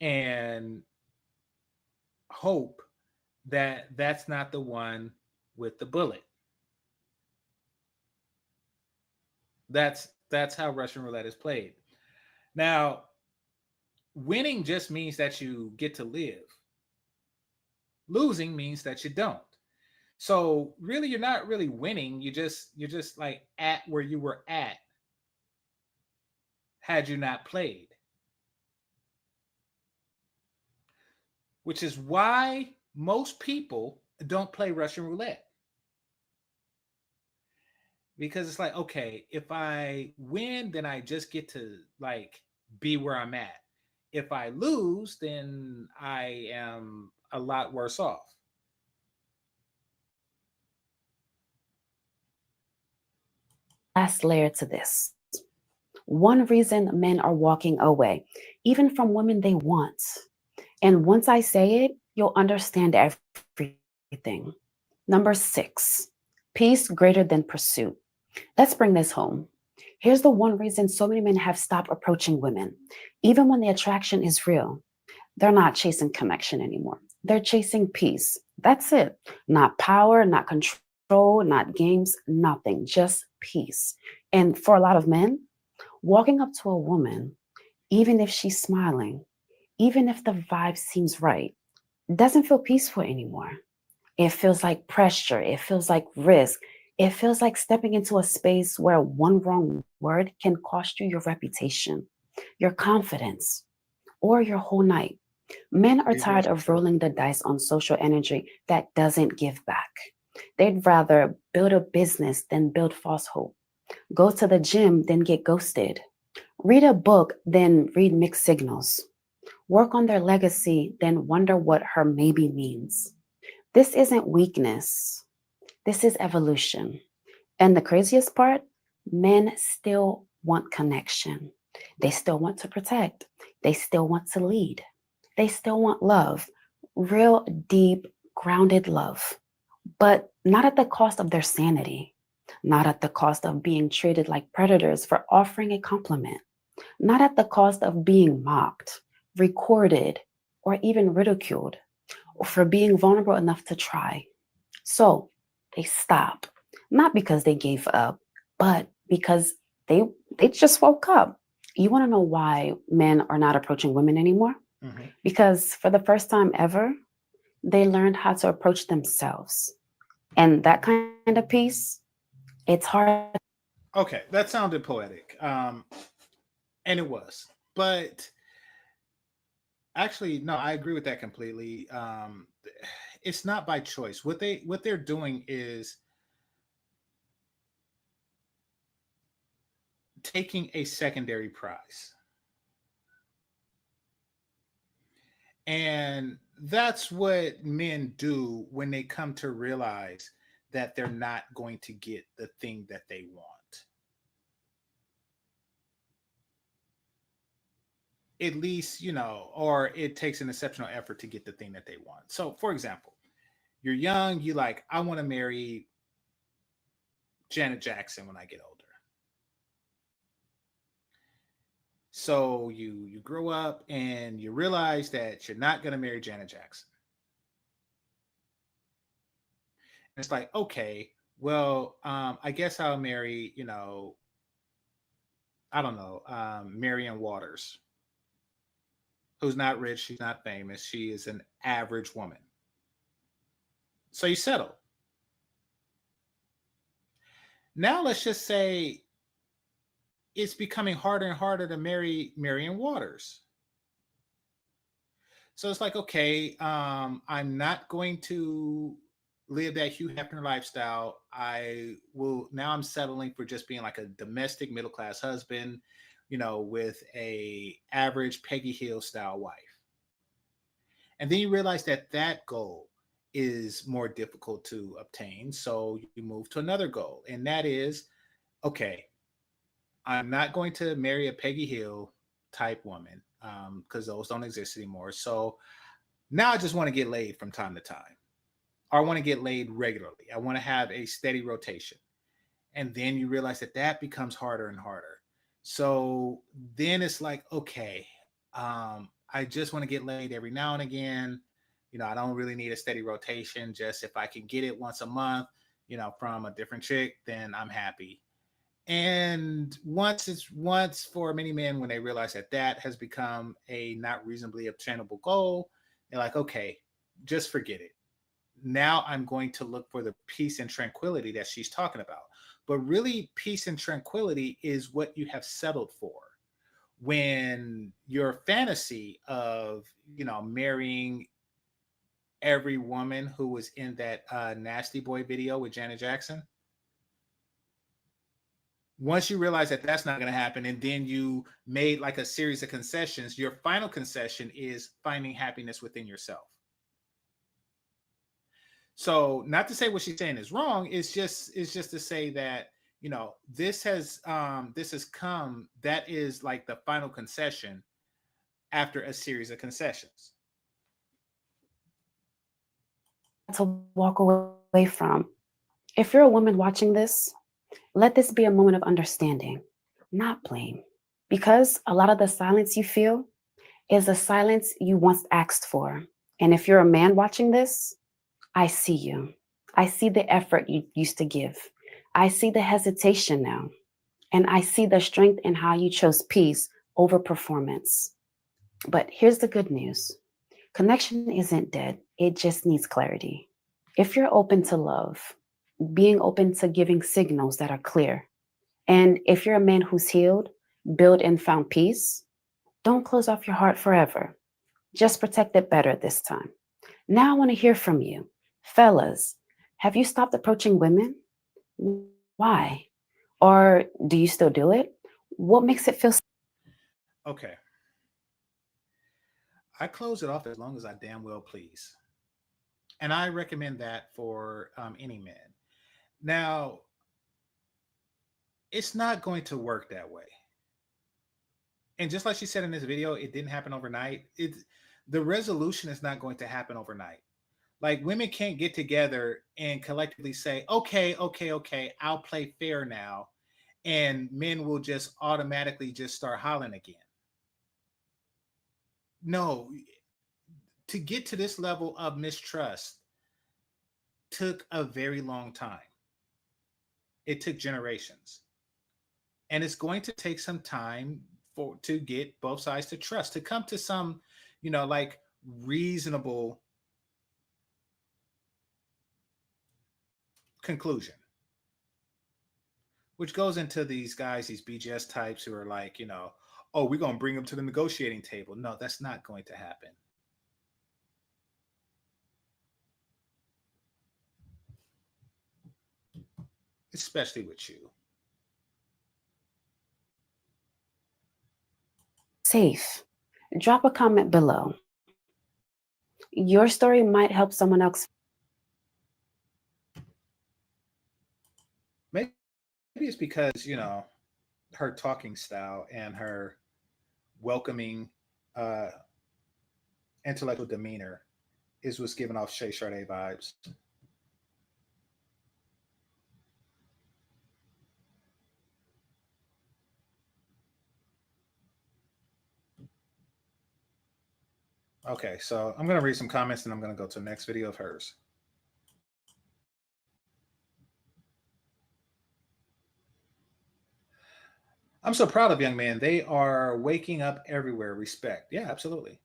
and hope that that's not the one with the bullet. That's how Russian roulette is played. Now, winning just means that you get to live. Losing means that you don't. So really, you're not really winning. You're just like at where you were at had you not played. Which is why most people don't play Russian roulette. Because it's like, okay, if I win, then I just get to like be where I'm at. If I lose, then I am a lot worse off. last layer to this. One reason men are walking away, even from women they want. And once I say it, you'll understand everything. Number 6, peace greater than pursuit. Let's bring this home. Here's the one reason so many men have stopped approaching women, even when the attraction is real. They're not chasing connection anymore. They're chasing peace. That's it. Not power, not control, not games, nothing, just peace. And for a lot of men, walking up to a woman, even if she's smiling, even if the vibe seems right, doesn't feel peaceful anymore. It feels like pressure. It feels like risk. It feels like stepping into a space where one wrong word can cost you your reputation, your confidence, or your whole night. Men are tired of rolling the dice on social energy that doesn't give back. They'd rather build a business than build false hope, go to the gym than get ghosted, read a book than read mixed signals, work on their legacy than wonder what her maybe means. This isn't weakness. This is evolution. And the craziest part, men still want connection. They still want to protect. They still want to lead. They still want love, real, deep, grounded love, but not at the cost of their sanity. not at the cost of being treated like predators for offering a compliment, not at the cost of being mocked, recorded, or even ridiculed, or for being vulnerable enough to try. So they stop, not because they gave up, but because they just woke up. You want to know why men are not approaching women anymore? Mm-hmm. Because for the first time ever, they learned how to approach themselves. And that kind of peace, it's hard. Okay, that sounded poetic. And it was. But actually, no, I agree with that completely. It's not by choice. What they're doing is taking a secondary prize. And that's what men do when they come to realize that they're not going to get the thing that they want. At least, or it takes an exceptional effort to get the thing that they want. So, for example, you're young, you like, I want to marry Janet Jackson when I get older. So you grow up and you realize that you're not going to marry Janet Jackson. And it's like, okay, well, I guess I'll marry, I don't know, Marianne Waters, who's not rich, she's not famous, she is an average woman. So you settle. Now let's just say it's becoming harder and harder to marry Marianne Waters. So it's like, okay, I'm not going to live that Hugh Hefner lifestyle. I'm settling for just being like a domestic middle class husband, with a average Peggy Hill style wife. And then you realize that goal is more difficult to obtain. So you move to another goal. And that is, okay, I'm not going to marry a Peggy Hill type woman because those don't exist anymore. So now I just want to get laid from time to time. Or I want to get laid regularly. I want to have a steady rotation. And then you realize that becomes harder and harder. So then it's like, okay, I just want to get laid every now and again. I don't really need a steady rotation. Just if I can get it once a month, from a different chick, then I'm happy. And once for many men, when they realize that has become a not reasonably obtainable goal, they're like, okay, just forget it. Now I'm going to look for the peace and tranquility that she's talking about. But really, peace and tranquility is what you have settled for. When your fantasy of, marrying every woman who was in that Nasty Boy video with Janet Jackson, once you realize that that's not going to happen, and then you made like a series of concessions, your final concession is finding happiness within yourself. So not to say what she's saying is wrong, it's just to say that, this has come, that is like the final concession after a series of concessions. To walk away from. If you're a woman watching this, let this be a moment of understanding, not blame. Because a lot of the silence you feel is a silence you once asked for. And if you're a man watching this, I see you. I see the effort you used to give. I see the hesitation now. And I see the strength in how you chose peace over performance. But here's the good news. Connection isn't dead. It just needs clarity. If you're open to love, being open to giving signals that are clear, and if you're a man who's healed, built and found peace, don't close off your heart forever. Just protect it better this time. Now I want to hear from you. Fellas, have you stopped approaching women? Why? Or do you still do it? What makes it feel? Okay. I close it off as long as I damn well please. And I recommend that for any man. Now, it's not going to work that way. And just like she said in this video, it didn't happen overnight. The resolution is not going to happen overnight. Like women can't get together and collectively say, okay, I'll play fair now. And men will just automatically just start hollering again. No, to get to this level of mistrust took a very long time. It took generations. And it's going to take some time to get both sides to trust, to come to some, like reasonable conclusion. Which goes into these guys, these BGS types who are like, oh, we're going to bring them to the negotiating table. No, that's not going to happen. Especially with you. Safe. Drop a comment below. Your story might help someone else. Maybe it's because, her talking style and her welcoming intellectual demeanor is what's giving off Shay Sade vibes. Okay, so I'm going to read some comments and I'm going to go to the next video of hers. I'm so proud of young men. They are waking up everywhere. Respect. Yeah, absolutely.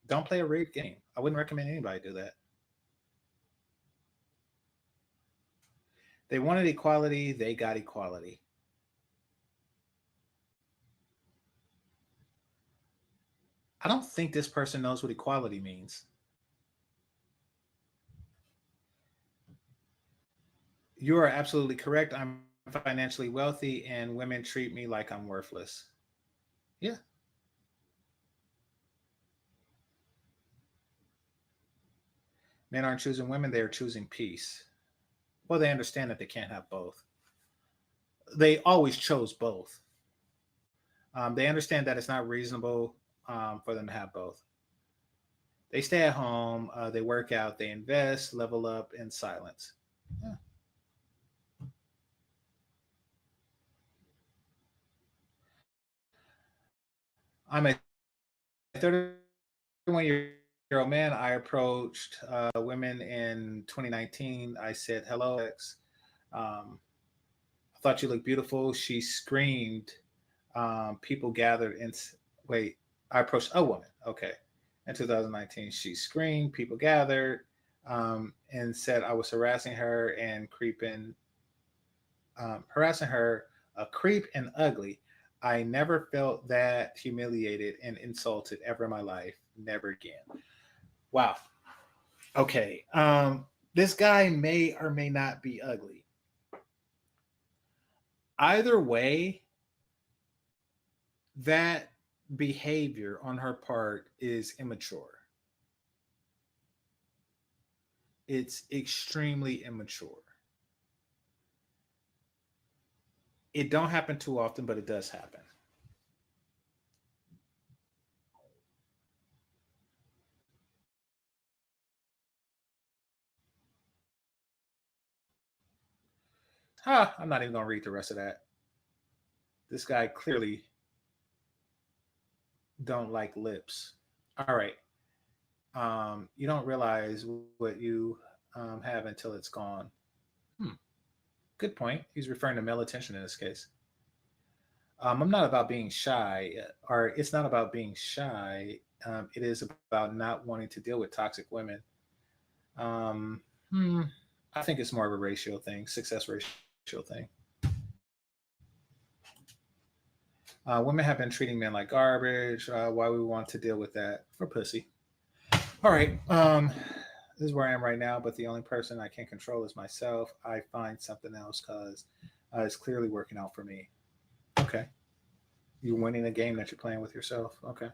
Don't play a rigged game. I wouldn't recommend anybody do that. They wanted equality. They got equality. I don't think this person knows what equality means. You are absolutely correct. I'm financially wealthy and women treat me like I'm worthless. Yeah. Men aren't choosing women, they are choosing peace. Well, they understand that they can't have both. They always chose both. They understand that it's not reasonable for them to have both. They stay at home, they work out, they invest, level up in silence. Yeah. I'm a 31-year-old man. I approached women in 2019. I said, hello, X. I thought you looked beautiful. She screamed. People gathered in. Wait, I approached a woman. Okay. In 2019, she screamed. People gathered and said I was harassing her and harassing her, a creep and ugly. I never felt that humiliated and insulted ever in my life. Never again. Wow. Okay. This guy may or may not be ugly. Either way, that behavior on her part is immature. It's extremely immature. It don't happen too often, but it does happen. I'm not even going to read the rest of that. This guy clearly don't like lips. All right. You don't realize what you have until it's gone. Good point. He's referring to male attention in this case. I'm not about being shy, or it's not about being shy. It is about not wanting to deal with toxic women. I think it's more of a ratio thing, success ratio thing. Women have been treating men like garbage. Why we want to deal with that? For pussy. All right. This is where I am right now, but the only person I can control is myself. I find something else because it's clearly working out for me. Okay. You're winning a game that you're playing with yourself. Okay.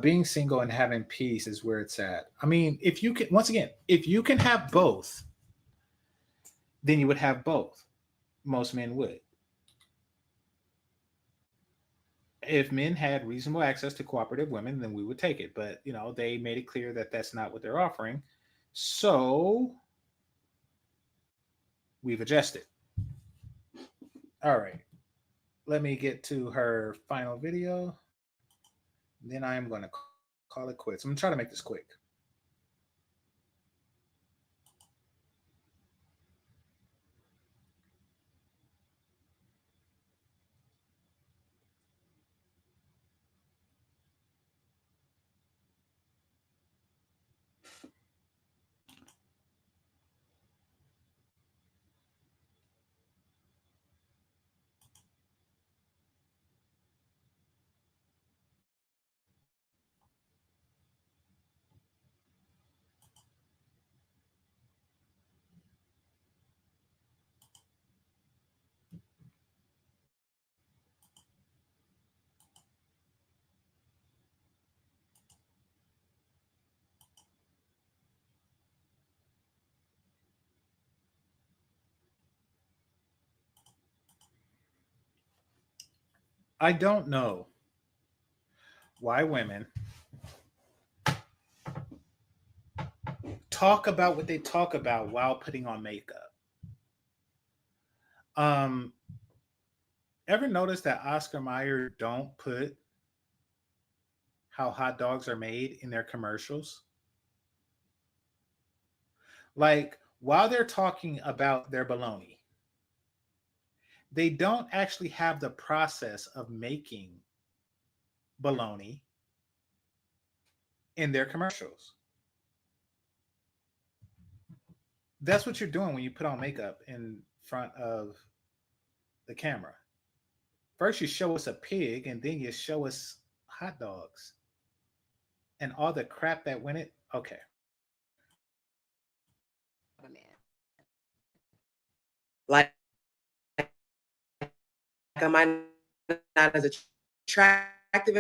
Being single and having peace is where it's at. I mean, if you can, once again, if you can have both, then you would have both. Most men would. If men had reasonable access to cooperative women, then we would take it. But, they made it clear that that's not what they're offering. So we've adjusted. All right. Let me get to her final video. Then I am going to call it quits. I'm going to try to make this quick. I don't know why women talk about what they talk about while putting on makeup. Ever notice that Oscar Mayer don't put how hot dogs are made in their commercials? Like, while they're talking about their bologna, they don't actually have the process of making bologna in their commercials. That's what you're doing when you put on makeup in front of the camera. First, you show us a pig, and then you show us hot dogs and all the crap that went it. Okay. Like, am I not as attractive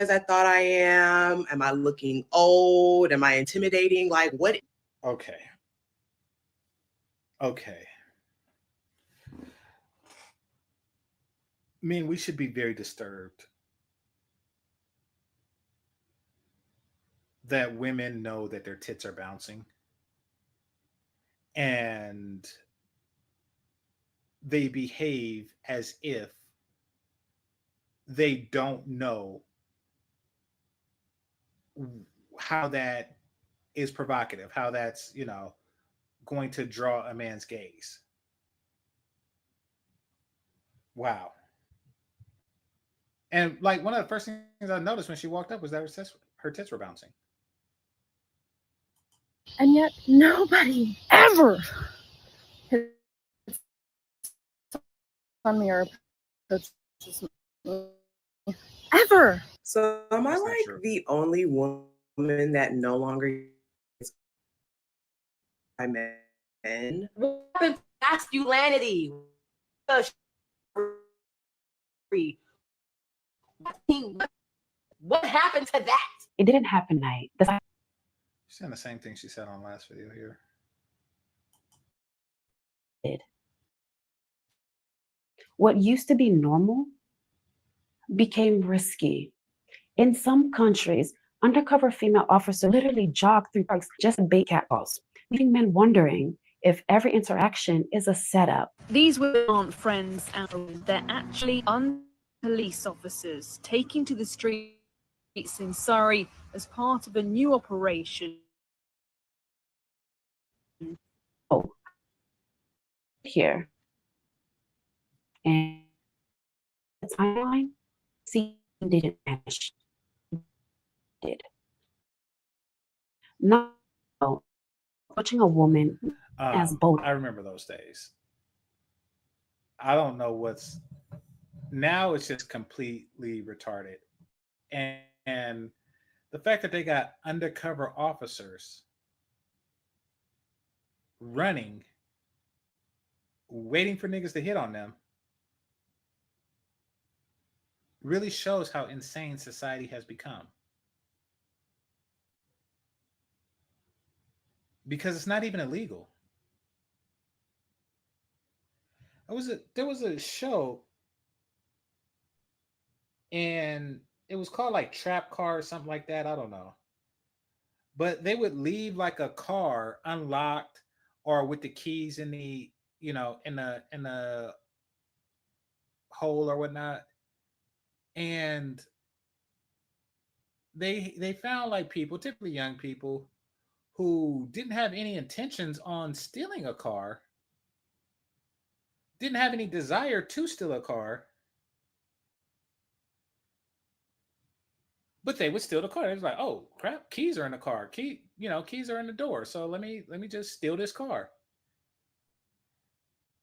as I thought I am? Am I looking old? Am I intimidating? Like, what? Okay. Okay. I mean, we should be very disturbed that women know that their tits are bouncing and they behave as if they don't know how that is provocative, how that's, going to draw a man's gaze. Wow. And like one of the first things I noticed when she walked up was that her tits were bouncing. And yet nobody ever hits on me or approaches me. Ever. So am I That's not like true. the only woman that no longer is by men? What happened to masculinity? What happened to that? It didn't happen night. She's saying the same thing she said on last video here. What used to be normal became risky. In some countries, undercover female officers literally jog through parks just to bait catcalls, leaving men wondering if every interaction is a setup. These women aren't friends, and they're actually police officers taking to the streets in Surrey as part of a new operation. Oh, here. And the timeline, see, didn't vanish. Did. Not approaching a woman as bold. I remember those days. I don't know what's now. It's just completely retarded, and the fact that they got undercover officers running, waiting for niggas to hit on them, really shows how insane society has become. Because it's not even illegal. There was a show, and it was called like Trap Car or something like that. I don't know. but they would leave like a car unlocked or with the keys in the, in the hole or whatnot. And they found like people, typically young people, who didn't have any intentions on stealing a car, didn't have any desire to steal a car, but they would steal the car. It was like, oh crap, keys are in the car. Keys are in the door. So let me just steal this car.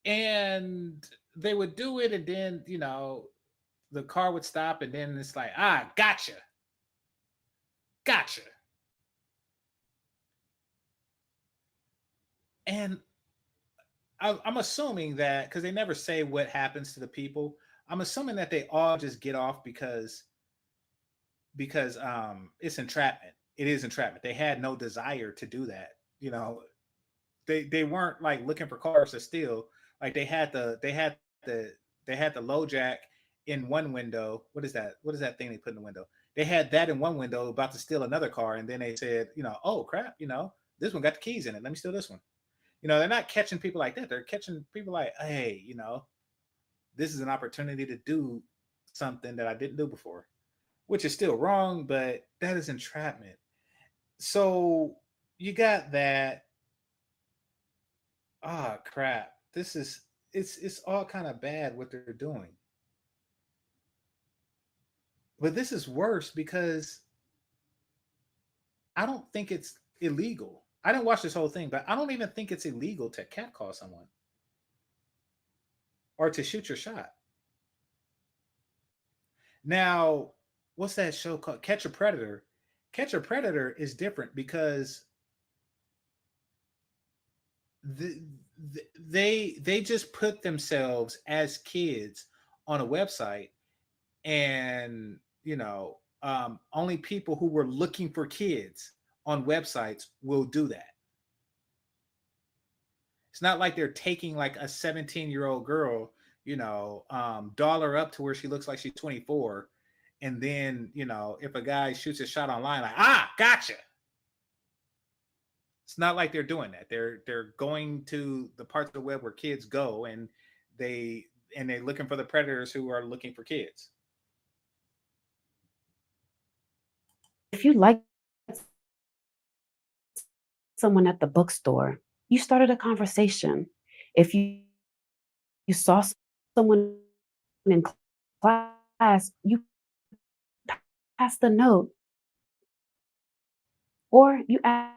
And they would do it, and then the car would stop, and then it's like, gotcha. And I'm assuming that because they never say what happens to the people, I'm assuming that they all just get off because it's entrapment. It is entrapment. They had no desire to do that. They weren't like looking for cars to steal. Like they had the low jack in one window. What is that? What is that thing they put in the window? They had that in one window about to steal another car, and then they said, oh crap, this one got the keys in it. Let me steal this one. They're not catching people like that. They're catching people like, hey, this is an opportunity to do something that I didn't do before, which is still wrong, but that is entrapment. So you got that. Ah, crap. It's all kind of bad what they're doing. But this is worse because I don't think it's illegal. I didn't watch this whole thing, but I don't even think it's illegal to catcall someone or to shoot your shot. Now, what's that show called? Catch a Predator. Catch a Predator is different because they just put themselves as kids on a website, and only people who were looking for kids on websites will do that. It's not like they're taking like a 17-year-old girl, doll her up to where she looks like she's 24, and then if a guy shoots a shot online, like, gotcha. It's not like they're doing that. They're going to the parts of the web where kids go, and they're looking for the predators who are looking for kids. If you like someone at the bookstore, you started a conversation. If you saw someone in class, you passed a note, or you asked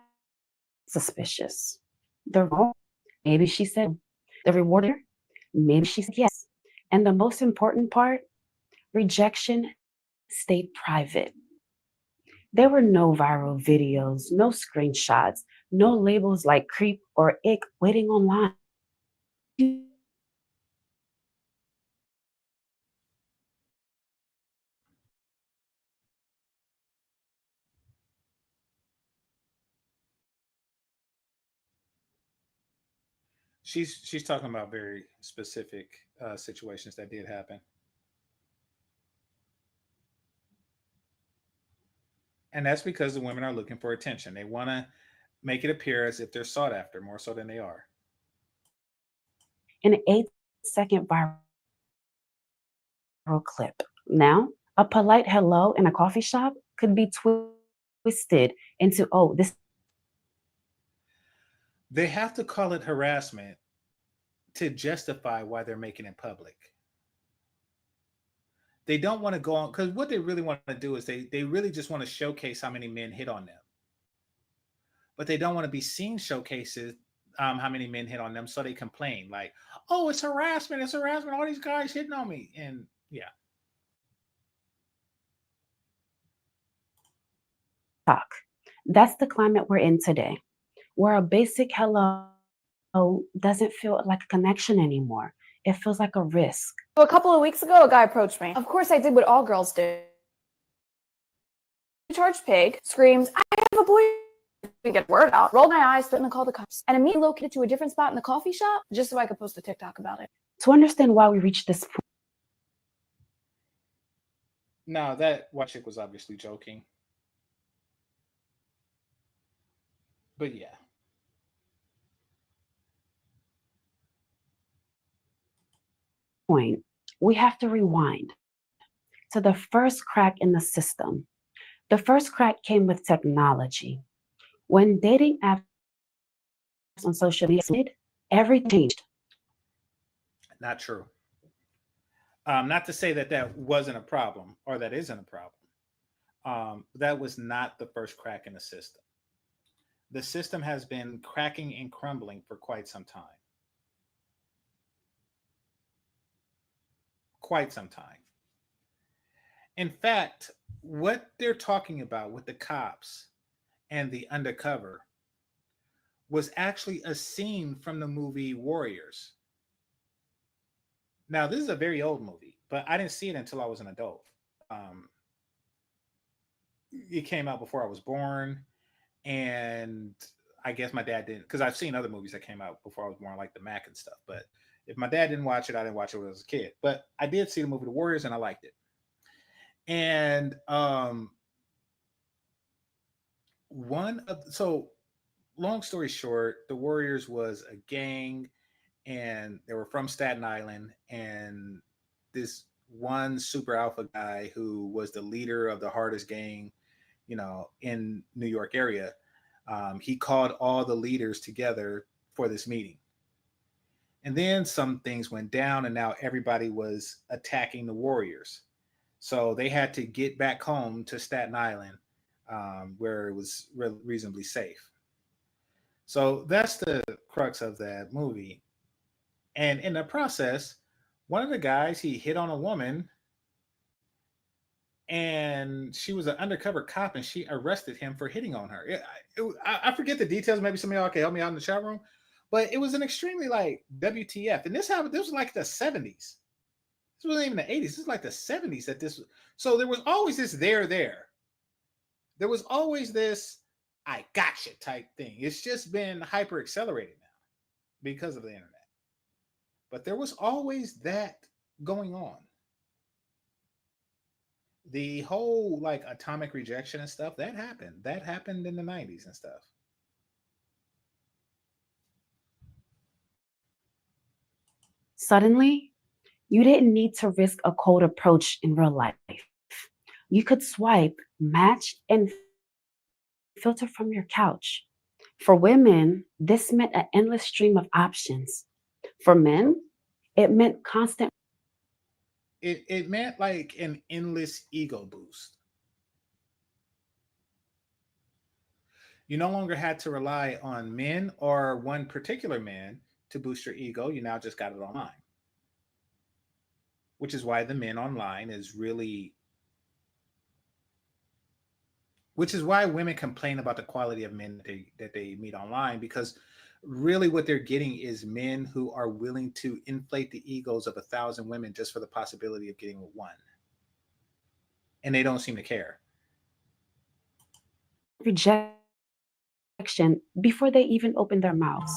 suspicious. The role, maybe she said the rewarder, maybe she said yes. And the most important part, rejection stayed private. There were no viral videos, no screenshots, no labels like creep or ick waiting online. She's talking about very specific situations that did happen, and that's because the women are looking for attention. They want to make it appear as if they're sought after more so than they are. An 8-second viral clip. Now, a polite hello in a coffee shop could be twisted into, oh, this. They have to call it harassment to justify why they're making it public. They don't want to go on, because what they really want to do is they really just want to showcase how many men hit on them. But they don't want to be seen showcases how many men hit on them, so they complain like, oh, it's harassment, all these guys hitting on me. And yeah. Talk. That's the climate we're in today, where a basic hello doesn't feel like a connection anymore. It feels like a risk. So a couple of weeks ago, a guy approached me. Of course, I did what all girls do. Charged pig, screams, I have a boy. We get word out. Rolled my eyes, threatened to call the cops, and immediately located to a different spot in the coffee shop just so I could post a TikTok about it. To understand why we reached this point. No, that white chick was obviously joking. But yeah. Point, we have to rewind to the first crack in the system. The first crack came with technology. When dating apps on social media, everything changed. Not true. Not to say that that wasn't a problem or that isn't a problem. That was not the first crack in the system. The system has been cracking and crumbling for quite some time. Quite some time. In fact, what they're talking about with the cops and the undercover was actually a scene from the movie Warriors. Now, this is a very old movie, but I didn't see it until I was an adult. It came out before I was born, and I guess my dad didn't, because I've seen other movies that came out before I was born, like The Mac and stuff. But if my dad didn't watch it, I didn't watch it when I was a kid. But I did see the movie The Warriors, and I liked it. And long story short, the Warriors was a gang, and they were from Staten Island, and this one super alpha guy who was the leader of the hardest gang, in New York area. He called all the leaders together for this meeting. And then some things went down, and now everybody was attacking the Warriors. So they had to get back home to Staten Island, where it was reasonably safe. So that's the crux of that movie. And in the process, one of the guys, he hit on a woman, and she was an undercover cop, and she arrested him for hitting on her. I forget the details. Maybe some of y'all can help me out in the chat room. But it was an extremely WTF. And this was like the 70s. This wasn't even the 80s. This is like the 70s that this. So there was always this there. There was always this I gotcha type thing. It's just been hyper accelerated now because of the internet. But there was always that going on. The whole atomic rejection and stuff, that happened. That happened in the 90s and stuff. Suddenly, you didn't need to risk a cold approach in real life. You could swipe, match, and filter from your couch. For women, this meant an endless stream of options. For men, it meant constant. It meant like an endless ego boost. You no longer had to rely on men or one particular man to boost your ego. You now just got it online. Which is why the men online is really, which is why women complain about the quality of men that they meet online, because really what they're getting is men who are willing to inflate the egos of 1,000 women just for the possibility of getting one. And they don't seem to care. Rejection before they even opened their mouths.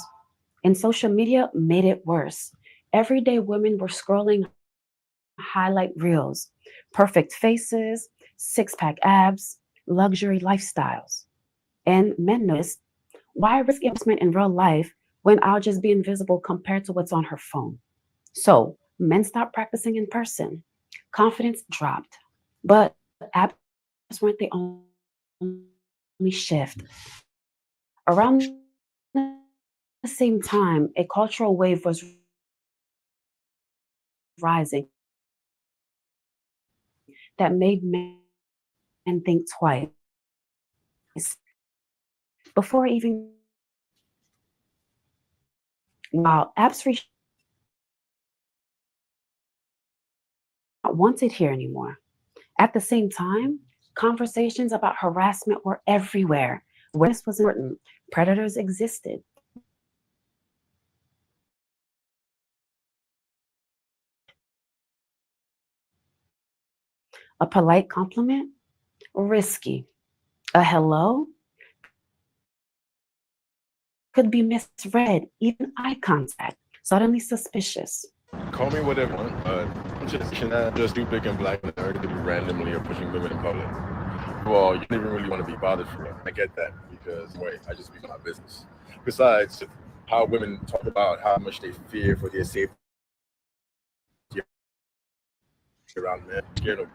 And social media made it worse. Everyday women were scrolling highlight reels, perfect faces, six-pack abs, luxury lifestyles. And men noticed, why risk investment in real life when I'll just be invisible compared to what's on her phone? So men stopped practicing in person. Confidence dropped. But abs weren't the only shift. Around the same time, a cultural wave was rising that made men think twice before even. While apps not wanted here anymore. At the same time, conversations about harassment were everywhere. Awareness was important. Predators existed. A polite compliment, risky. A hello could be misread. Even eye contact, suddenly suspicious. Call me whatever you want, but I'm just too big and black and nerd to be randomly approaching women in public. Well, you don't even really want to be bothered for it. I get that. because wait, I just be my business. Besides, how women talk about how much they fear for their safety around men. You know,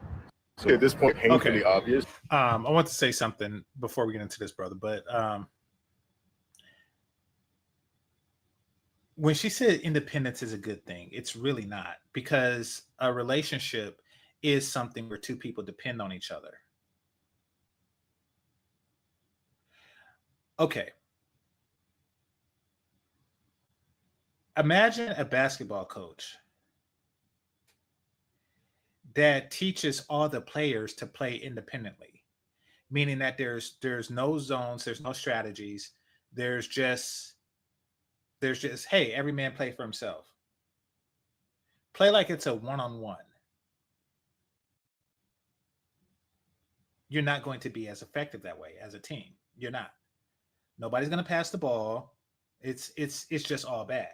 so at this point, painfully obvious. I want to say something before we get into this, brother, but when she said independence is a good thing, it's really not, because a relationship is something where two people depend on each other. Okay. Imagine a basketball coach that teaches all the players to play independently, meaning that there's no zones, there's no strategies, there's just hey, every man play for himself. Play like it's a one-on-one. You're not going to be as effective that way as a team. You're not. Nobody's going to pass the ball. It's just all bad.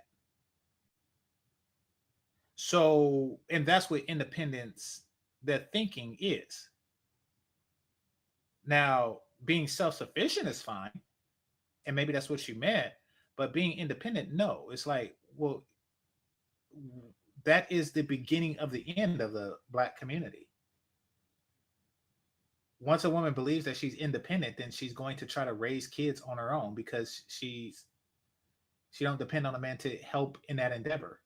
So, and that's what independence, that thinking is. Now, being self-sufficient is fine, and maybe that's what you meant, but being independent, no. It's like, well, that is the beginning of the end of the Black community. Once a woman believes that she's independent, then she's going to try to raise kids on her own because she don't depend on a man to help in that endeavor.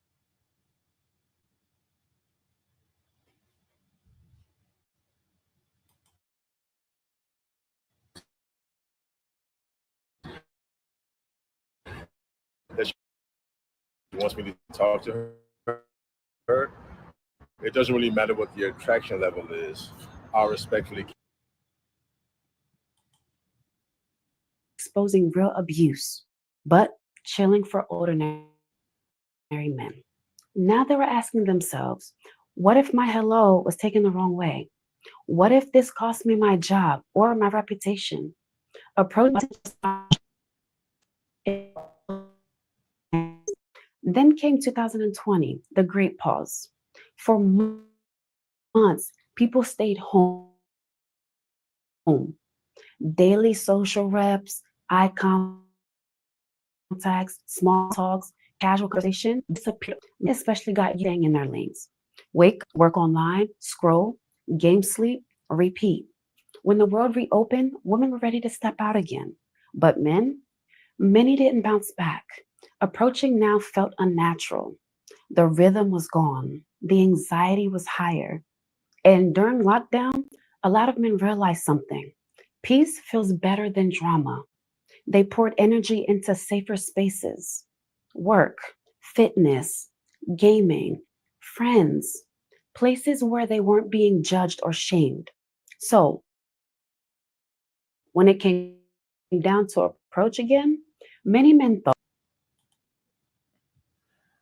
That she wants me to talk to her. It doesn't really matter what the attraction level is. I'll respectfully exposing real abuse, but chilling for ordinary men. Now they were asking themselves, what if my hello was taken the wrong way? What if this cost me my job or my reputation? Then came 2020, the Great Pause. For months, people stayed home. Daily social reps, eye contacts, small talks, casual conversation disappeared, especially got staying in their lanes. Wake, work online, scroll, game, sleep, repeat. When the world reopened, women were ready to step out again. But many didn't bounce back. Approaching now felt unnatural. The rhythm was gone. The anxiety was higher. And during lockdown, a lot of men realized something. Peace feels better than drama. They poured energy into safer spaces, work, fitness, gaming, friends, places where they weren't being judged or shamed. So when it came down to approach again, many men thought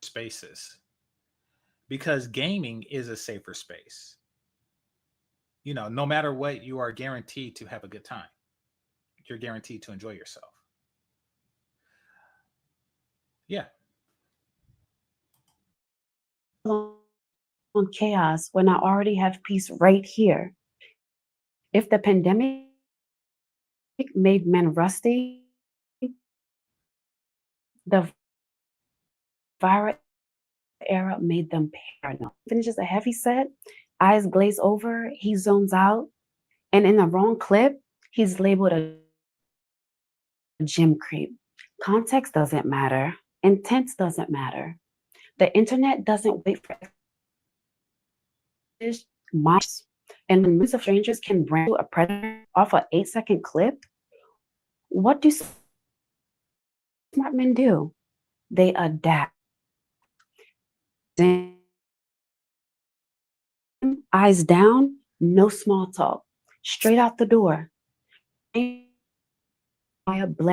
spaces, because gaming is a safer space. You know, no matter what, you are guaranteed to have a good time. You're guaranteed to enjoy yourself. Yeah. on chaos when I already have peace right here. If the pandemic made men rusty, the viral era made them paranoid. Finishes a heavy set, eyes glaze over, he zones out, and in the wrong clip, he's labeled a gym creep. Context doesn't matter. Intent doesn't matter. The internet doesn't wait for minds, and when millions of strangers can brand a predator off an 8-second clip, what do smart men do? They adapt. Eyes down, no small talk. Straight out the door. Bled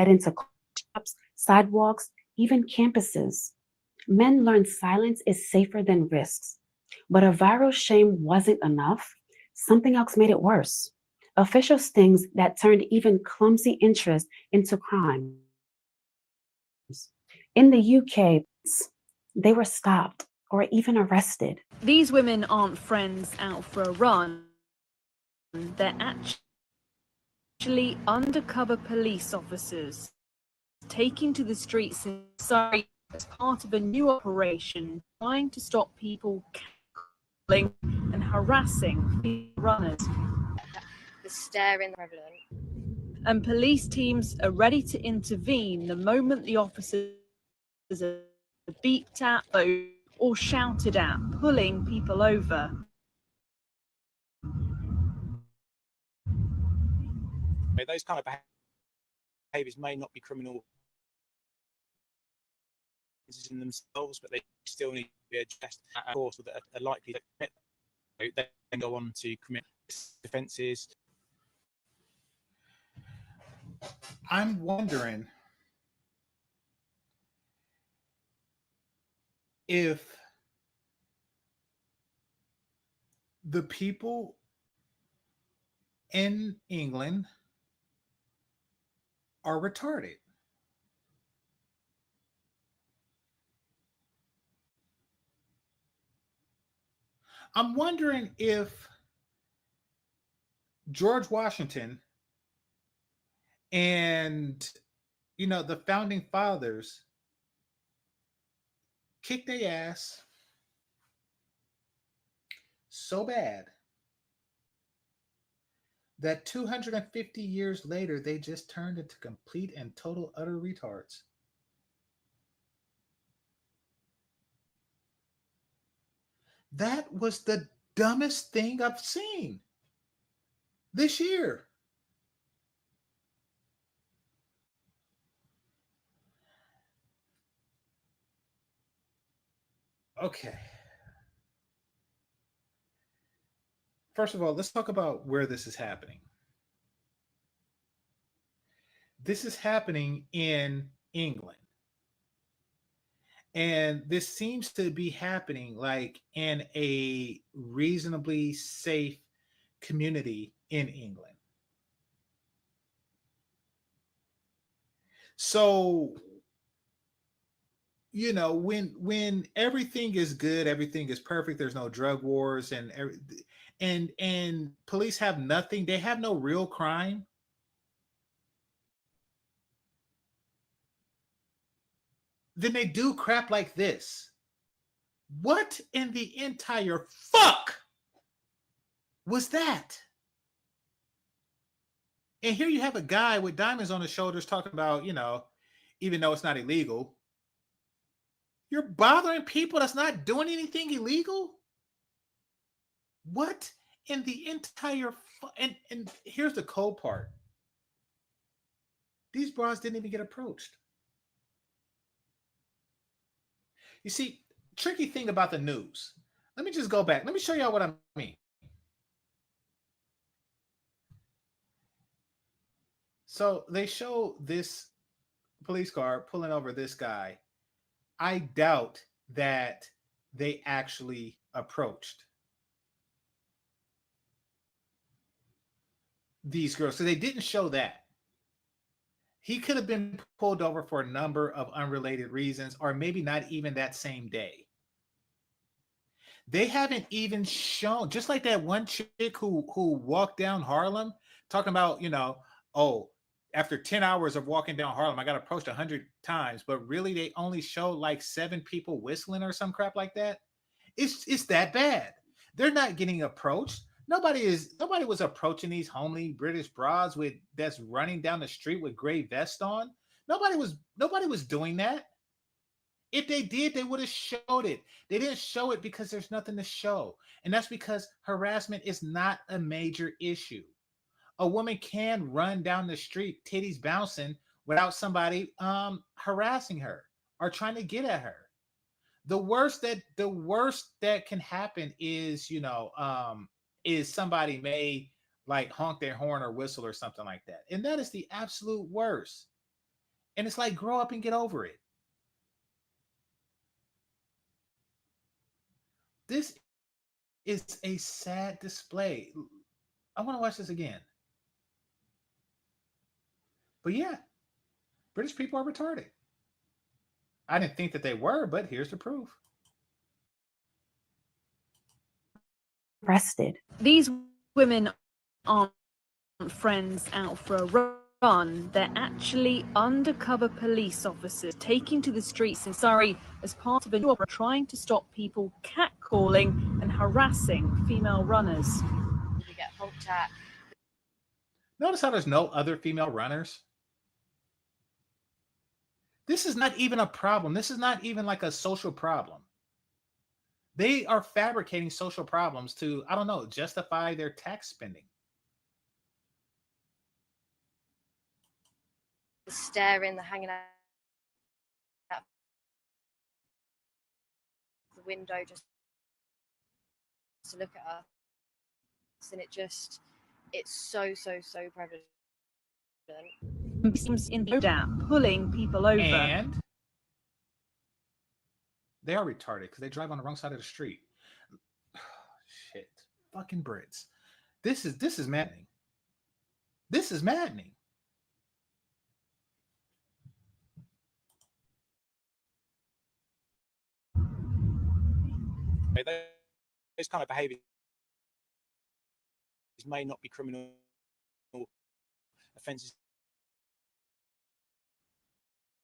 into shops, sidewalks, even campuses. Men learned silence is safer than risks. But a viral shame wasn't enough. Something else made it worse. Official stings that turned even clumsy interest into crime. In the UK, they were stopped or even arrested. These women aren't friends out for a run. They're Actually, undercover police officers taking to the streets in Surrey as part of a new operation trying to stop people killing and harassing runners. The staring prevalent. And police teams are ready to intervene the moment the officers are beeped at or shouted at, pulling people over. Those kind of behaviours may not be criminal in themselves, but they still need to be addressed, of course, that are likely to commit. They then go on to commit offences. I'm wondering if the people in England are retarded. I'm wondering if George Washington and, you know, the founding fathers kicked their ass so bad that 250 years later, they just turned into complete and total utter retards. That was the dumbest thing I've seen this year. Okay. First of all, let's talk about where this is happening. This is happening in England. And this seems to be happening like in a reasonably safe community in England. So, you know, when everything is good, everything is perfect, there's no drug wars and police have nothing, they have no real crime. Then they do crap like this. What in the entire fuck was that? And here you have a guy with diamonds on his shoulders talking about, you know, even though it's not illegal, you're bothering people that's not doing anything illegal? What in the entire and here's the cold part. These bras didn't even get approached. You see, tricky thing about the news. Let me just go back. Let me show y'all what I mean. So they show this police car pulling over this guy. I doubt that they actually approached these girls. So they didn't show that. He could have been pulled over for a number of unrelated reasons, or maybe not even that same day. They haven't even shown, just like that one chick who walked down Harlem talking about, you know, oh, after 10 hours of walking down Harlem, I got approached 100 times, but really they only showed like 7 people whistling or some crap like that. It's that bad. They're not getting approached. Nobody was approaching these homely British broads that's running down the street with gray vests on. Nobody was doing that. If they did, they would have showed it. They didn't show it because there's nothing to show. And that's because harassment is not a major issue. A woman can run down the street, titties bouncing, without somebody harassing her or trying to get at her. The worst that can happen is, you know, is somebody may like honk their horn or whistle or something like that. And that is the absolute worst. And it's like, grow up and get over it. This is a sad display. I want to watch this again. But yeah, British people are retarded. I didn't think that they were, but here's the proof. Arrested. These women aren't friends out for a run. They're actually undercover police officers taking to the streets in Surrey as part of a new operation trying to stop people catcalling and harassing female runners. We get honked at. Notice how there's no other female runners? This is not even a problem. This is not even like a social problem. They are fabricating social problems to, I don't know, justify their tax spending. The staring, the hanging out the window just to look at us, and it's so prevalent. Seems in the pulling people over. And they are retarded because they drive on the wrong side of the street. Shit. Fucking Brits. This is maddening. This is maddening. Those kind of behaviours may not be criminal offences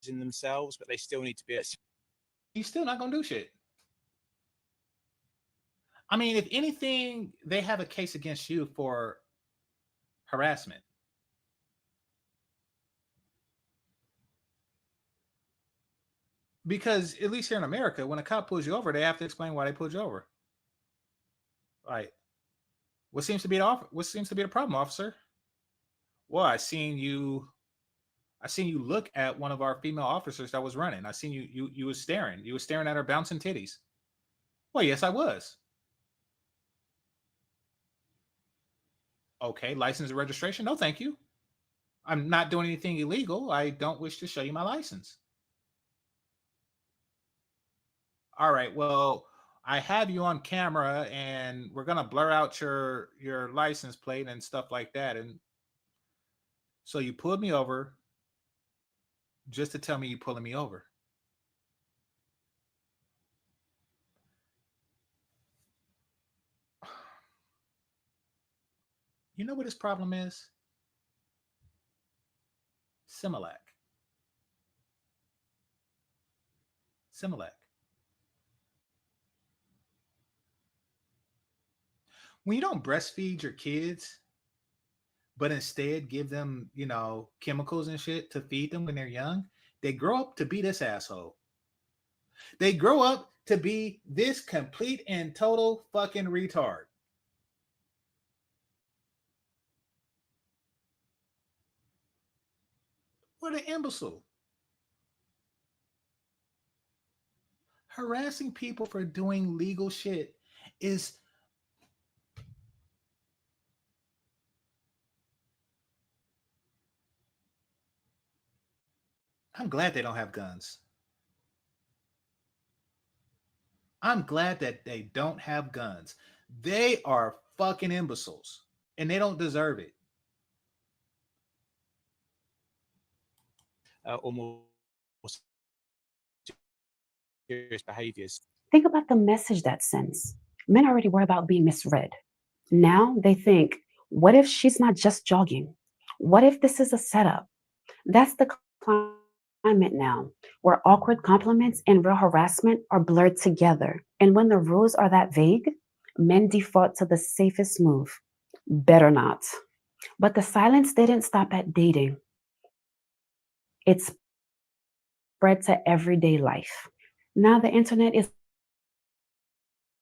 in themselves, but they still need to be. He's still not gonna do shit. I mean, if anything, they have a case against you for harassment. Because at least here in America, when a cop pulls you over, they have to explain why they pulled you over. Like, what seems to be the problem, officer? Well, I seen you look at one of our female officers that was running. I seen you was staring. You was staring at her bouncing titties. Well, yes, I was. Okay, license and registration? No, thank you. I'm not doing anything illegal. I don't wish to show you my license. All right, well, I have you on camera and we're gonna blur out your license plate and stuff like that. And so you pulled me over just to tell me you pulling me over. You know what his problem is? Similac. When you don't breastfeed your kids, but instead give them, chemicals and shit to feed them when they're young, they grow up to be this asshole. They grow up to be this complete and total fucking retard. What an imbecile. Harassing people for doing legal shit is I'm glad they don't have guns. I'm glad that they don't have guns. They are fucking imbeciles and they don't deserve it. Or more serious behaviours. Think about the message that sends. Men already worry about being misread. Now they think, what if she's not just jogging? What if this is a setup? That's the climate now, where awkward compliments and real harassment are blurred together. And when the rules are that vague, men default to the safest move. Better not. But the silence didn't stop at dating. It spread to everyday life. Now the internet is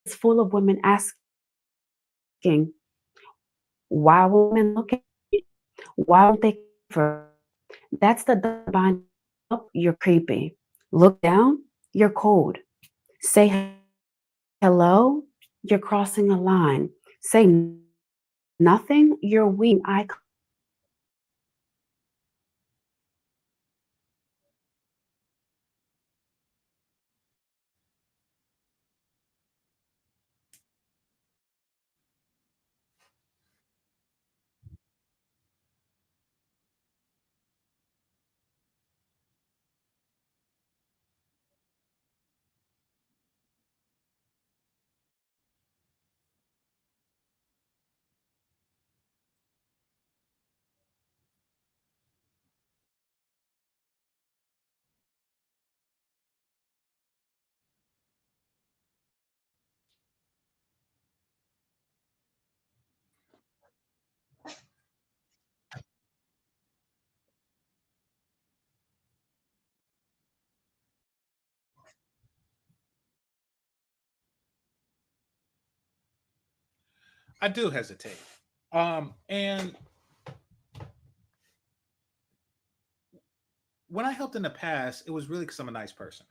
full of women asking, why women look at me? Why don't they for? That's the bind up, you're creepy. Look down, you're cold. Say hello, you're crossing a line. Say nothing, you're weak. I do hesitate. And when I helped in the past, it was really because I'm a nice person.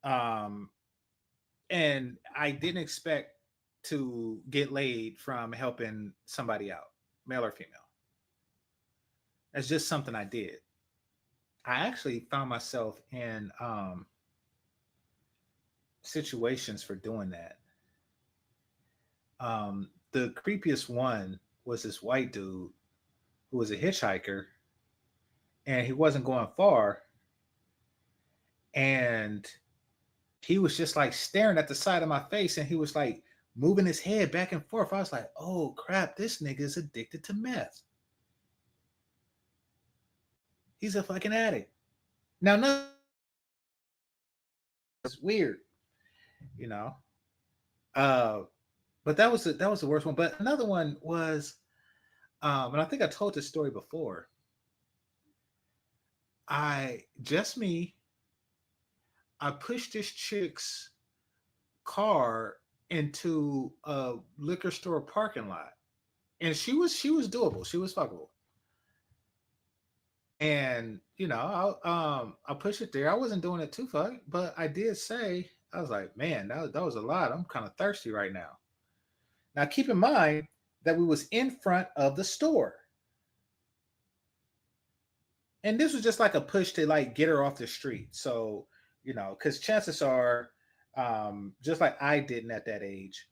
Um, and I didn't expect to get laid from helping somebody out, male or female. That's just something I did. I actually found myself in situations for doing that. The creepiest one was this white dude who was a hitchhiker, and he wasn't going far, and he was just like staring at the side of my face, and he was like moving his head back and forth. I was like, oh crap, this nigga is addicted to meth. He's a fucking addict. Now, no, it's weird, you know. Uh, but that was the worst one. But another one was, and I think I told this story before. Just me. I pushed this chick's car into a liquor store parking lot, and she was doable. She was fuckable. And you know, I pushed it there. I wasn't doing it too fuck, but I did say, I was like, man, that was a lot. I'm kind of thirsty right now. Now keep in mind that we was in front of the store. And this was just like a push to like get her off the street. So, you know, because chances are, just like I didn't at that age,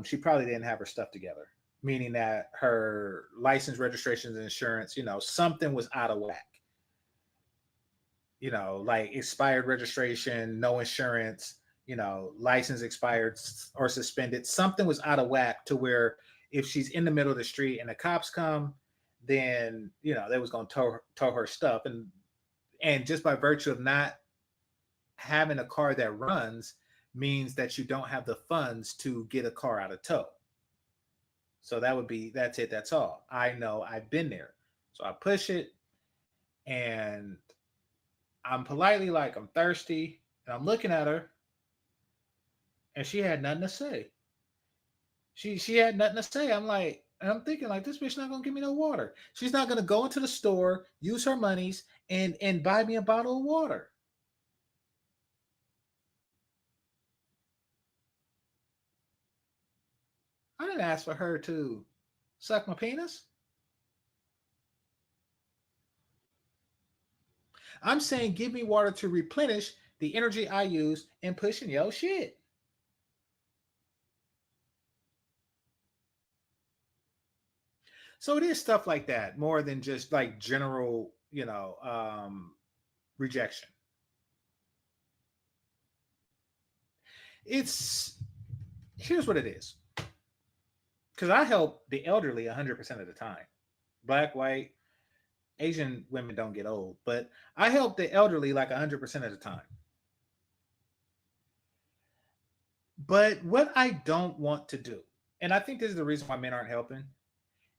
she probably didn't have her stuff together, meaning that her license, registrations, and insurance, you know, something was out of whack. You know, like expired registration, no insurance, you know, license expired or suspended. Something was out of whack to where if she's in the middle of the street and the cops come, then, you know, they was going to tow her stuff. And just by virtue of not having a car that runs means that you don't have the funds to get a car out of tow. So that's it. That's all. I know, I've been there. So I push it, and I'm politely like, I'm thirsty, and I'm looking at her, and she had nothing to say. She had nothing to say. I'm like, and I'm thinking like, this bitch not gonna give me no water. She's not gonna go into the store, use her monies, and buy me a bottle of water. I didn't ask for her to suck my penis. I'm saying give me water to replenish the energy I use in pushing yo shit. So it is stuff like that more than just like general, you know, rejection. Here's what it is. Because I help the elderly 100% of the time. Black, white, Asian women don't get old, but I help the elderly like 100% of the time. But what I don't want to do, and I think this is the reason why men aren't helping,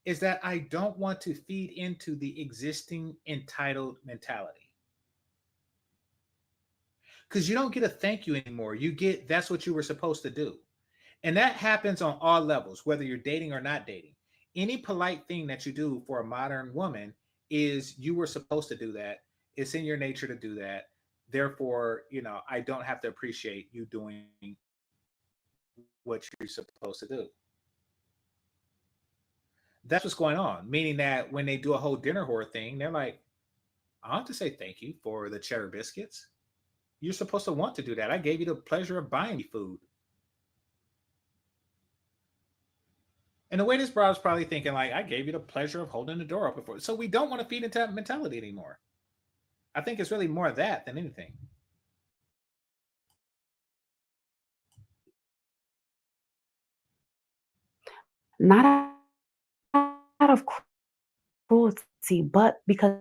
is that I don't want to feed into the existing entitled mentality. Because you don't get a thank you anymore. You get, that's what you were supposed to do. And that happens on all levels, whether you're dating or not dating. Any polite thing that you do for a modern woman is you were supposed to do that. It's in your nature to do that. Therefore, you know, I don't have to appreciate you doing what you're supposed to do. That's what's going on. Meaning that when they do a whole dinner whore thing, they're like, I don't have to say thank you for the cheddar biscuits. You're supposed to want to do that. I gave you the pleasure of buying you food. And the way this broad's probably thinking, like, I gave you the pleasure of holding the door open for it. So we don't want to feed into that mentality anymore. I think it's really more of that than anything. Not out of cruelty, but because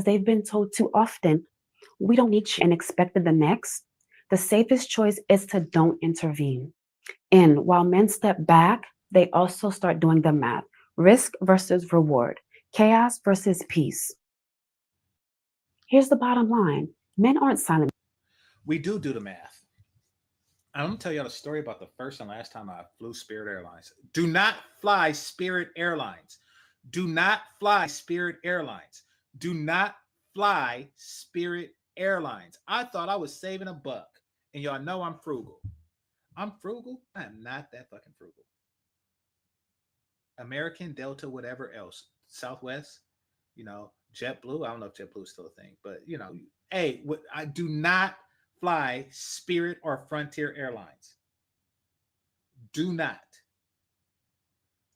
they've been told too often, we don't need you and expected the next. The safest choice is to don't intervene. And while men step back, they also start doing the math. Risk versus reward. Chaos versus peace. Here's the bottom line. Men aren't silent. We do the math. I'm gonna tell y'all a story about the first and last time I flew Spirit Airlines. Do not fly Spirit Airlines. Do not fly Spirit Airlines. Do not fly Spirit Airlines. I thought I was saving a buck, and y'all know I'm frugal. I'm frugal. I am not that fucking frugal. American, Delta, whatever else, Southwest, JetBlue. I don't know if JetBlue is still a thing, but hey, I do not fly Spirit or Frontier Airlines. Do not.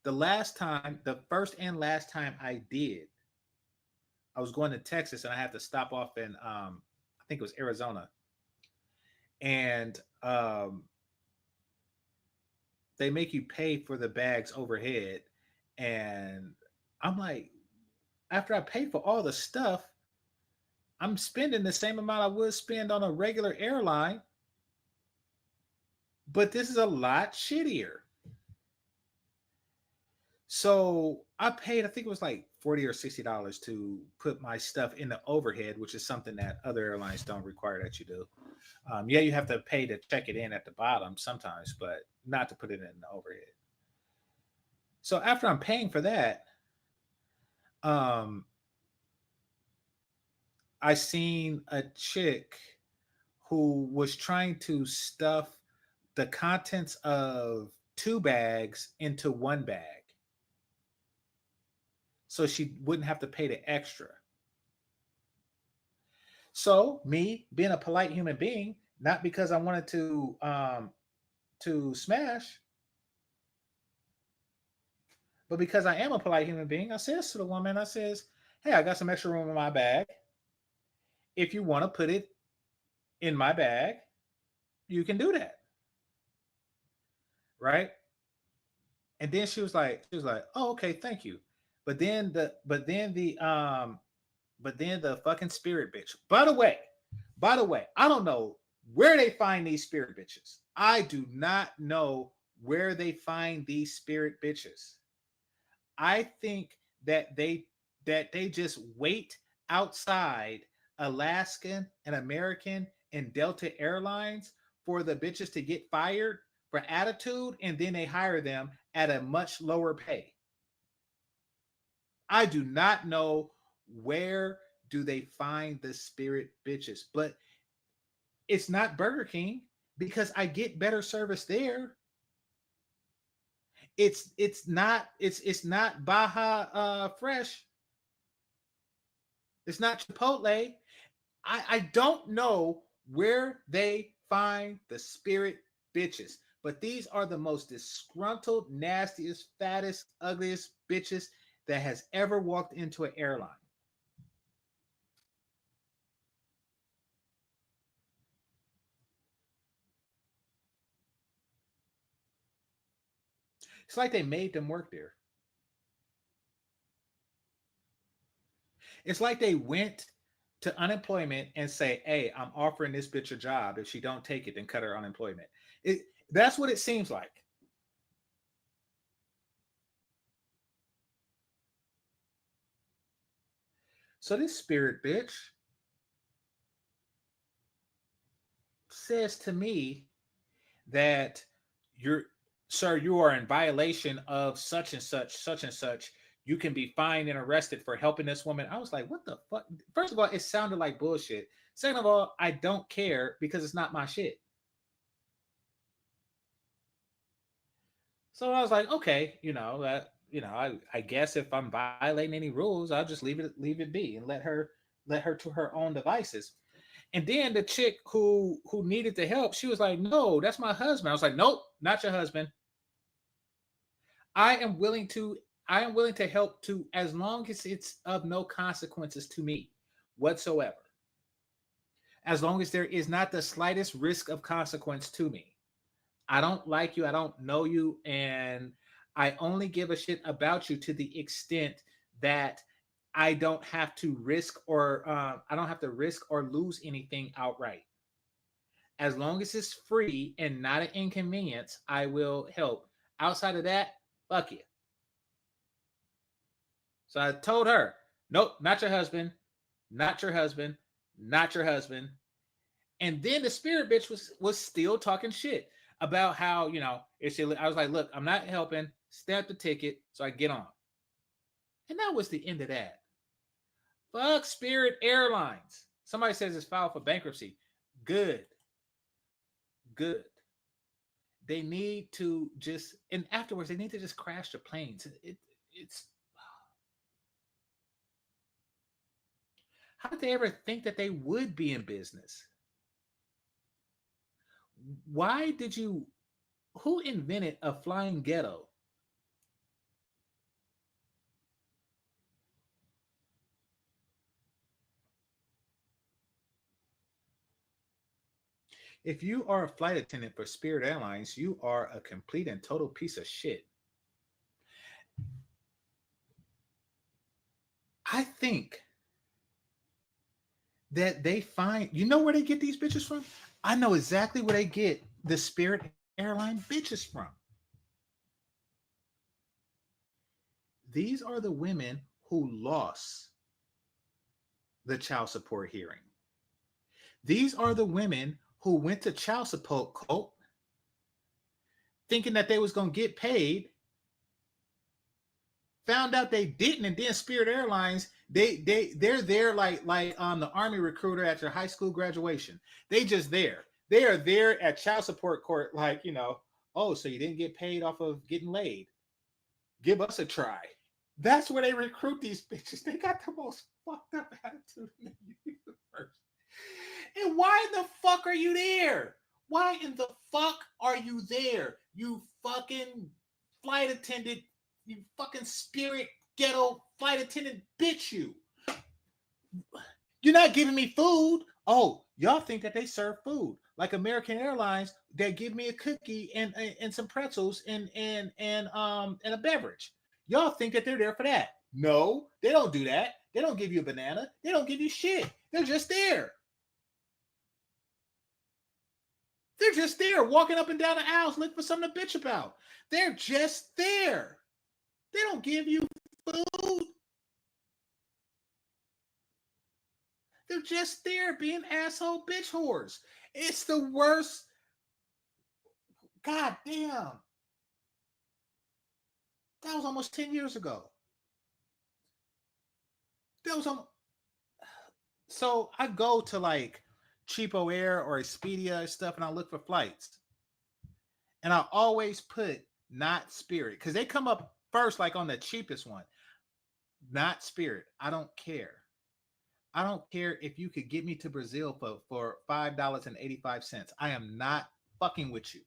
The first and last time I did, I was going to Texas and I had to stop off in, I think it was Arizona. And they make you pay for the bags overhead. And I'm like, after I pay for all the stuff, I'm spending the same amount I would spend on a regular airline, but this is a lot shittier. So I paid, I think it was like $40 or $60 to put my stuff in the overhead, which is something that other airlines don't require that you do. Yeah, you have to pay to check it in at the bottom sometimes, but not to put it in the overhead. So after I'm paying for that, I seen a chick who was trying to stuff the contents of 2 bags into 1 bag so she wouldn't have to pay the extra. So me being a polite human being, not because I wanted to smash, but because I am a polite human being, I says to the woman, I says, hey, I got some extra room in my bag. If you want to put it in my bag, you can do that. Right? And then she was like, oh, okay, thank you. But then the fucking Spirit bitch. By the way, I don't know where they find these Spirit bitches. I do not know where they find these Spirit bitches. I think that they just wait outside Alaskan and American and Delta Airlines for the bitches to get fired for attitude, and then they hire them at a much lower pay. I do not know where do they find the Spirit bitches, but it's not Burger King because I get better service there. It's not Baja Fresh. It's not Chipotle. I don't know where they find the Spirit bitches, but these are the most disgruntled, nastiest, fattest, ugliest bitches that has ever walked into an airline. It's like they made them work there. It's like they went to unemployment and say, hey, I'm offering this bitch a job. If she don't take it, then cut her unemployment. That's what it seems like. So this Spirit bitch says to me that you are in violation of such and such. You can be fined and arrested for helping this woman. I was like, what the fuck? First of all, it sounded like bullshit. Second of all, I don't care because it's not my shit. So I was like, okay, I guess if I'm violating any rules, I'll just leave it be and let her to her own devices. And then the chick who needed the help, she was like, no, that's my husband. I was like, nope, not your husband. I am willing to help to, as long as it's of no consequences to me whatsoever. As long as there is not the slightest risk of consequence to me. I don't like you. I don't know you. And I only give a shit about you to the extent that I don't have to risk or lose anything outright. As long as it's free and not an inconvenience, I will help. Outside of that, fuck you. So I told her, nope, not your husband, not your husband, not your husband. And then the Spirit bitch was still talking shit about how, you know, I was like, look, I'm not helping. Stamp the ticket so I get on. And that was the end of that. Fuck Spirit Airlines. Somebody says it's filed for bankruptcy. Good. They need to just, and afterwards they need to just crash the planes. It's how did they ever think that they would be in business? Why did you? Who invented a flying ghetto? If you are a flight attendant for Spirit Airlines, you are a complete and total piece of shit. I think that they find, you know where they get these bitches from? I know exactly where they get the Spirit Airline bitches from. These are the women who lost the child support hearing. These are the women who went to child support court thinking that they was going to get paid, found out they didn't, and then Spirit Airlines, they're there like the Army recruiter at your high school graduation. They just there. They are there at child support court, like, you know, oh, so you didn't get paid off of getting laid. Give us a try. That's where they recruit these bitches. They got the most fucked up attitude in the universe. And why in the fuck are you there? Why in the fuck are you there? You fucking flight attendant, you fucking Spirit ghetto flight attendant bitch you. You're not giving me food. Oh, y'all think that they serve food. Like American Airlines, they give me a cookie and some pretzels and a beverage. Y'all think that they're there for that. No, they don't do that. They don't give you a banana. They don't give you shit. They're just there. They're just there, walking up and down the aisles looking for something to bitch about. They're just there. They don't give you food. They're just there being asshole bitch whores. It's the worst. God damn. That was almost 10 years ago. That was almost... So I go to like Cheapo Air or Expedia and stuff, and I look for flights. And I always put not Spirit, because they come up first, like on the cheapest one. Not Spirit. I don't care. I don't care if you could get me to Brazil for $5.85. I am not fucking with you.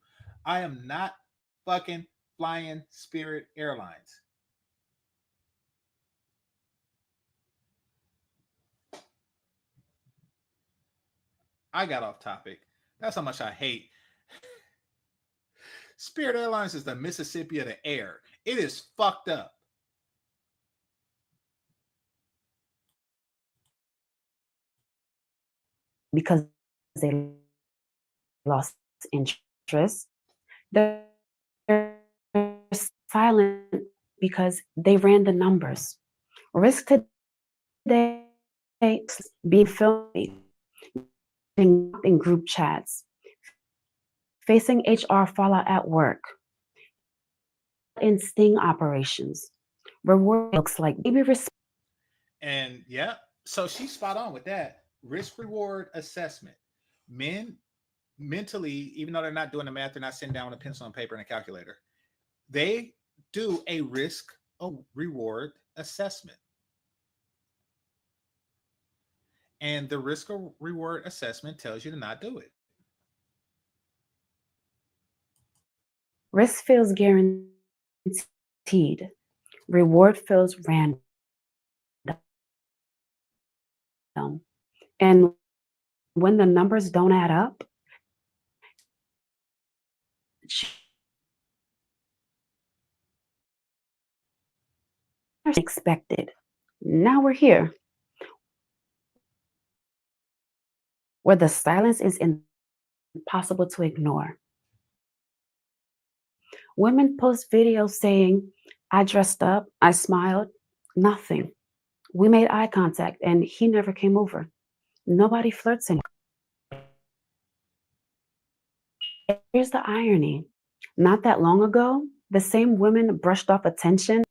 I am not fucking flying Spirit Airlines. I got off topic. That's how much I hate. Spirit Airlines is the Mississippi of the air. It is fucked up. Because they lost interest. They're silent because they ran the numbers. Risk today being filmed in group chats, facing HR fallout at work, in sting operations. Reward looks like baby respect. And yeah, so she's spot on with that. Risk reward assessment. Men mentally, even though they're not doing the math, they're not sitting down with a pencil and paper and a calculator. They do a risk reward assessment. And the risk reward assessment tells you to not do it. Risk feels guaranteed. Reward feels random. And when the numbers don't add up, expected. Now we're here, where the silence is impossible to ignore. Women post videos saying, I dressed up, I smiled, nothing. We made eye contact and he never came over. Nobody flirts anymore. Here's the irony. Not that long ago, the same women brushed off attention.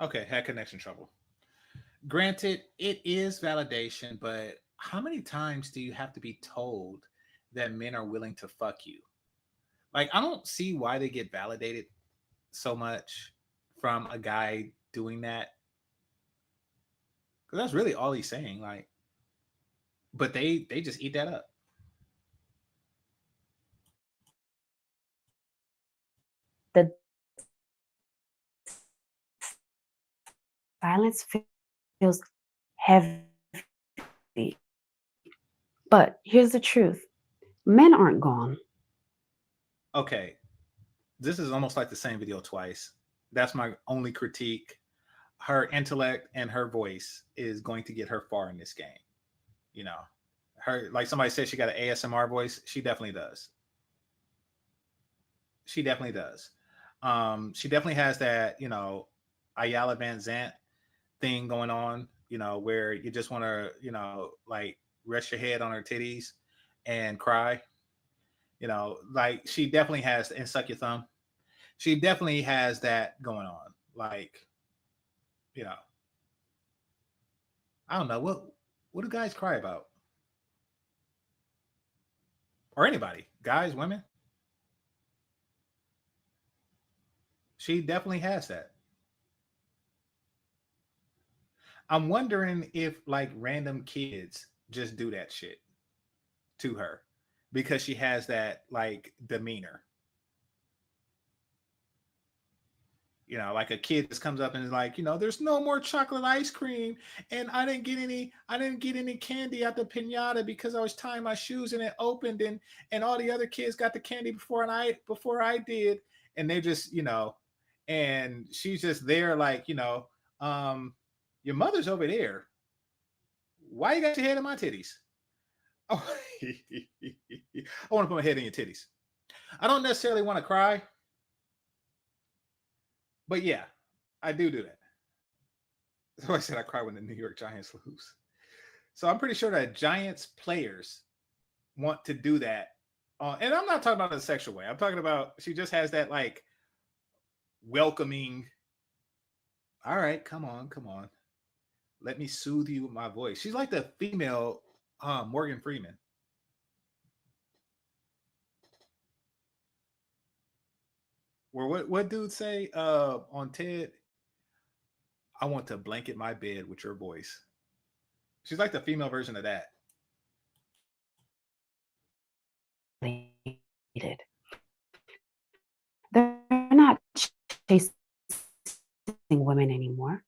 Okay, had connection trouble. Granted, it is validation, but how many times do you have to be told that men are willing to fuck you? Like, I don't see why they get validated so much from a guy doing that. Because that's really all he's saying. Like, but they just eat that up. The silence feels heavy. But here's the truth. Men aren't gone. Okay, this is almost like the same video twice. That's my only critique. Her intellect and her voice is going to get her far in this game. You know, her, like somebody said, she got an ASMR voice. She definitely does. She definitely does. She definitely has that, you know, Ayala Van Zant thing going on, you know, where you just want to, you know, like rest your head on her titties and cry. You know, like she definitely has, and suck your thumb. She definitely has that going on. Like, you know, I don't know what do guys cry about, or anybody, guys, women. She definitely has that. I'm wondering if like random kids just do that shit to her because she has that like demeanor. You know, like a kid just comes up and is like, you know, there's no more chocolate ice cream, and I didn't get any candy at the pinata because I was tying my shoes and it opened, and all the other kids got the candy before I did, and they just, you know, and she's just there like, you know, um, your mother's over there. Why you got your head in my titties? Oh, I want to put my head in your titties. I don't necessarily want to cry, but yeah, I do that. So I said I cry when the New York Giants lose. So I'm pretty sure that Giants players want to do that. And I'm not talking about in a sexual way. I'm talking about she just has that like welcoming. All right, come on, come on. Let me soothe you with my voice. She's like the female Morgan Freeman. Or what dude say on TED? I want to blanket my bed with your voice. She's like the female version of that. They're not chasing women anymore.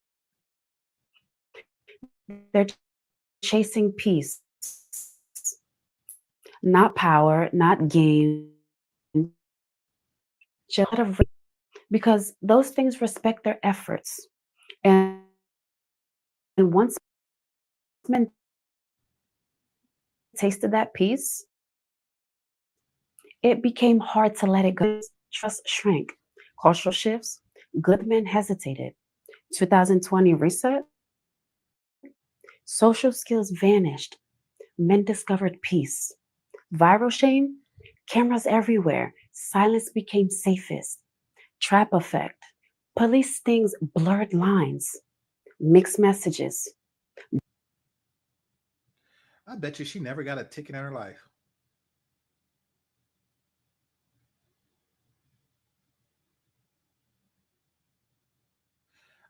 They're chasing peace, not power, not gain, just because those things respect their efforts. And once men tasted that peace, it became hard to let it go. Trust shrank. Cultural shifts, good men hesitated. 2020 reset, social skills vanished. Men discovered peace. Viral shame, cameras everywhere. Silence became safest. Trap effect, police stings blurred lines. Mixed messages. I bet you she never got a ticket in her life.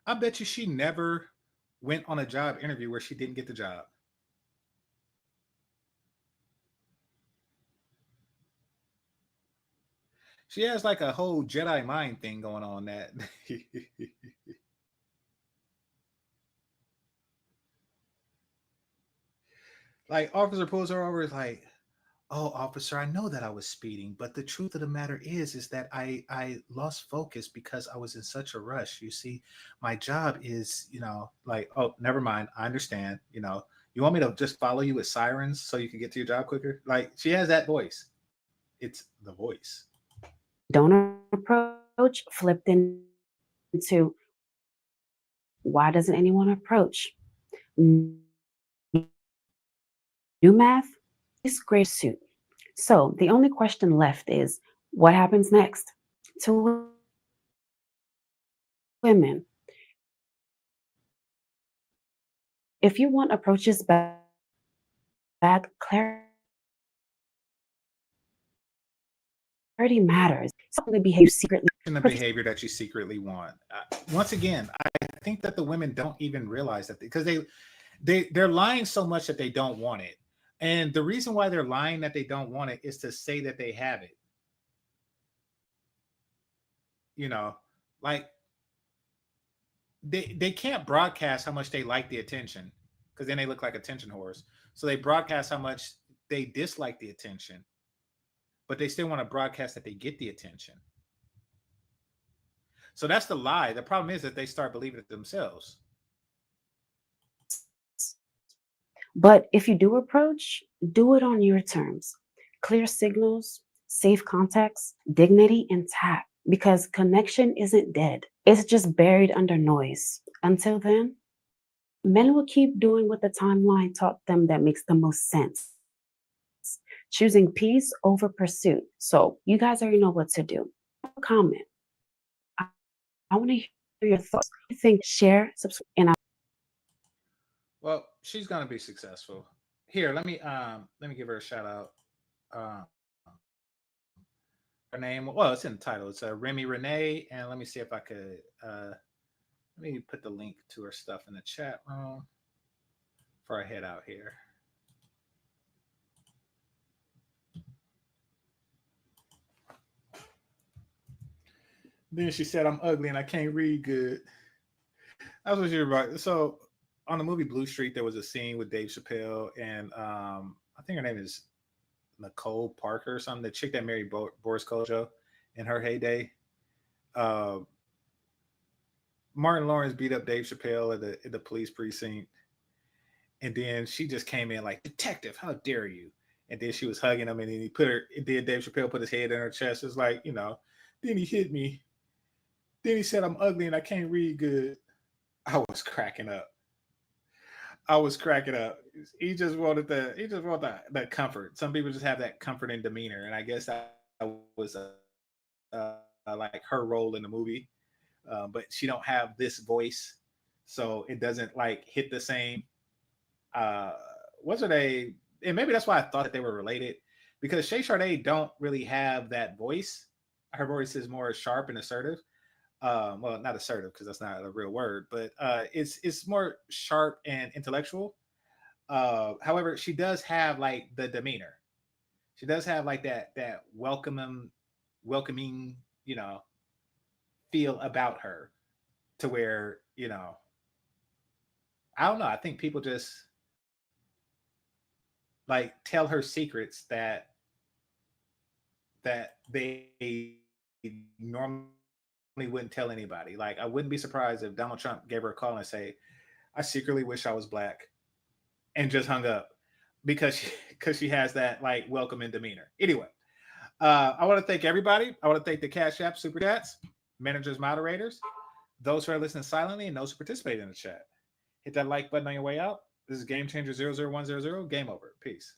I bet you she never went on a job interview where she didn't get the job. She has like a whole Jedi mind thing going on that. Like officer pulls her over, is like, oh, officer, I know that I was speeding, but the truth of the matter is that I lost focus because I was in such a rush. You see, my job is, like, oh, never mind. I understand. You want me to just follow you with sirens so you can get to your job quicker? Like, she has that voice. It's the voice. Don't approach flipped into why doesn't anyone approach? New math is great suit. So the only question left is what happens next to women? If you want approaches back, clarity matters. Something behave secretly. The behavior that you secretly want. Once again, I think that the women don't even realize that because they're lying so much that they don't want it. And the reason why they're lying that they don't want it is to say that they have it. Like they can't broadcast how much they like the attention because then they look like attention whores. So they broadcast how much they dislike the attention, but they still want to broadcast that they get the attention. So that's the lie. The problem is that they start believing it themselves. But if you do approach, do it on your terms. Clear signals, safe context, dignity intact, because connection isn't dead. It's just buried under noise. Until then, men will keep doing what the timeline taught them that makes the most sense. Choosing peace over pursuit. So you guys already know what to do. Comment. I want to hear your thoughts. You think, share, subscribe, and well, she's gonna be successful. Here, let me give her a shout out. Her name, well, it's in the title. It's Remi Rene, and let me see if I could. Let me put the link to her stuff in the chat room before I head out here. Then she said, I'm ugly and I can't read good. That's what you're about. So on the movie Blue Street, there was a scene with Dave Chappelle and I think her name is Nicole Parker or something, the chick that married Boris Kojo in her heyday. Martin Lawrence beat up Dave Chappelle at the police precinct. And then she just came in like, detective, how dare you? And then she was hugging him and then Dave Chappelle put his head in her chest. It's like, then he hit me. Then he said, I'm ugly and I can't read good. I was cracking up. He just wanted that comfort. Some people just have that comfort and demeanor. And I guess that was like her role in the movie. But she don't have this voice. So it doesn't like hit the same. And maybe that's why I thought that they were related, because Shay Sade don't really have that voice. Her voice is more sharp and assertive. Well, not assertive because that's not a real word, but it's more sharp and intellectual. However, she does have like the demeanor. She does have like that welcoming, feel about her, to where I don't know. I think people just like tell her secrets that they normally wouldn't tell anybody. Like, I wouldn't be surprised if Donald Trump gave her a call and say, I secretly wish I was black, and just hung up because she has that like welcoming demeanor. Anyway, I want to thank everybody. I want to thank the Cash App Super Chats, managers, moderators, those who are listening silently, and those who participate in the chat. Hit that like button on your way out. This is GameChanger 00100. Game over. Peace.